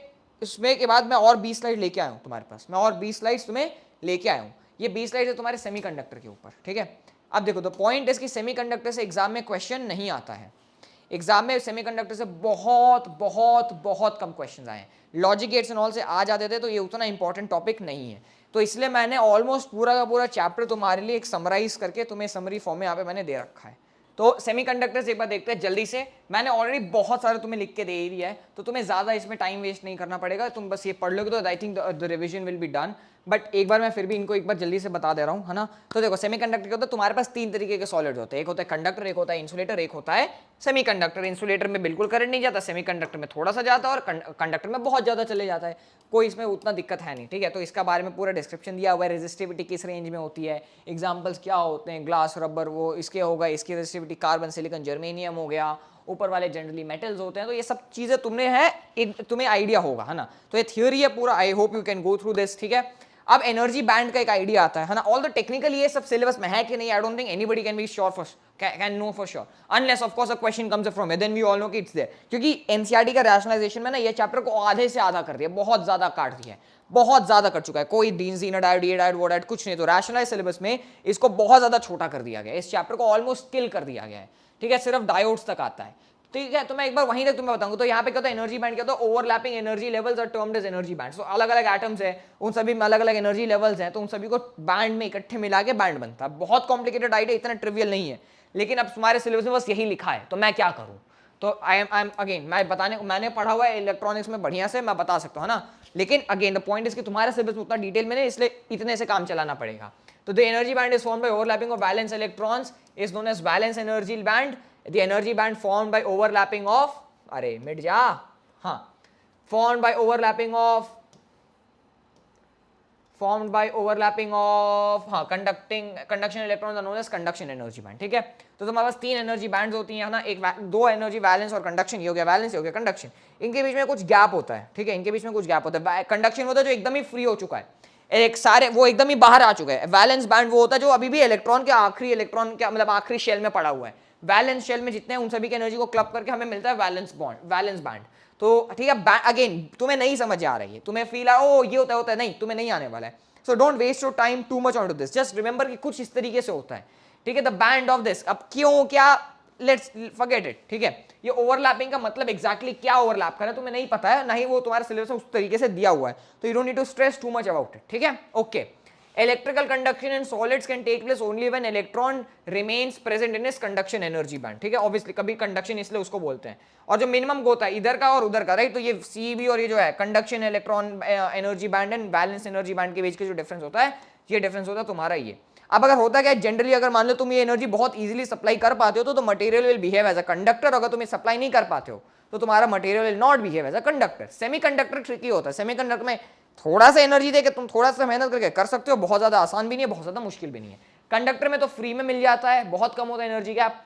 के बाद मैं और 20 स्लाइड लेके आया हूँ तुम्हारे पास, मैं और 20 स्लाइड्स तुम्हें लेके आया हूँ। ये 20 स्लाइड है तुम्हारे सेमीकंडक्टर के ऊपर, ठीक है। अब देखो द पॉइंट इज कि सेमीकंडक्टर से एग्जाम में क्वेश्चन नहीं आता है, एग्जाम में सेमीकंडक्टर से बहुत बहुत बहुत कम क्वेश्चंस आए हैं, लॉजिक गेट्स एंड ऑल से आ जाते थे, तो ये उतना इंपॉर्टेंट टॉपिक नहीं है, तो इसलिए मैंने ऑलमोस्ट पूरा का पूरा चैप्टर तुम्हारे लिए एक समराइज करके तुम्हें समरी फॉर्म में यहाँ पे मैंने दे रखा है। तो सेमीकंडक्टर्स एक बार देखते हैं जल्दी से, मैंने ऑलरेडी बहुत सारे तुम्हें लिख के दे ही दिया है, तो तुम्हें ज़्यादा इसमें टाइम वेस्ट नहीं करना पड़ेगा, तुम बस ये पढ़ लोगे तो I think the revision will be done, but एक बार मैं फिर भी इनको एक बार जल्दी से बता दे रहा हूँ, है ना। तो देखो सेमीकंडक्टर क्या होता है, तुम्हारे पास 3 तरीके के सॉलिड्स होते हैं, एक होता है कंडक्टर, एक होता है इंसुलेटर, एक होता है सेमीकंडक्टर। इंसुलेटर में बिल्कुल करंट नहीं जाता, सेमीकंडक्टर में थोड़ा सा जाता है, और कंडक्टर में बहुत ज़्यादा चले जाता है, कोई इसमें उतना दिक्कत है नहीं, ठीक है। तो इसका बारे में पूरा डिस्क्रिप्शन दिया हुआ है, रेजिस्टिविटी किस रेंज में होती है, एग्जाम्पल्स क्या होते हैं, ग्लास, रबर, वो इसके होगा, इसकी रेजिस्टिविटी कार्बन, सिलिकॉन, जर्मेनियम हो गया, ऊपर वाले जनरली मेटल्स होते हैं, तो ये सब चीज़ें तुमने है, तुम्हें आइडिया होगा, है ना। तो ये थियोरी है पूरा, आई hope you can go through this, ठीक है। अब एनर्जी बैंड का एक आइडिया आता है ना, ऑल द टेक्निकली ये सब सिलेबस में है कि नहीं, I don't think anybody can be sure for can know for sure, unless of course a question comes from it, then we all know कि इट्स देयर, क्योंकि एनसीईआरटी का रैशनलाइजेशन में ना ये चैप्टर को आधे से आधा कर दिया, बहुत ज्यादा काट दिया है, बहुत ज्यादा कर चुका है, कोई डीन डायोड, ये डायोड, वो डायोड कुछ नहीं, तो रैशनलाइज सिलेबस में इसको बहुत ज्यादा छोटा कर दिया गया है, इस चैप्टर को ऑलमोस्ट किल कर दिया गया है, ठीक है, सिर्फ डायोड्स तक आता है, ठीक है। तो मैं एक बार वहीं तक तुम्हें बताऊंगा, तो यहाँ पे क्या होता है एनर्जी बैंड, क्या होता है ओवरलैपिंग एनर्जी लेवल्स और टर्म्ड एज एनर्जी बैंड, तो अलग अलग एटम्स है, उन सभी में अलग अलग एनर्जी लेवल्स हैं, तो उन सभी को बैंड में इकट्ठे मिला के बैंड बनता है, बहुत कॉम्प्लिकेटेड आइडिया, इतना ट्रिवियल नहीं है, लेकिन अब तुम्हारे सिलेबस में बस यही लिखा है, तो मैं क्या करूँ, तो आई एम अगेन, मैं बताने, मैंने पढ़ा हुआ है इलेक्ट्रॉनिक्स में बढ़िया से, मैं बता सकता हूँ ना, लेकिन अगेन द पॉइंट इज कि तुम्हारे सिलेबस में उतना डिटेल में नहीं, इसलिए इतने से काम चलाना पड़ेगा। तो the energy band is formed by overlapping of valence electrons is known as valence energy band, the energy band formed by overlapping of, अरे मिट जा, हाँ, formed by overlapping of हाँ conduction electrons are known as conduction energy band, ठीक है। तो तुम्हारे पास 3 एनर्जी बैंड्स होती हैं ना, एक 2 एनर्जी वैलेंस और कंडक्शन, ये हो गया वैलेंस, ये हो गया कंडक्शन, इनके बीच में कुछ गैप होता है, ठीक है, इनके बीच में कुछ गैप होता है, कंडक्शन होता है जो एकदम ही फ्री हो चुका है, एक सारे वो एकदम ही बाहर आ चुका है, वैलेंस बैंड वो होता है जो अभी भी इलेक्ट्रॉन के मतलब आखिरी शेल में पड़ा हुआ है, वैलेंस शेल में जितने उन सभी की एनर्जी को क्लब करके हमें मिलता है वैलेंस बैंड, तो ठीक है। अगेन तुम्हें नहीं समझ आ रही है, तुम्हें फील ओ ये होता है, नहीं तुम्हें नहीं आने वाला है, so don't waste your time too much on to this, just remember कि कुछ इस तरीके से होता है, ठीक है, द बैंड ऑफ दिस, अब क्यों क्या, लेट्स फॉरगेट इट, ठीक है। ये ओवरलैपिंग का मतलब एग्जैक्टली क्या ओवरलैप कर रहा है तुम्हें नहीं पता है, ना ही वो तुम्हारे सिलेबस में उस तरीके से दिया हुआ है, तो you don't need to stress too much about it, ठीक है, okay. Electrical conduction in solids can take place only when electron remains present in its conduction energy band, ठीक है, ऑब्वियसली कभी कंडक्शन इसलिए उसको बोलते हैं, और जो मिनिमम होता है इधर का और उधर का, राइट, तो ये CB और ये जो है conduction electron energy band and balance energy band के बीच के जो डिफरेंस होता है, ये डिफरेंस होता है तुम्हारा ये। अब अगर होता क्या है जनरली, अगर मान लो तुम ये एनर्जी बहुत इजीली सप्लाई कर पाते हो तो material will behave as a conductor, अगर तुम ये सप्लाई नहीं कर पाते हो तो तुम्हारा material will not behave as a conductor. Semiconductor tricky होता है, सेमीकंडक्टर में थोड़ा सा एनर्जी देके तुम थोड़ा सा मेहनत करके कर सकते हो, बहुत ज्यादा आसान भी नहीं है, बहुत ज्यादा मुश्किल भी नहीं है। कंडक्टर में तो फ्री में मिल जाता है, बहुत कम होता है एनर्जी गैप,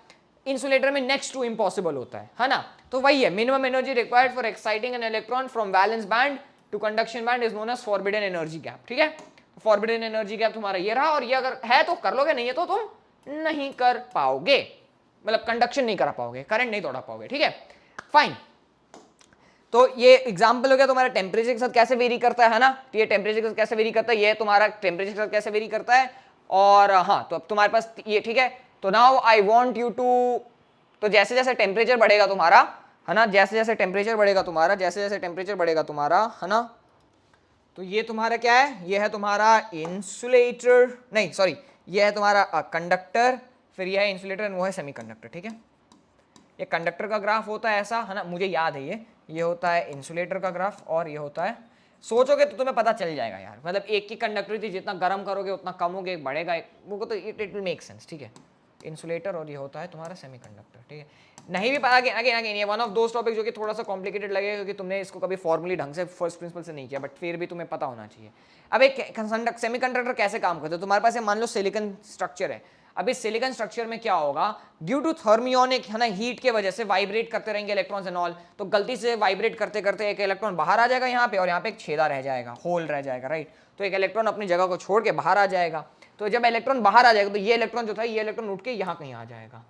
इंसुलेटर में नेक्स्ट टू इम्पॉसिबल होता है ना। तो वही है, minimum energy required for exciting an electron from valence band to conduction band is known as forbidden energy gap, ठीक है। फॉरबिडन एनर्जी गैप तुम्हारा ये रहा, और ये अगर है तो कर लोगे, नहीं है तो तुम नहीं कर पाओगे, मतलब कंडक्शन नहीं करा पाओगे, करंट नहीं तोड़ा पाओगे, ठीक है, फाइन। तो ये एग्जाम्पल हो गया तुम्हारा टेम्परेचर के साथ कैसे वेरी करता है ना, तो ये टेम्परेचर के साथ कैसे वेरी करता है, ये तुम्हारा टेम्परेचर के साथ कैसे वेरी करता है, और हाँ, तो अब तुम्हारे पास ये, ठीक है। तो now I want you to, तो जैसे जैसे टेम्परेचर बढ़ेगा तुम्हारा, है ना, जैसे जैसे टेम्परेचर बढ़ेगा तुम्हारा, जैसे जैसे टेम्परेचर बढ़ेगा तुम्हारा, है ना, तो ये तुम्हारा क्या है, ये है तुम्हारा इंसुलेटर, नहीं सॉरी, ये है तुम्हारा कंडक्टर, फिर ये है इंसुलेटर एंड वो है सेमीकंडक्टर, ठीक है। ये कंडक्टर का ग्राफ होता है ऐसा, है ना, मुझे याद है ये होता है इंसुलेटर का ग्राफ, और ये होता है, सोचोगे तो तुम्हें पता चल जाएगा यार, मतलब एक की कंडक्टिविटी जितना गर्म करोगे उतना कम होगे, बढ़ेगा वो तो इट विल मेक सेंस, ठीक है। इंसुलेटर और ये होता है तुम्हारा सेमीकंडक्टर, ठीक है। नहीं भी पता, अगेन ये वन ऑफ दोस टॉपिक जो कि थोड़ा सा कॉम्प्लिकेटेड लगेगा क्योंकि तुमने इसको कभी फॉर्मली ढंग से फर्स्ट प्रिंसिपल से नहीं किया, बट फिर भी तुम्हें पता होना चाहिए। अब एक सेमीकंडक्टर कैसे काम करते हो, तुम्हारे पास मान लो सिलिकॉन स्ट्रक्चर है, अब इस सिलिकॉन स्ट्रक्चर में क्या होगा, ड्यू टू थर्मियोनिक, है ना, हीट के वजह से वाइब्रेट करते रहेंगे इलेक्ट्रॉन्स एंड ऑल, तो गलती से वाइब्रेट करते करते एक इलेक्ट्रॉन बाहर आ जाएगा यहाँ पे, और यहाँ पे एक छेदा रह जाएगा, होल रह जाएगा, राइट, तो एक इलेक्ट्रॉन अपनी जगह को छोड़ के बाहर आ जाएगा, तो जब इलेक्ट्रॉन बाहर आ जाएगा तो ये इलेक्ट्रॉन जो था, ये इलेक्ट्रॉन उठ के यहाँ कहीं आ जाएगा,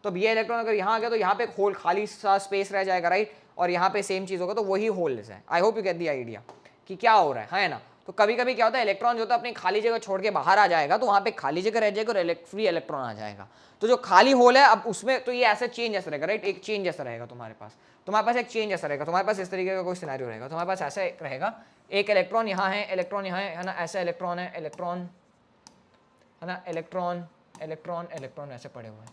तो अब ये इलेक्ट्रॉन अगर यहाँ आ गया तो यहाँ पे एक होल खाली सा स्पेस रह जाएगा, राइट, और यहाँ पे सेम चीज होगा, तो वही होल है। I hope you get the idea कि क्या हो रहा है ना। तो कभी कभी क्या होता है, इलेक्ट्रॉन जो होता है अपनी खाली जगह छोड़ के बाहर आ जाएगा, तो वहां पे खाली जगह रह जाएगा और फ्री इलेक्ट्रॉन आ जाएगा। तो जो खाली होल है अब उसमें तो ये ऐसे चेंज ऐसा रहेगा, राइट, एक चेंज ऐसा रहेगा तुम्हारे पास एक चेंज ऐसा रहेगा, तुम्हारे पास इस तरीके का कोई सिनेरियो रहेगा, तुम्हारे पास ऐसा रहेगा, एक इलेक्ट्रॉन यहाँ है, इलेक्ट्रॉन यहाँ है ना, ऐसा इलेक्ट्रॉन है, इलेक्ट्रॉन है ना, इलेक्ट्रॉन इलेक्ट्रॉन इलेक्ट्रॉन ऐसे पड़े हुए हैं।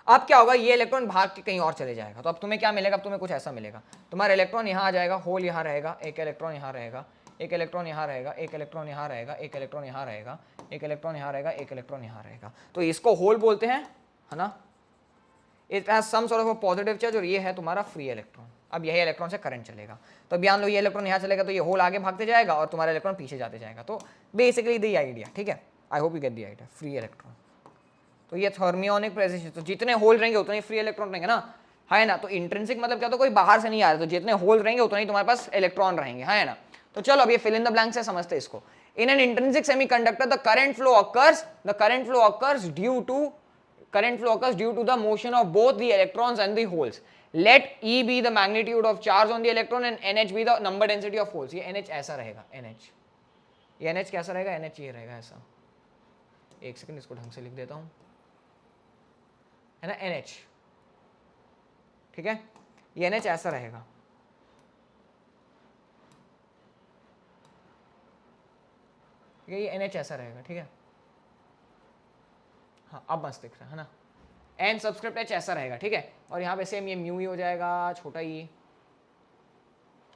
अब क्या होगा, ये इलेक्ट्रॉन भाग के कहीं और चले जाएगा, तो अब तुम्हें क्या मिलेगा, अब तुम्हें कुछ ऐसा मिलेगा, तुम्हारा इलेक्ट्रॉन यहाँ आ जाएगा, होल यहाँ रहेगा, एक इलेक्ट्रॉन यहाँ रहेगा, एक इलेक्ट्रॉन यहाँ रहेगा, एक इलेक्ट्रॉन यहाँ रहेगा, एक इलेक्ट्रॉन यहाँ रहेगा, एक इलेक्ट्रॉन यहाँ रहेगा, एक इलेक्ट्रॉन यहाँ रहेगा, तो इसको होल बोलते हैं, है ना। It has some sort of a positive charge और ये है तुम्हारा फ्री इलेक्ट्रॉन। अब यही इलेक्ट्रॉन से करंट चलेगा, तो ध्यान लो, ये इलेक्ट्रॉन यहाँ चलेगा तो ये होल आगे भागते जाएगा और तुम्हारा इलेक्ट्रॉन पीछे जाते जाएगा। तो बेसिकली द आइडिया, ठीक है, I hope you get the idea, free electron. तो ये थर्मियोनिक प्रेसिशन, तो जितने होल रहेंगे उतने ही फ्री इलेक्ट्रॉन रहेंगे ना, है ना। तो इंट्रिंसिक मतलब क्या, तो कोई बाहर से नहीं आ रहा, तो जितने होल रहेंगे उतने ही तुम्हारे पास इलेक्ट्रॉन रहेंगे, है ना। तो चलो अब ये फिल इन द ब्लैंक्स है, समझते हैं इसको। In an intrinsic semiconductor the current flow occurs due to the motion of both the electrons and the holes. Let E be the magnitude of charge on the electron and NH be the number density of holes. ये NH ऐसा रहेगा, NH, ये NH कैसा रहेगा, NH ये रहेगा ऐसा। एक सेकंड इसको ढंग से लिख देता हूं, है ना, NH, ठीक है, ये NH ऐसा रहेगा, ठीक है, ये NH ऐसा रहेगा, ठीक है। हाँ अब मस्त दिख रहा है ना, एन सबस्क्रिप्ट एच ऐसा रहेगा, ठीक है। और यहाँ पे सेम ये म्यू ही हो जाएगा, छोटा ही,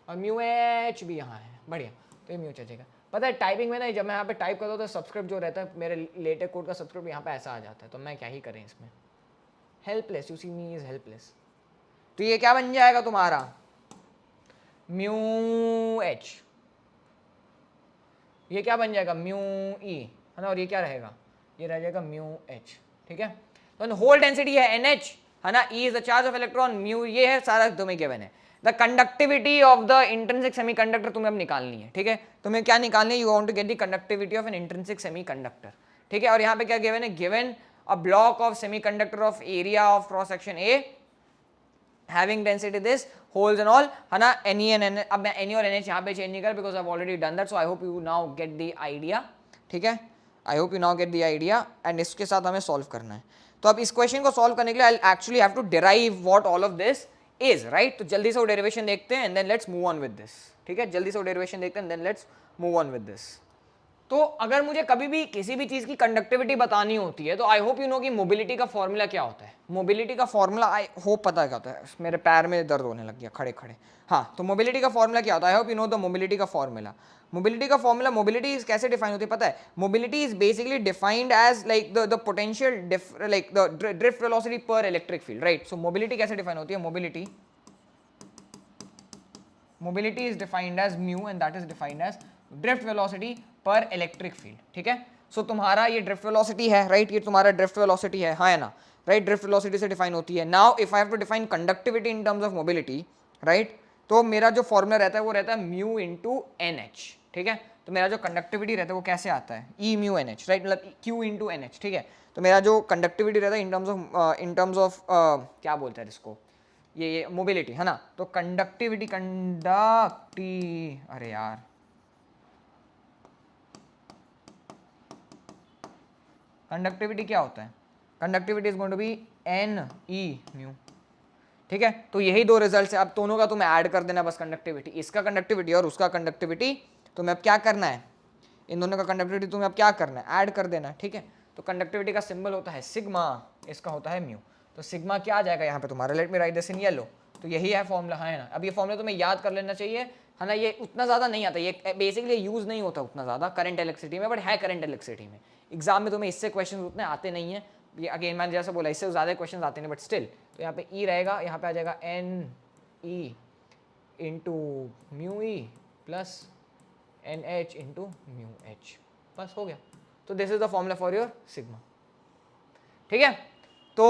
और म्यू एच भी यहाँ है, बढ़िया, तो ये म्यू एच जाएगा। पता है टाइपिंग में ना, जब मैं यहाँ पे टाइप करता हूँ तो सब्सक्रिप्ट जो रहता है मेरे लेटेस्ट कोड का सब्सक्रिप्ट यहाँ पे ऐसा आ जाता है, तो मैं क्या ही करें इसमें, helpless, you see me is helpless. तो ये क्या बन जाएगा तुम्हारा, म्यू एच, ये क्या बन जाएगा, म्यू ई, है ना, और ये क्या रहेगा, ये रह जाएगा म्यू एच, ठीक है। तो होल डेंसिटी है NH, है ना, E is the charge of electron, mu ये है, सारा तुम्हें गिवन है। The conductivity of the intrinsic semiconductor तुम्हें अब निकालनी है, ठीक है। तुम्हें क्या निकालनी है, you want to get the conductivity of an intrinsic semiconductor, ठीक है। और यहाँ पे क्या गिवन है, given a block of semiconductor of area of cross section A having density this holes and all, है ना, Ne and N। अब मैं Ne और NH यहाँ पे चेंज नहीं कर, because I have already done that, so I hope you now get the idea, ठीक है, I hope you now get the idea. And इसके साथ हमें सॉल्व करना है, तो अब इस क्वेश्चन को सॉल्व करने के लिए I actually have to derive what all of this is, right. तो जल्दी से वो डेरिवेशन देखते हैं and then let's move on with this, ठीक है, जल्दी से वो डेरिवेशन देखते हैं and then let's move on with this. तो अगर मुझे कभी भी किसी भी चीज की कंडक्टिविटी बतानी होती है, तो आई होप यू नो कि मोबिलिटी का फॉर्मूला क्या होता है। मोबिलिटी का फॉर्मूला आई होप पता क्या होता है, मेरे पैर में दर्द होने लग गया खड़े खड़े। हाँ, तो मोबिलिटी का फॉर्मूला क्या होता है, I hope you know the mobility का फॉर्मूला। मोबिलिटी का फॉर्मूला, मोबिलिटी कैसे डिफाइन होती है पता है, mobility is basically defined as like the potential like the drift velocity per electric field, right. So mobility कैसे डिफाइन होती है, mobility is defined as mu and that is defined as drift velocity per electric field, ठीक है। सो तुम्हारा ये ड्रिफ्ट वेलोसिटी है, राइट, ये तुम्हारा ड्रिफ्ट वेलोसिटी है, हाँ है ना, राइट, ड्रिफ्ट वेलोसिटी से डिफाइन होती है। Now if I have to define conductivity in terms of mobility, right, तो मेरा जो फॉर्मूला रहता है वो रहता है म्यू इंटू NH, ठीक है। तो मेरा जो कंडक्टिविटी रहता है वो कैसे आता है, E म्यू NH, राइट, मतलब Q इंटू NH, ठीक है। तो मेरा जो कंडक्टिविटी रहता है इन टर्म्स ऑफ क्या बोलते हैं इसको, ये मोबिलिटी, है ना। तो कंडक्टिविटी अरे यार, कंडक्टिविटी क्या होता है, conductivity is going to be NE mu, ठीक है। तो यही दो रिजल्ट है, अब दोनों का तुम्हें ऐड कर देना बस, कंडक्टिविटी, इसका कंडक्टिविटी और उसका कंडक्टिविटी, तुम्हें अब क्या करना है, इन दोनों का कंडक्टिविटी तुम्हें अब क्या करना है, ऐड कर देना, ठीक है। तो कंडक्टिविटी का सिंबल होता है सिग्मा, इसका होता है म्यू। तो सिग्मा क्या आ जाएगा यहाँ पे तुम्हारा, let me right this in yellow. तो यही है फॉर्मूला, है ना। अब ये फॉर्मूला तुम्हें याद कर लेना चाहिए, है ना। ये उतना ज़्यादा नहीं आता, ये बेसिकली यूज़ नहीं होता उतना ज़्यादा करंट इलेक्ट्रिसिटी में, बट है करंट इलेक्ट्रिसिटी में। एग्जाम में तुम्हें इससे क्वेश्चन उतने आते नहीं है, ये अगेन मैंने जैसा बोला इससे ज़्यादा क्वेश्चन आते नहीं, बट स्टिल। तो यहाँ पे E रहेगा, यहाँ पे आ जाएगा NE into mu E plus NH into mu H, बस हो गया। तो this is the formula for your sigma, ठीक है। तो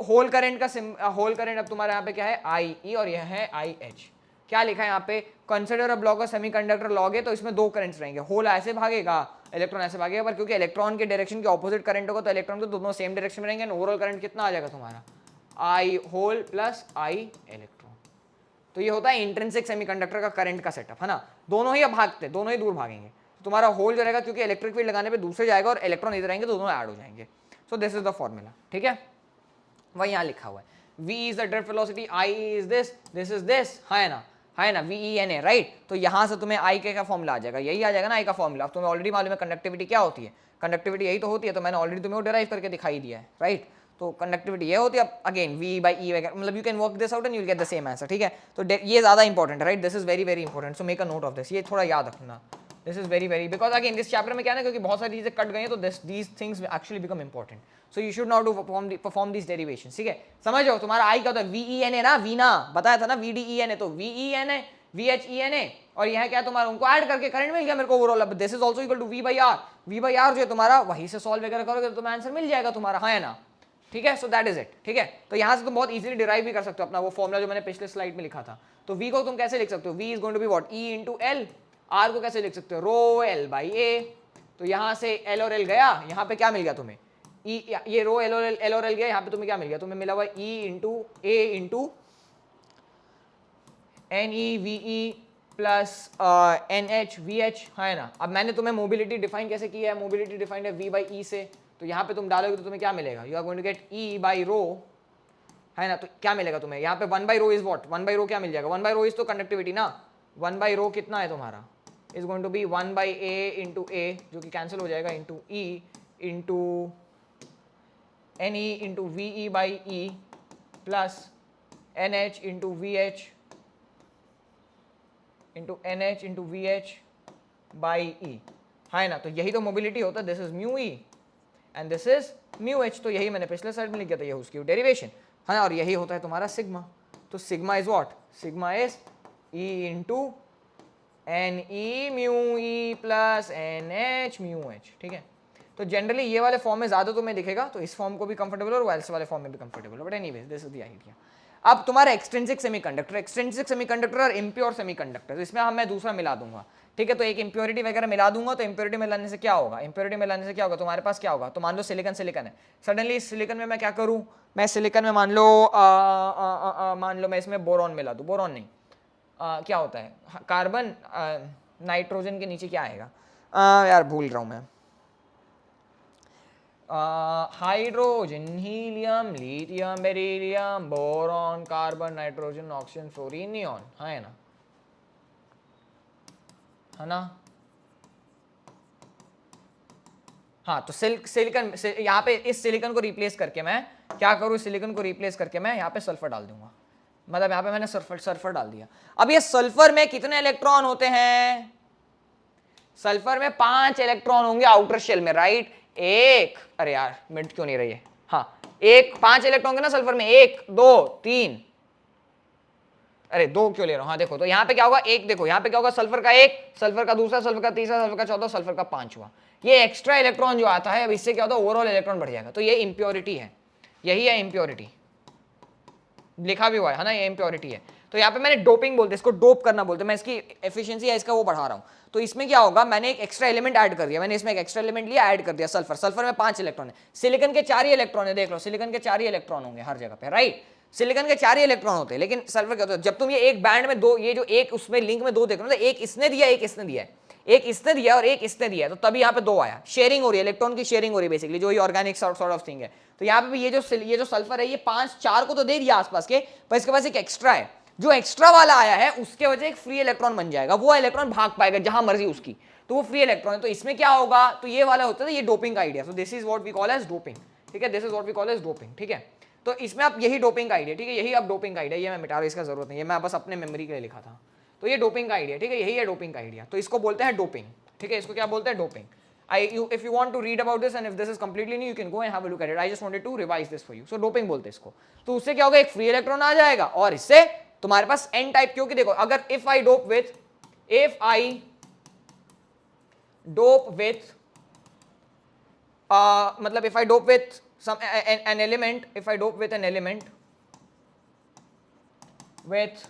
होल करंट का होल करंट अब तुम्हारे यहाँ पे क्या है, IE और यह है IH। क्या लिखा है यहाँ पे, consider a block of semiconductor log है, तो इसमें दो करंट्स रहेंगे, होल ऐसे भागेगा, इलेक्ट्रॉन ऐसे भागेगा, पर क्योंकि इलेक्ट्रॉन के डायरेक्शन के ऑपोजिट करंट होगा तो इलेक्ट्रॉन तो दोनों सेम डायरेक्शन में रहेंगे, ओवरऑल करंट कितना आ जाएगा तुम्हारा, I hole plus I electron, तो ये होता है इंट्रिंसिक सेमीकंडक्टर का करंट का सेटअप, है ना। दोनों ही अब भागते, दोनों ही दूर भागेंगे, तो तुम्हारा होल जो रहेगा क्योंकि इलेक्ट्रिक फील्ड लगाने पे दूसरे जाएगा और इलेक्ट्रॉन इधर आएंगे तो दोनों ऐड हो जाएंगे। सो दिस इज द फॉर्मूला, ठीक है। वही यहाँ लिखा हुआ है, v is the drift velocity, i is this is this, है ना, है ना, VENA, राइट। तो यहाँ से तुम्हें I के का फॉर्मूला आ जाएगा, यही आ जाएगा ना I का फॉर्मूला। अब तुम्हें ऑलरेडी मालूम है कंडक्टिविटी क्या होती है, कंडक्टिविटी यही तो होती है, तो मैंने ऑलरेडी तुम्हें वो डिराइव करके दिखाई दिया है, राइट। तो कंडक्टिविटी ये होती है। अब अगेन V/E वगैरह, मतलब you can work this out and you will get the same answer, ठीक है। तो ये ज़्यादा इंपॉर्टेंट है, right, this is very very important, so make a note of this, ये थोड़ा याद रखना। This is very very, because again this chapter में क्या है ना, क्योंकि बहुत सारी चीजें कट गई हैं, तो these things actually become important, so you should not to perform these derivations, ठीक है। समझो, तुम्हारा आई क्या होता है, VENA ना, वीना बताया था ना, VDENA, तो VENA VHENA, और यह क्या तुम्हारा, उनको ऐड करके करंट मिल गया मेरे को ओवरऑल। अब this is also equal to V/R, V/R जो है तुम्हारा, वहीं से सॉल्व वगैरह करोगे तो तुम्हें आंसर मिल जाएगा तुम्हारा, है ना, ठीक है। सो दैट इज इट, ठीक है। तो यहाँ से तुम बहुत इजीली डिराइव भी कर सकते हो अपना वो फॉर्मूला जो मैंने पिछले स्लाइड में लिखा था। तो V को तुम कैसे लिख सकते हो, V is going to be what, E into L, R को कैसे लिख सकते हो, रो L बाई A। तो यहाँ से L और L गया, यहाँ पे क्या मिल गया तुम्हें, E, ये रो L और L गया, यहाँ पे तुम्हें क्या मिल गया, तुम्हें मिला हुआ E into A into NEVE plus NHVH, है ना। अब मैंने तुम्हें मोबिलिटी डिफाइन कैसे की है, मोबिलिटी डिफाइंड है V/E से, तो यहाँ पे तुम डालोगे तो तुम्हें क्या मिलेगा, you are going to get E by rho, है ना। तो क्या मिलेगा तुम्हें यहाँ पे, 1/ρ इज व्हाट, 1/ρ क्या मिल जाएगा, 1/ρ इज तो कंडक्टिविटी ना, 1/ρ कितना है तुम्हारा, is going to be 1/A into A, जो कि कैंसिल हो जाएगा, into E into NE into VE/E plus NH into VH into NH into VH by E, है ना। तो यही तो मोबिलिटी होता है, this is mu E and this is mu H। तो यही मैंने पिछले साइड में लिख दिया था, ये उसकी डेरिवेशन है ना। और यही होता है तुम्हारा सिग्मा। तो sigma is what, sigma is E into NE mu E plus NH mu H, ठीक है। तो जनरली ये वाले फॉर्म में ज्यादा तुम्हें दिखेगा, तो इस फॉर्म को भी कंफर्टेबल और वेल्स वाले फॉर्म में भी comfortable, but anyways this is the idea. अब तुम्हारा एक्सट्रिंसिक सेमीकंडक्टर और इम्प्योर सेमीकंडक्टर, तो इसमें मैं दूसरा मिला दूंगा, ठीक है। तो एक इम्प्योरिटी वगैरह मिला दूंगा, तो इम्प्योरिटी मिलाने से क्या होगा, इम्प्योरिटी मिलाने से क्या होगा, तुम्हारे पास क्या होगा, तो मान लो सिलिकन है, सडनली इस सिलिकन में मैं क्या करूं, मैं सिलिकन में मान लो मैं इसमें बोरॉन मिला दूं, बोरॉन नहीं, क्या होता है, कार्बन, नाइट्रोजन के नीचे क्या आएगा, यार भूल रहा हूं मैं, hydrogen, helium, lithium, beryllium, boron, carbon, nitrogen, oxygen, fluorine, neon, है ना, है ना। हाँ, तो सिलिकन यहाँ पे इस सिलिकन को रिप्लेस करके मैं क्या करूँ, सिलिकन को रिप्लेस करके मैं यहाँ पे सल्फर डाल दूंगा, मतलब यहाँ पे मैंने सल्फर डाल दिया। अब ये सल्फर में कितने इलेक्ट्रॉन होते हैं, सल्फर में 5 इलेक्ट्रॉन होंगे आउटर शेल में, राइट। एक, अरे यार मिनट क्यों नहीं रही है, हाँ, 5 इलेक्ट्रॉन होंगे ना सल्फर में, 1 2 3, अरे 2 क्यों ले रहा हूं, हाँ देखो, तो यहाँ पे क्या होगा, एक देखो यहाँ पे क्या होगा, सल्फर का 1, सल्फर का दूसरा, सल्फर का तीसरा, सल्फर का चौथा, सल्फर का 5वां। ये एक्स्ट्रा इलेक्ट्रॉन जो आता है, अब इससे क्या होता है, ओवरऑल इलेक्ट्रॉन बढ़ जाएगा। तो ये इंप्योरिटी है, यही है इंप्योरिटी, लिखा भी हुआ है ना, ये इंप्योरिटी है। तो यहाँ पे मैंने डोपिंग बोलते, इसको डोप करना बोलते, मैं इसकी एफिशिएंसी है इसका वो बढ़ा रहा हूँ। तो इसमें क्या होगा, मैंने एक एक्स्ट्रा एलिमेंट ऐड कर दिया, मैंने इसमें एक एक्स्ट्रा एलिमेंट लिया, ऐड कर दिया सल्फर। सल्फर में 5 इलेक्ट्रॉन है, सिलिकन के 4 ही इलेक्ट्रॉन है, देख लो सिलिकन के 4 ही इलेक्ट्रॉन होंगे हर जगह पे, राइट। सिलिकन के 4 ही इलेक्ट्रॉन होते हैं, लेकिन सल्फर क्या होता है, जब तुम ये एक बैंड में 2, ये जो एक उसमें लिंक में 2 देख रहे हो, एक इसने दिया, एक इसने दिया है, एक इसने दिया और एक इसने दिया है, तो तभी यहाँ पे 2 आया, शेयरिंग हो रही है, इलेक्ट्रॉन की शेयरिंग हो रही है बेसिकली, जो ये ऑर्गेनिक सॉर्ट ऑफ थिंग है। तो यहाँ पे भी ये जो सल्फर है, ये 4 को तो दे दिया आसपास के, पर इसके पास एक एक्स्ट्रा है, जो एक्स्ट्रा वाला आया है उसके वजह एक फ्री इलेक्ट्रॉन बन जाएगा, वो इलेक्ट्रॉन भाग पाएगा जहां मर्जी उसकी, तो वो फ्री इलेक्ट्रॉन है। तो इसमें क्या होगा, तो ये वाला होता है, ये डोपिंग का idea. So this is what we call as doping, ठीक है, this is what we call as doping, ठीक है। तो इसमें आप यही डोपिंग का आइडिया, ठीक है, यही अब डोपिंग का आइडिया, ये मैं मिटा रहा हूं, इसका जरूरत नहीं है, मैं बस अपने मेमोरी के लिए लिखा था। तो ये डोपिंग का आइडिया, ठीक है, यही है डोपिंग का आइडिया। तो इसको बोलते हैं डोपिंग, ठीक है, इसको क्या बोलते हैं, doping. If you want to read about this and if this is completely new, you can go and have a look at it. I just wanted to revise this for you. So doping बोलते हैं इसको। तो उससे क्या होगा, एक फ्री इलेक्ट्रॉन आ जाएगा और इससे तुम्हारे पास n टाइप, क्योंकि देखो अगर if I dope with मतलब if I dope with an element, if I dope with an element with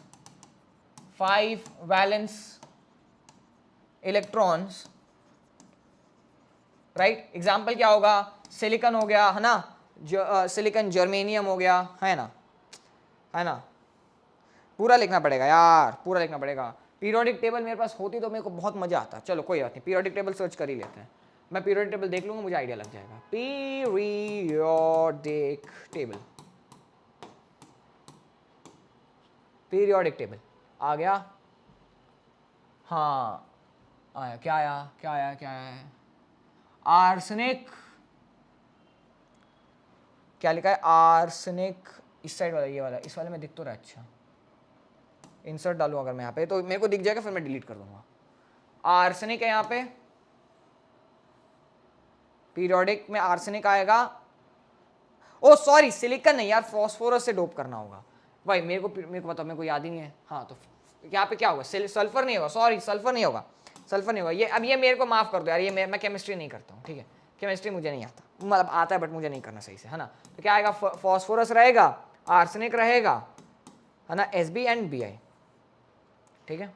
5 valence electrons, right, example क्या होगा, सिलिकन हो गया, है ना, सिलिकन, जर्मेनियम हो गया, है ना, पूरा लिखना पड़ेगा यार, पूरा लिखना पड़ेगा। पीरियोडिक टेबल मेरे पास होती तो मेरे को बहुत मजा आता। चलो कोई बात नहीं, पीरियोडिक टेबल सर्च कर ही लेते हैं। मैं पीरियोडिक टेबल देख लूंगा, मुझे आइडिया लग जाएगा। पीरियोडिक टेबल, पीरियोडिक टेबल आ गया। हाँ आया, क्या आया, क्या आया, क्या आया? आर्सेनिक, क्या लिखा है? आर्सेनिक इस साइड वाला, ये वाला, इस वाले में दिख तो रहा है। अच्छा इंसर्ट डालूं अगर मैं यहाँ पे तो मेरे को दिख जाएगा, फिर मैं डिलीट कर दूंगा। आर्सेनिक है यहाँ पे, पीरियोडिक में आर्सेनिक आएगा। ओ सॉरी, सिलिकॉन नहीं यार, फॉस्फोरस से डोप करना होगा भाई। मेरे को बताओ, मेरे को याद ही नहीं है। हाँ तो यहाँ पे क्या होगा? सल्फर नहीं होगा, सॉरी सल्फर नहीं होगा, सल्फर नहीं होगा। ये अब ये मेरे को माफ कर दो यार, ये मैं केमिस्ट्री नहीं करता हूँ, ठीक है? केमिस्ट्री मुझे नहीं आता, मतलब आता है बट मुझे नहीं करना सही से, है ना? तो क्या आएगा? फॉस्फोरस रहेगा, आर्सेनिक रहेगा, है ना, Sb एंड Bi, ठीक है?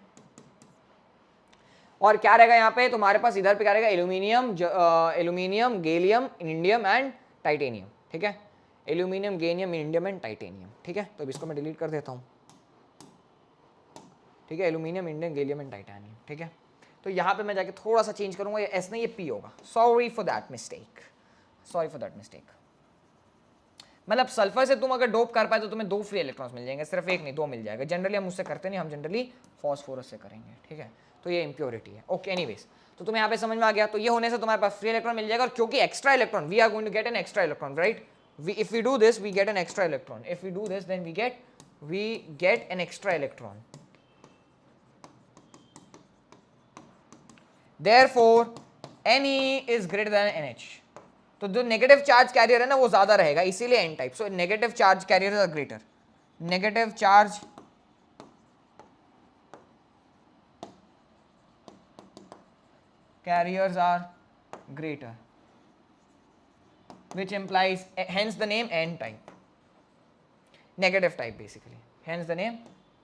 और क्या रहेगा यहाँ पे तुम्हारे पास? इधर पे क्या रहेगा? Aluminium, aluminium, gallium, indium and titanium, ठीक है? Aluminium, gallium, indium and titanium, ठीक है? तो इसको मैं डिलीट कर देता हूँ, ठीक है? Aluminium, indium, gallium and titanium, ठीक है? तो यहाँ पे मैं जाके थोड़ा सा चेंज करूंगा, ये एस नहीं ये पी होगा। Sorry for that mistake, sorry for that mistake. मतलब सल्फर से तुम अगर डोप कर पाए तो तुम्हें 2 फ्री इलेक्ट्रॉन्स मिल जाएंगे, सिर्फ एक नहीं 2 मिल जाएगा। जनरली हम उससे करते नहीं, हम जनरली फॉस्फोरस से करेंगे, ठीक है? तो ये इंप्योरिटी है। ओके एनीवेज, तो तुम्हें यहाँ पे समझ में आ गया। तो ये होने से तुम्हारे पास फ्री इलेक्ट्रॉन मिल जाएगा, और क्योंकि extra electron, we are going to get an extra electron, right? If we do this we get an extra electron, if we do this then we get an extra electron. Therefore, Ne is greater than NH. तो जो नेगेटिव चार्ज कैरियर है ना वो ज्यादा रहेगा, इसीलिए N type. So negative charge carrier are greater, negative charge carriers are greater, which implies hence the name n type, negative type basically, hence the name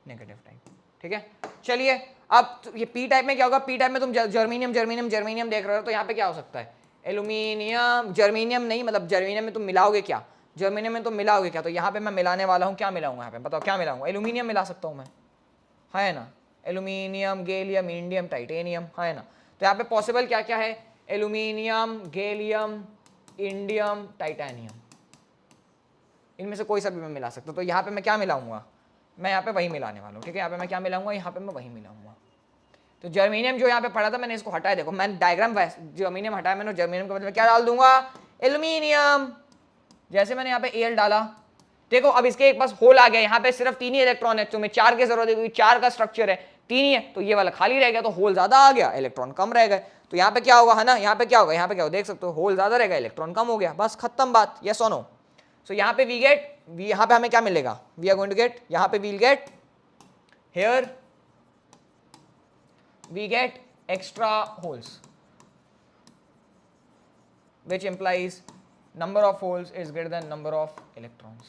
negative type, ठीक है? चलिए अब ये p टाइप में क्या होगा? p टाइप में तुम जर्मीनियम जर्मीनियम जर्मीनियम देख रहे हो, तो यहाँ पे क्या हो सकता है? एल्यूमिनियम, जर्मीनियम नहीं, मतलब जर्मीनियम में तुम मिलाओगे क्या? जर्मीनियम में तुम मिलाओगे क्या? तो यहाँ पे मैं मिलाने वाला हूँ, क्या मिलाऊंगा यहाँ पे बताओ? क्या मिलाऊंगा? एल्यूमिनियम मिला सकता हूँ मैं, है ना? एल्यूमिनियम, गैलियम, इंडियम, टाइटेनियम, है ना? तो यहाँ पे पॉसिबल क्या क्या है? एल्यूमिनियम, गैलियम, इंडियम, टाइटेनियम, इनमें से कोई सा भी मैं मिला सकता हूँ। तो यहाँ पे मैं क्या मिलाऊंगा? मैं यहाँ पे वही मिलाने वाला हूँ, ठीक है? यहाँ पे मैं क्या मिलाऊंगा? यहाँ पे मैं वही मिलाऊंगा। तो जर्मीनियम जो यहाँ पे पड़ा था मैंने इसको हटाया, देखो मैंने डायग्राम जर्मीनियम हटाया मैंने, जर्मीनियम के बदले क्या डाल दूंगा? एल्यूमिनियम। जैसे मैंने यहाँ पे Al डाला, देखो अब इसके एक पास होल आ गया, यहाँ पे सिर्फ 3 ही इलेक्ट्रॉन है, तुम्हें 4 की जरूरत है क्योंकि 4 का स्ट्रक्चर है, 3 ही है, तो ये वाला खाली रह गया, तो होल ज्यादा आ गया, इलेक्ट्रॉन कम रह गए। तो यहाँ पे क्या होगा, है ना? यहाँ पे क्या होगा? यहाँ पे क्या होगा देख सकते हो, होल ज्यादा रहेगा, इलेक्ट्रॉन कम हो गया, बस खत्म बात। यस और नो? सो यहाँ पे वी गेट, यहाँ पे हमें क्या मिलेगा? We are going to get, यहाँ पे we'll get here we get extra holes, which implies number of holes is greater than number of electrons.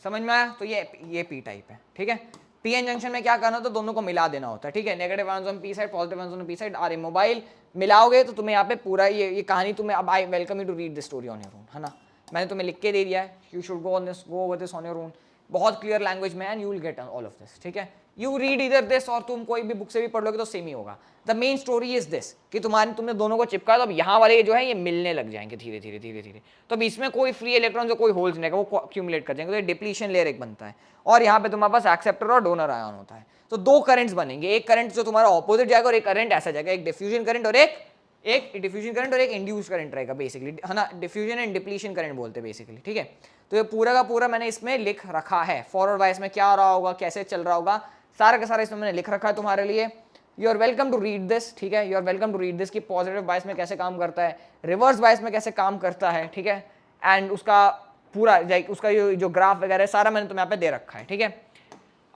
समझ में आया? तो ये p टाइप है, ठीक है? pn जंक्शन में क्या करना, तो दोनों को मिला देना होता है, ठीक है? Negative ions on p side, positive ions on p side are immobile, मिलाओगे तो तुम्हें यहाँ पे पूरा ये कहानी तुम्हें, अब I welcome you to read this story on your own, है ना? मैंने तुम्हें लिख के दे दिया है, you should go over this on your own, बहुत क्लियर लैंग्वेज में, and you will get all of this, ठीक है? यू रीड इधर दिस, और तुम कोई भी बुक से भी पढ़ लोगे तो सेम ही होगा। The main story is this कि तुमने दोनों को चिपका, तो अब यहाँ वाले जो है ये मिलने लग जाएंगे धीरे धीरे धीरे धीरे। तो अब इसमें कोई फ्री इलेक्ट्रॉन जो कोई होल्स नहीं, वो अक्यूमुलेट कर जाएंगे, तो डिप्लीशन लेयर एक बनता है, और यहाँ पे तुम्हारे पास एक्सेप्टर और डोनर आयन होता है। तो 2 करंट्स बनेंगे, एक करंट जो तुम्हारा ऑपोजिट जाएगा और एक करंट ऐसा जाएगा, एक डिफ्यूजन करंट और एक डिफ्यूजन करंट और एक इंड्यूस करंट रहेगा बेसिकली, है ना? डिफ्यूजन एंड डिप्लीशन करंट बोलते हैं बेसिकली, ठीक है? तो ये पूरा का पूरा मैंने इसमें लिख रखा है, फॉरवर्ड वाइज में क्या हो रहा होगा, कैसे चल रहा होगा, सारा का सारा इसमें मैंने लिख रखा है तुम्हारे लिए। You are welcome to read this, ठीक है? You are welcome to read this कि पॉजिटिव बायस में कैसे काम करता है, रिवर्स बायस में कैसे काम करता है, ठीक है? एंड उसका पूरा उसका जो ग्राफ वगैरह सारा मैंने तुम्हें यहाँ पे दे रखा है, ठीक है?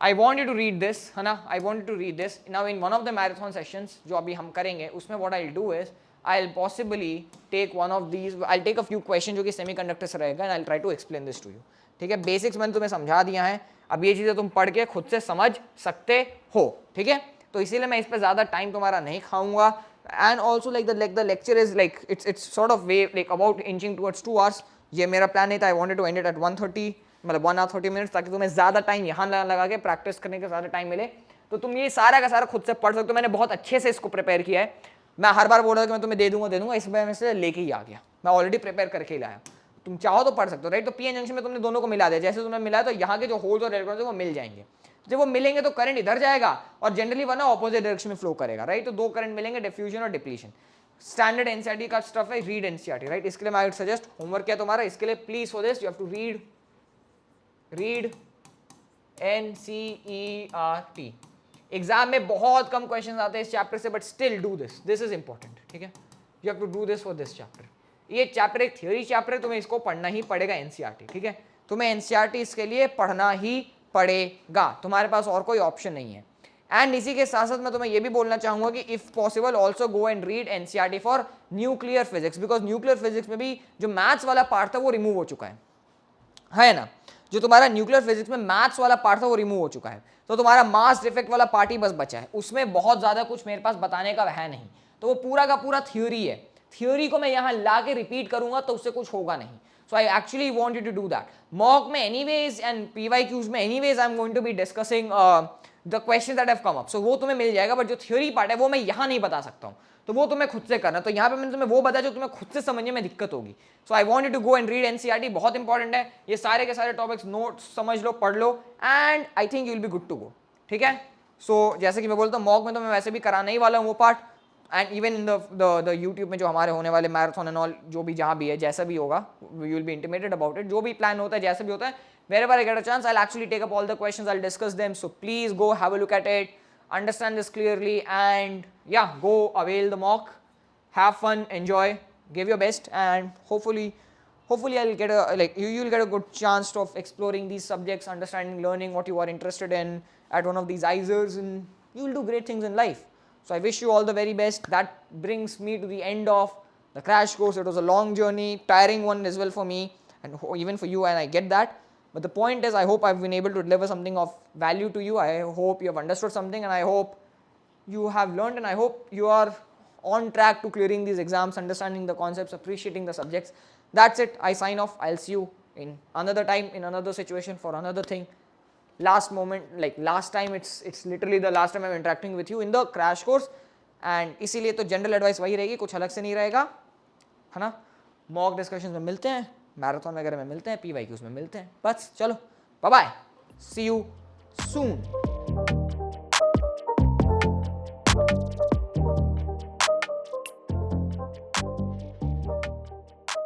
I want you to read this, है ना? I want you to read this. Now in one of the marathon sessions जो अभी हम करेंगे, उसमें what I'll do is I'll possibly take one of these, I'll take a few questions जो कि semiconductor से रहेगा, and I'll try to explain this to you, ठीक है? बेसिक्स मैंने तुम्हें समझा दिया है, अब ये चीज़ें तुम पढ़ के खुद से समझ सकते हो, ठीक है? तो इसीलिए मैं इस पर ज़्यादा टाइम तुम्हारा नहीं खाऊंगा, and also like the lecture is it's sort of way like about inching towards 2 hours। ये मेरा प्लान नहीं था, I wanted to end it at 1:30, मतलब 1 आवर 30 मिनट्स, ताकि तुम्हें ज़्यादा टाइम यहाँ लगा के प्रैक्टिस करने का ज़्यादा टाइम मिले। तो तुम ये सारा का सारा खुद से पढ़ सकते हो। मैंने बहुत अच्छे से इसको प्रिपेयर किया है। मैं हर बार बोल रहा था कि मैं तुम्हें दे दूंगा, इस बार मैं से लेके ही आ गया, मैं ऑलरेडी प्रिपेयर करके ही लाया। तुम चाहो तो पढ़ सकते हो, राइट। तो पी एन जंक्शन में तुमने दोनों को मिला दिया, जैसे तुम्हें मिला तो यहाँ के जो होल्स और इलेक्ट्रॉन्स है वो मिल जाएंगे। जब वो मिलेंगे तो करंट इधर जाएगा और जनरली वरना ऑपोजिट डायरेक्शन में फ्लो करेगा, राइट। तो दो करंट मिलेंगे, डिफ्यूजन और डिप्लीशन। स्टैंडर्ड एनसीईआरटी का स्टफ है, रीड एनसीईआरटी, राइट। इसके लिए मैं सजेस्ट, होमवर्क किया तुम्हारा, इसके लिए please for this you have to read NCERT. Exam में बहुत कम क्वेश्चंस आते हैं इस चैप्टर से, but still do this is important, ठीक है। You have to do this for this chapter. ये चैप्टर एक थ्योरी चैप्टर है, तुम्हें इसको पढ़ना ही पड़ेगा एनसीईआरटी, ठीक है। तुम्हें एनसीईआरटी इसके लिए पढ़ना ही पड़ेगा, तुम्हारे पास और कोई ऑप्शन नहीं है। एंड इसी के साथ साथ मैं तुम्हें यह भी बोलना चाहूंगा कि if possible also go and read NCERT for nuclear physics, because nuclear physics में भी जो मैथ्स वाला पार्ट था वो रिमूव हो चुका है ना। जो तुम्हारा न्यूक्लियर फिजिक्स में मैथ्स वाला पार्ट था वो रिमूव हो चुका है, तो तुम्हारा मास डिफेक्ट वाला पार्ट ही बस बचा है। उसमें बहुत ज्यादा कुछ मेरे पास बताने का है नहीं, तो वो पूरा का पूरा थ्योरी है। थ्योरी को मैं यहाँ ला के रिपीट करूंगा तो उससे कुछ होगा नहीं। So I actually want you to do that. Mock में एनीवेज एंड पीवाईक्यूज में anyways I am going to be discussing the question that have come up, so वो तुम्हें मिल जाएगा। बट जो थ्योरी पार्ट है वो मैं यहाँ नहीं बता सकता हूँ, तो वो तुम्हें खुद से करना। तो यहाँ पे मैंने तुम्हें वो बताया जो तुम्हें खुद से समझने में दिक्कत होगी। So I want you to go and read NCERT, बहुत इंपॉर्टेंट है। ये सारे के सारे टॉपिक्स नोट्स समझ लो, पढ़ लो, and I think you will be good to go, ठीक है। सो जैसे कि मैं बोलता हूँ, मॉक में तो मैं वैसे भी कराने ही वाला हूँ वो part, and even in the YouTube में जो हमारे होने वाले मैराथन एंड ऑल, जो भी जहाँ भी है, जैसा भी होगा, you will B intimated about it. जो भी प्लान होता है, जैसा भी होता है, wherever I get a chance, I'll actually take up all the questions, I'll discuss them. So please go have a look at it, understand this clearly, and yeah, go avail the mock, have fun, enjoy, give your best, and hopefully I'll get you'll get a good chance of exploring these subjects, understanding, learning what you are interested in at one of these ISERs, and you'll do great things in life. So I wish you all the very best. That brings me to the end of the crash course. It was a long journey, tiring one as well for me, and even for you, and I get that. But the point is, I hope I've been able to deliver something of value to you. I hope you have understood something, and I hope you have learned, and I hope you are on track to clearing these exams, understanding the concepts, appreciating the subjects. That's it. I sign off. I'll see you in another time, in another situation, for another thing. Last moment, like last time, it's literally the last time I'm interacting with you in the crash course, and इसीलिए तो जनरल एडवाइस वही रहेगी, कुछ अलग से नहीं रहेगा, है ना। मॉक डिस्कशन में मिलते हैं, मैराथन वगैरह में मिलते हैं, पीवाईक्यूज में मिलते हैं। बस चलो, bye bye, see you soon.